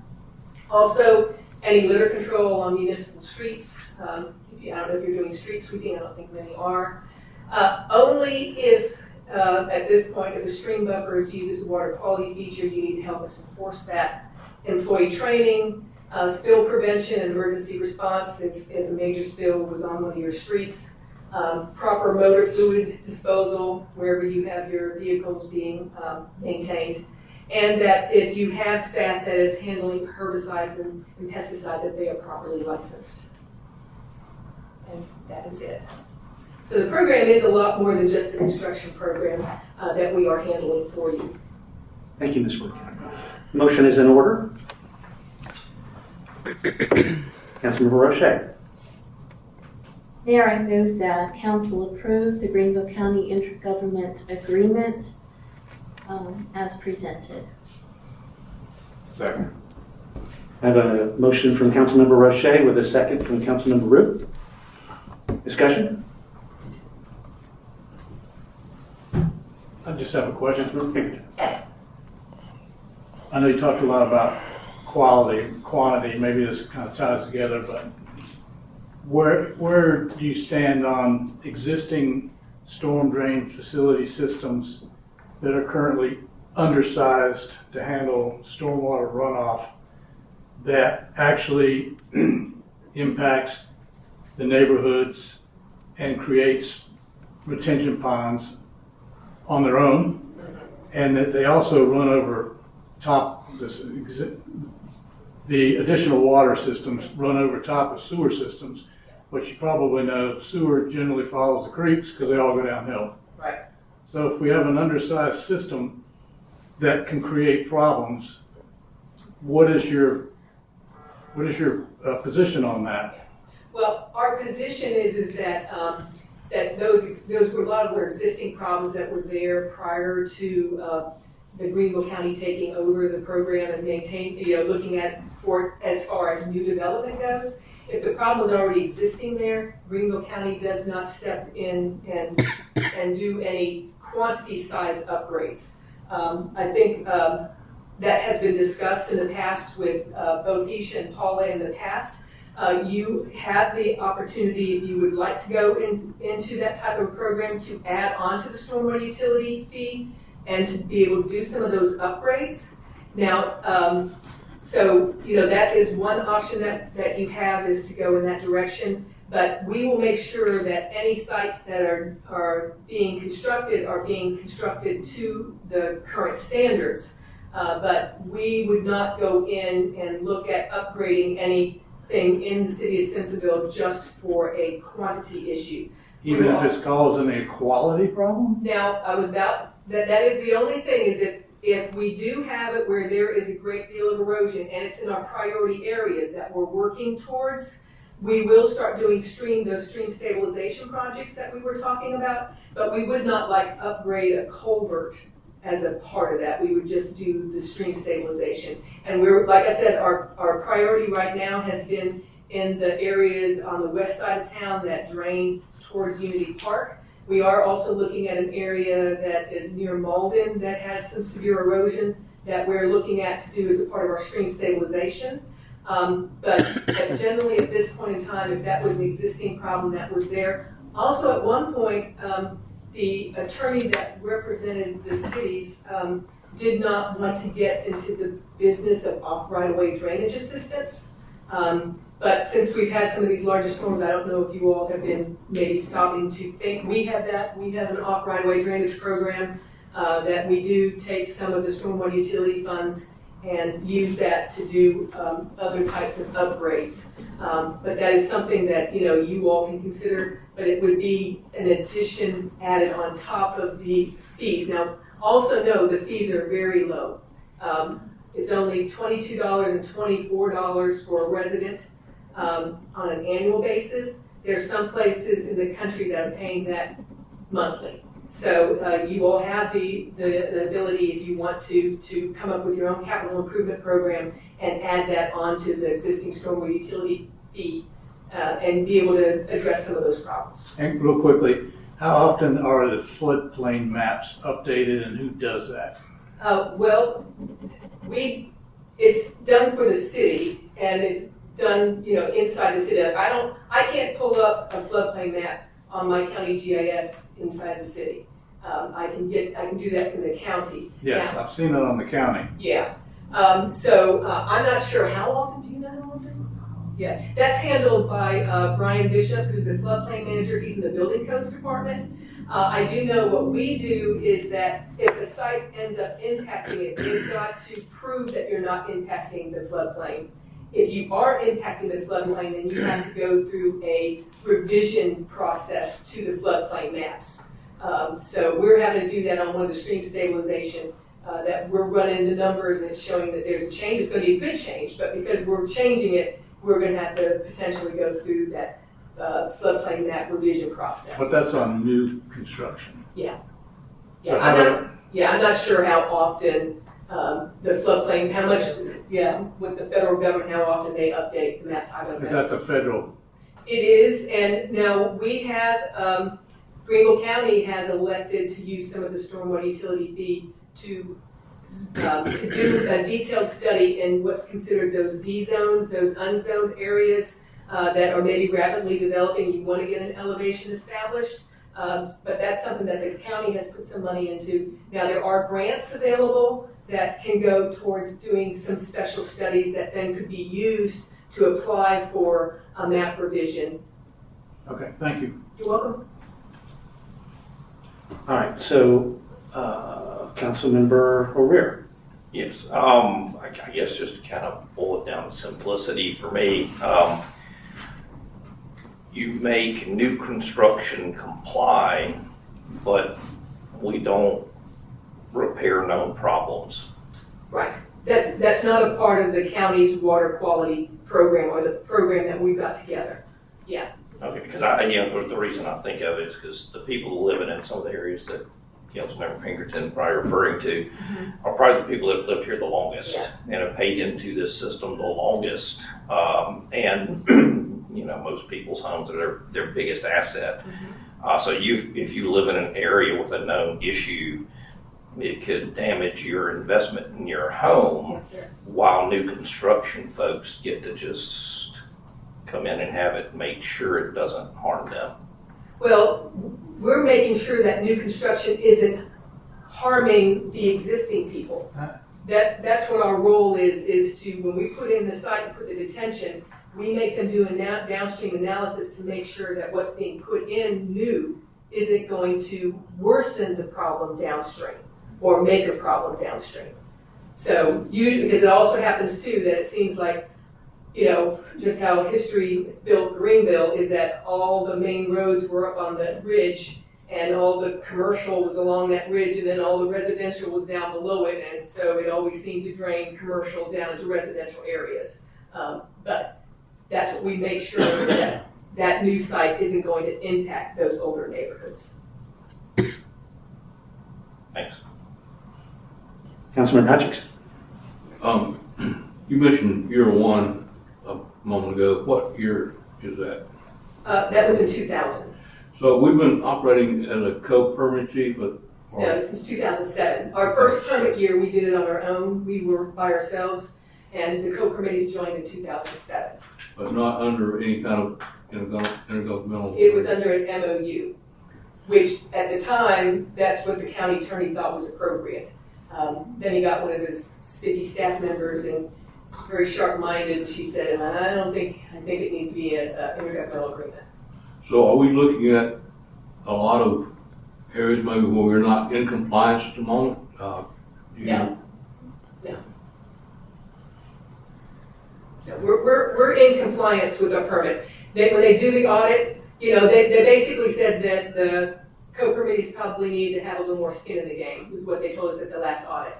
Also, any litter control on municipal streets. I don't know if you're doing street sweeping, I don't think many are. Only if, at this point, if a stream buffer uses a water quality feature, you need to help us enforce that. Employee training, spill prevention and emergency response if a major spill was on one of your streets. Proper motor fluid disposal wherever you have your vehicles being maintained. And that if you have staff that is handling herbicides and pesticides, that they are properly licensed. And that is it. So the program is a lot more than just the construction program that we are handling for you.
Thank you, Ms. Wortkoetter. Motion is in order. Councilmember Roche.
Mayor, I move that council approve the Greenville County Intergovernmental Agreement as presented.
Second.
I have a motion from Councilmember Roche with a second from Councilmember Root. Discussion?
I just have a question.
Councilmember
I know you talked a lot about quality, quantity, maybe this kind of ties together, but where do you stand on existing storm drain facility systems that are currently undersized to handle stormwater runoff that actually impacts the neighborhoods and creates retention ponds on their own, and that they also run over top the additional water systems run over top of sewer systems, which you probably know sewer generally follows the creeks because they all go downhill.
Right.
So if we have an undersized system that can create problems, what is your position on that?
Well, our position is that that those were a lot of our existing problems that were there prior to the Greenville County taking over the program and looking at for as far as new development goes. If the problem is already existing there, Greenville County does not step in and do any quantity size upgrades. I think that has been discussed in the past with both Isha and Paula in the past. You have the opportunity, if you would like to go into that type of program, to add on to the stormwater utility fee and to be able to do some of those upgrades. Now, so, that is one option that you have, is to go in that direction. But we will make sure that any sites that are being constructed to the current standards. But we would not go in and look at upgrading anything in the city of Simpsonville just for a quantity issue.
Even if it's causing a quality problem?
Now, that is the only thing, is if we do have it where there is a great deal of erosion and it's in our priority areas that we're working towards, we will start doing those stream stabilization projects that we were talking about, but we would not upgrade a culvert as a part of that. We would just do the stream stabilization. And like I said, our priority right now has been in the areas on the west side of town that drain towards Unity Park. We are also looking at an area that is near Malden that has some severe erosion that we're looking at to do as a part of our stream stabilization. But generally at this point in time, if that was an existing problem that was there. Also at one point, the attorney that represented the cities did not want to get into the business of off right-of-way drainage assistance. But since we've had some of these larger storms, I don't know if you all have been maybe stopping to think. We have that. We have an off right-of-way drainage program that we do take some of the stormwater utility funds and use that to do other types of upgrades. But that is something that, you all can consider, but it would be an addition added on top of the fees. Now, also know the fees are very low. It's only $22 and $24 for a resident on an annual basis. There's some places in the country that are paying that monthly. So you all have the ability, if you want to come up with your own capital improvement program and add that onto the existing stormwater utility fee and be able to address some of those problems.
And real quickly, how often are the floodplain maps updated and who does that?
Well, it's done for the city and it's done, inside the city. I can't pull up a floodplain map on my county GIS inside the city. I can do that from the county.
Yes,
Now,
I've seen it on the county.
yeah. So I'm not sure how often. Do you know how often? Yeah, that's handled by Brian Bishop, who's the floodplain manager. He's in the building codes department. I do know what we do is that if a site ends up impacting it, you've got to prove that you're not impacting the floodplain. If you are impacting the floodplain, then you have to go through a revision process to the floodplain maps. So we're having to do that on one of the stream stabilization that we're running the numbers and it's showing that there's a change. It's going to be a good change, but because we're changing it, we're going to have to potentially go through that floodplain map revision process.
But that's on new construction.
Yeah.
So
I'm not sure how often the floodplain, with the federal government, how often they update the maps. I don't know.
That's a federal.
It is, and now we have, Greenville County has elected to use some of the stormwater utility fee to do a detailed study in what's considered those Z zones, those unzoned areas that are maybe rapidly developing. You want to get an elevation established, but that's something that the county has put some money into. Now there are grants available that can go towards doing some special studies that then could be used to apply for a map revision.
Okay, thank you.
You're welcome.
All right, so Councilmember O'Rear.
Yes, I guess just to kind of boil it down to simplicity for me, you make new construction comply, but we don't repair known problems.
Right. That's not a part of the county's water quality program or the program that we've got together. Yeah.
Okay, because the reason I think of it is because the people living in some of the areas that Councilmember Pinkerton probably referring to are probably the people that have lived here the longest and have paid into this system the longest. And most people's homes are their biggest asset. So if you live in an area with a known issue, it could damage your investment in your home.
Yes, sir.
While new construction folks get to just come in and have it make sure it doesn't harm them.
Well, we're making sure that new construction isn't harming the existing people. That's what our role is to, when we put in the site and put the detention, we make them do a downstream analysis to make sure that what's being put in new isn't going to worsen the problem downstream or make a problem downstream. So usually, because it also happens too that it seems like, just how history built Greenville is that all the main roads were up on the ridge and all the commercial was along that ridge and then all the residential was down below it, and so it always seemed to drain commercial down into residential areas. But that's what we make sure that that new site isn't going to impact those older neighborhoods.
Thanks.
Councilman Hodges.
You mentioned year one a moment ago. What year is that?
That was in 2000.
So we've been operating as a co-permittee, but
No, since 2007. Our first permit year, we did it on our own. We were by ourselves, and the co-permittees joined in 2007.
but not under any kind of intergovernmental.
It was under an MOU, which at the time, that's what the county attorney thought was appropriate. Then he got one of his spiffy staff members and very sharp-minded, and she said, I think it needs to be an intergovernmental agreement.
So are we looking at a lot of areas maybe where we're not in compliance at the moment?
No. we're in compliance with our permit. When they do the audit, they basically said that the co-permittees probably need to have a little more skin in the game, is what they told us at the last audit.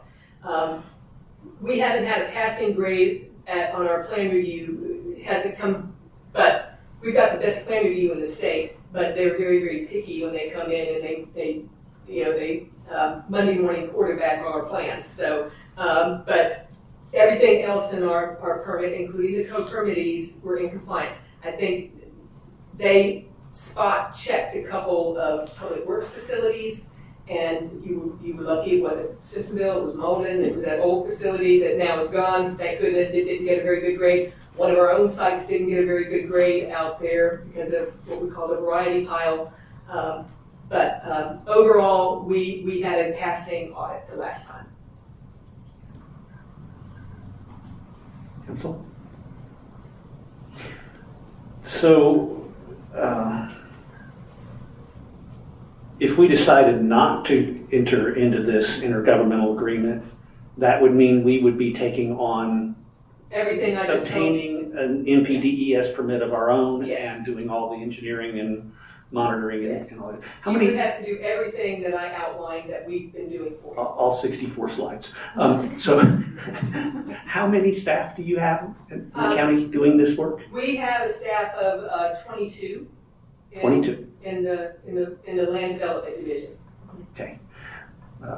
We haven't had a passing grade on our plan review. It hasn't come, but we've got the best plan review in the state, but they're very, very picky when they come in and they Monday morning quarterback all our plans. So, but everything else in our permit, including the co-permittees, were in compliance. I think they spot checked a couple of public works facilities, and you were lucky it wasn't Simpsonville, it was Malden, it was that old facility that now is gone. Thank goodness it didn't get a very good grade. One of our own sites didn't get a very good grade out there because of what we call the variety pile. But overall, we had a passing audit the last time.
Council? So, if we decided not to enter into this intergovernmental agreement, that would mean we would be taking on
Everything I just told you.
obtaining an NPDES permit of our own
Yes.
and doing all the engineering and monitoring
Yes.
and all that. How
You
many?
would have to do everything that I outlined that we've been doing for you.
All 64 slides. So, how many staff do you have in the county doing this work?
We have a staff of 22.
22.
In the land development division.
Okay.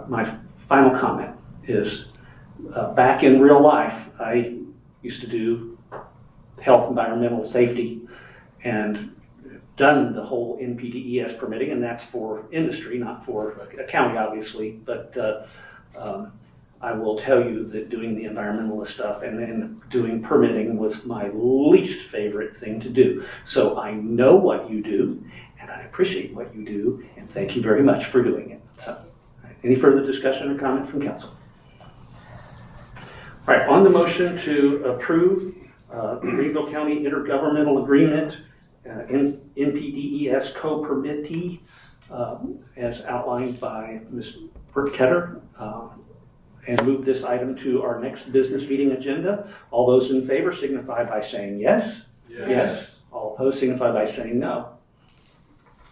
My final comment is, back in real life, I used to do health, environmental safety, and done the whole NPDES permitting, and that's for industry, not for a county, obviously. But I will tell you that doing the environmentalist stuff and then doing permitting was my least favorite thing to do. So I know what you do, and I appreciate what you do, and thank you very much for doing it. So, any further discussion or comment from council? All right, on the motion to approve the Greenville County Intergovernmental Agreement, NPDES Co-Permittee, as outlined by Ms. Wortkoetter, and move this item to our next business meeting agenda. All those in favor signify by saying yes. Yes. All opposed signify by saying no.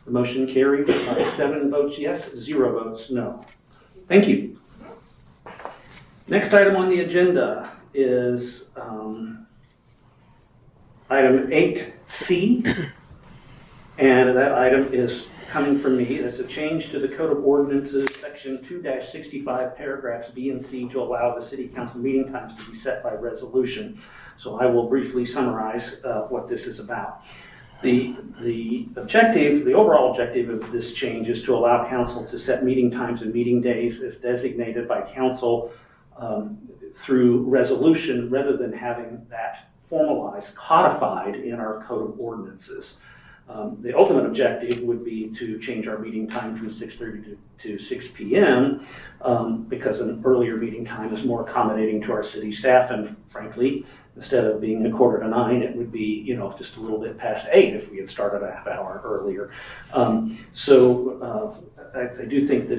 The motion carried by 7 votes yes, 0 votes no. Thank you. Next item on the agenda is item 8C, and that item is coming from me. It's a change to the Code of Ordinances, section 2-65, paragraphs B and C, to allow the city council meeting times to be set by resolution. So I will briefly summarize what this is about. The objective, the overall objective of this change is to allow council to set meeting times and meeting days as designated by council through resolution, rather than having that formalized, codified in our Code of Ordinances. The ultimate objective would be to change our meeting time from 6:30 to 6 p.m. Because an earlier meeting time is more accommodating to our city staff, and frankly, instead of being 8:45, it would be, just a little bit past 8 if we had started a half hour earlier. So I do think that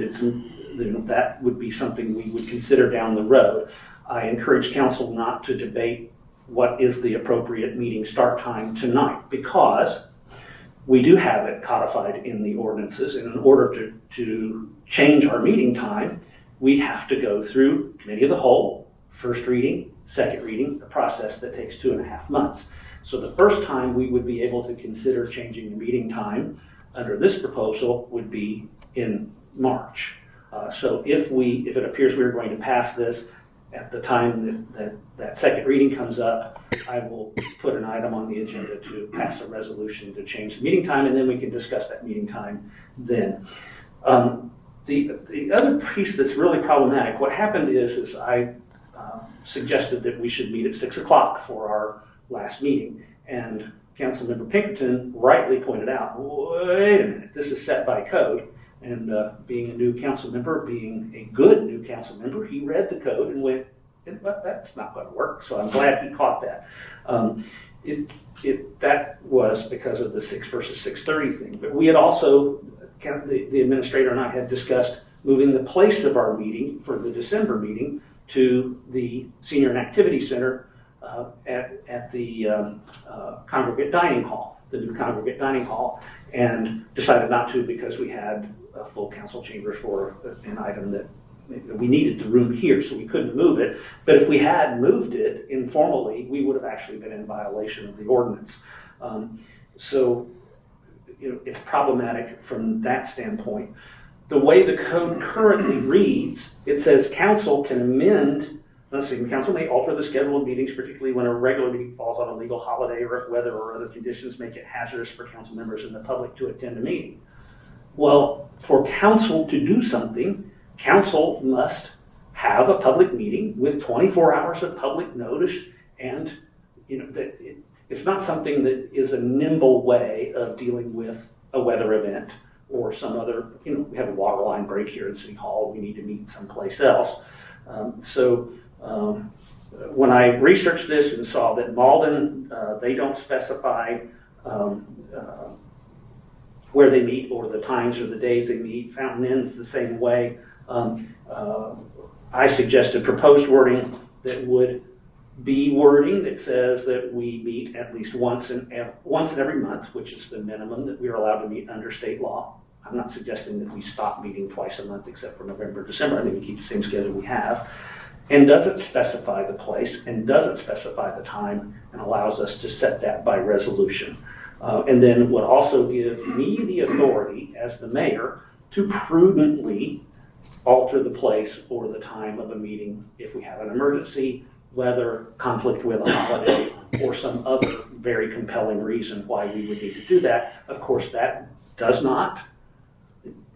that would be something we would consider down the road. I encourage council not to debate what is the appropriate meeting start time tonight, because we do have it codified in the ordinances, and in order to change our meeting time, we have to go through committee of the whole, first reading, second reading, a process that takes 2.5 months. So the first time we would be able to consider changing the meeting time under this proposal would be in March. So if it appears we're going to pass this at the time that second reading comes up, I will put an item on the agenda to pass a resolution to change the meeting time, and then we can discuss that meeting time then. The other piece that's really problematic, what happened is I suggested that we should meet at 6 o'clock for our last meeting, and Councilmember Pinkerton rightly pointed out, wait a minute, this is set by code. And being a new council member, being a good new council member, he read the code and went, but that's not going to work. So I'm glad he caught that. That was because of the 6 versus 6:30 thing. But we had also, the administrator and I had discussed moving the place of our meeting for the December meeting to the Senior and Activity Center at the congregate dining hall, the new congregate dining hall, and decided not to because we had full council chambers for an item that we needed the room here, so we couldn't move it. But if we had moved it informally, we would have actually been in violation of the ordinance. So it's problematic from that standpoint. The way the code currently reads, it says council can amend, council may alter the schedule of meetings, particularly when a regular meeting falls on a legal holiday or if weather or other conditions make it hazardous for council members and the public to attend a meeting. Well, for council to do something, council must have a public meeting with 24 hours of public notice, and it's not something that is a nimble way of dealing with a weather event or some other, we have a water line break here in City Hall, we need to meet someplace else. When I researched this and saw that Malden, they don't specify where they meet or the times or the days they meet, Fountain Inn's the same way, I suggested proposed wording that would be wording that says that we meet at least once in every month, which is the minimum that we are allowed to meet under state law. I'm not suggesting that we stop meeting twice a month except for November, December. I think we keep the same schedule we have. And doesn't specify the place and doesn't specify the time and allows us to set that by resolution. And then would also give me the authority as the mayor to prudently alter the place or the time of a meeting if we have an emergency, weather, conflict with a holiday, or some other very compelling reason why we would need to do that. Of course, that does not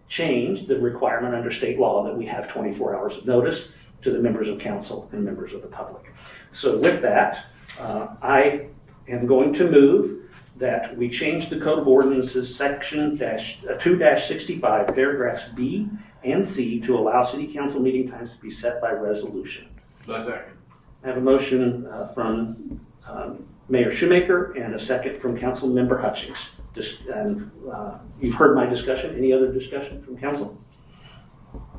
change the requirement under state law that we have 24 hours of notice to the members of council and members of the public. So with that, I am going to move that we change the Code of Ordinances section 2-65, paragraphs B and C to allow city council meeting times to be set by resolution.
Second.
I have a motion from Mayor Shewmaker and a second from Council Member Hutchings. You've heard my discussion. Any other discussion from council?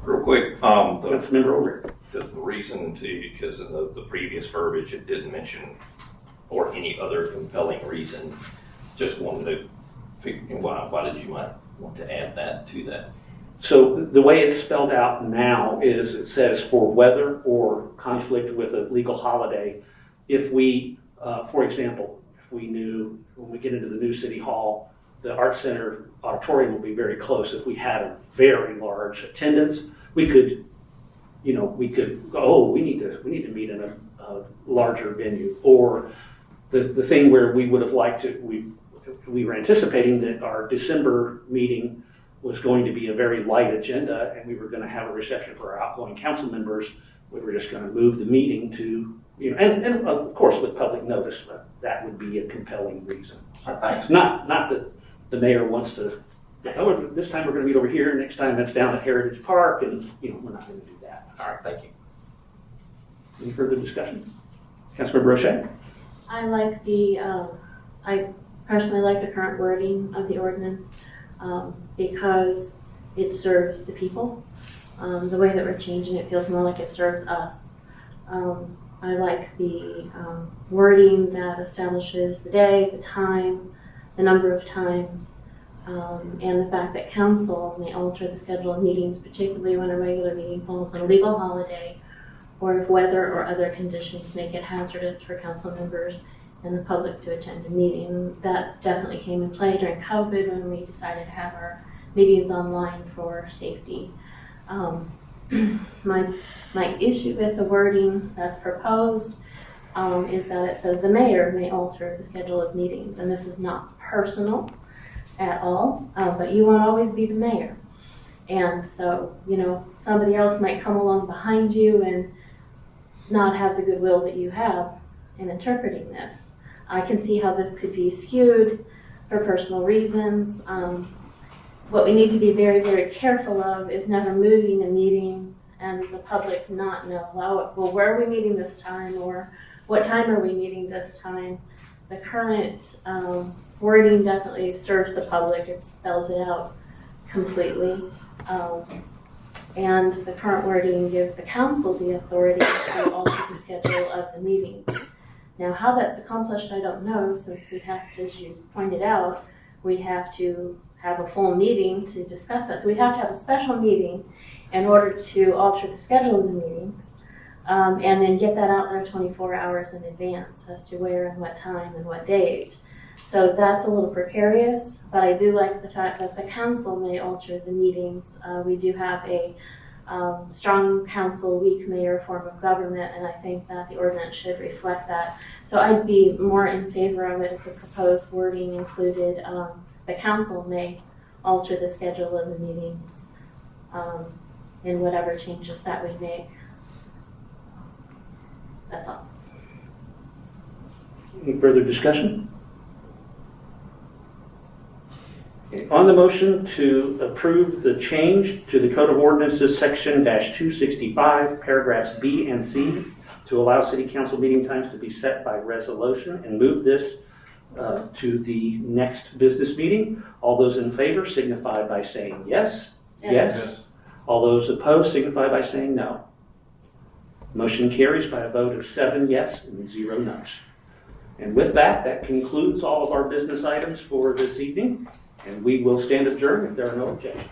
Real quick,
Councilmember Over.
the reason because in the previous verbiage, it didn't mention or any other compelling reason. Just wanted to figure why did you might want to add that to that?
So the way it's spelled out now is it says for weather or conflict with a legal holiday. If we, for example, if we knew when we get into the new city hall, the Art Center auditorium will be very close. If we had a very large attendance, we could we need to meet in a larger venue. Or the thing where we would have liked to, we were anticipating that our December meeting was going to be a very light agenda and we were going to have a reception for our outgoing council members. We were just going to move the meeting to, and of course with public notice, but that would be a compelling reason. Not that the mayor wants to, this time we're going to meet over here, next time it's down at Heritage Park, and we're not going to do that.
All right, thank you.
Any further discussion? Councilmember Roche?
I personally like the current wording of the ordinance because it serves the people. The way that we're changing it feels more like it serves us. I like the wording that establishes the day, the time, the number of times, and the fact that council may alter the schedule of meetings, particularly when a regular meeting falls on a legal holiday, or if weather or other conditions make it hazardous for council members and the public to attend a meeting. That definitely came in play during COVID when we decided to have our meetings online for safety. My issue with the wording that's proposed is that it says the mayor may alter the schedule of meetings, and this is not personal at all, but you won't always be the mayor. And so, somebody else might come along behind you and not have the goodwill that you have in interpreting this. I can see how this could be skewed for personal reasons. What we need to be very, very careful of is never moving a meeting and the public not know, well, where are we meeting this time, or what time are we meeting this time? The current wording definitely serves the public. It spells it out completely. And the current wording gives the council the authority to alter the schedule of the meetings. Now, how that's accomplished, I don't know, since we have to, as you pointed out, we have to have a full meeting to discuss that. So we'd have to have a special meeting in order to alter the schedule of the meetings, and then get that out there 24 hours in advance as to where and what time and what date. So that's a little precarious, but I do like the fact that the council may alter the meetings. We do have a strong council, weak mayor form of government, and I think that the ordinance should reflect that. So I'd be more in favor of it if the proposed wording included the council may alter the schedule of the meetings in whatever changes that we make. That's all.
Any further discussion? Okay, on the motion to approve the change to the Code of Ordinances Section -265, paragraphs B and C, to allow city council meeting times to be set by resolution and move this to the next business meeting. All those in favor signify by saying yes. Yes. All those opposed signify by saying no. Motion carries by a vote of 7 yes and 0 no's. And with that, that concludes all of our business items for this evening, and we will stand adjourned if there are no objections.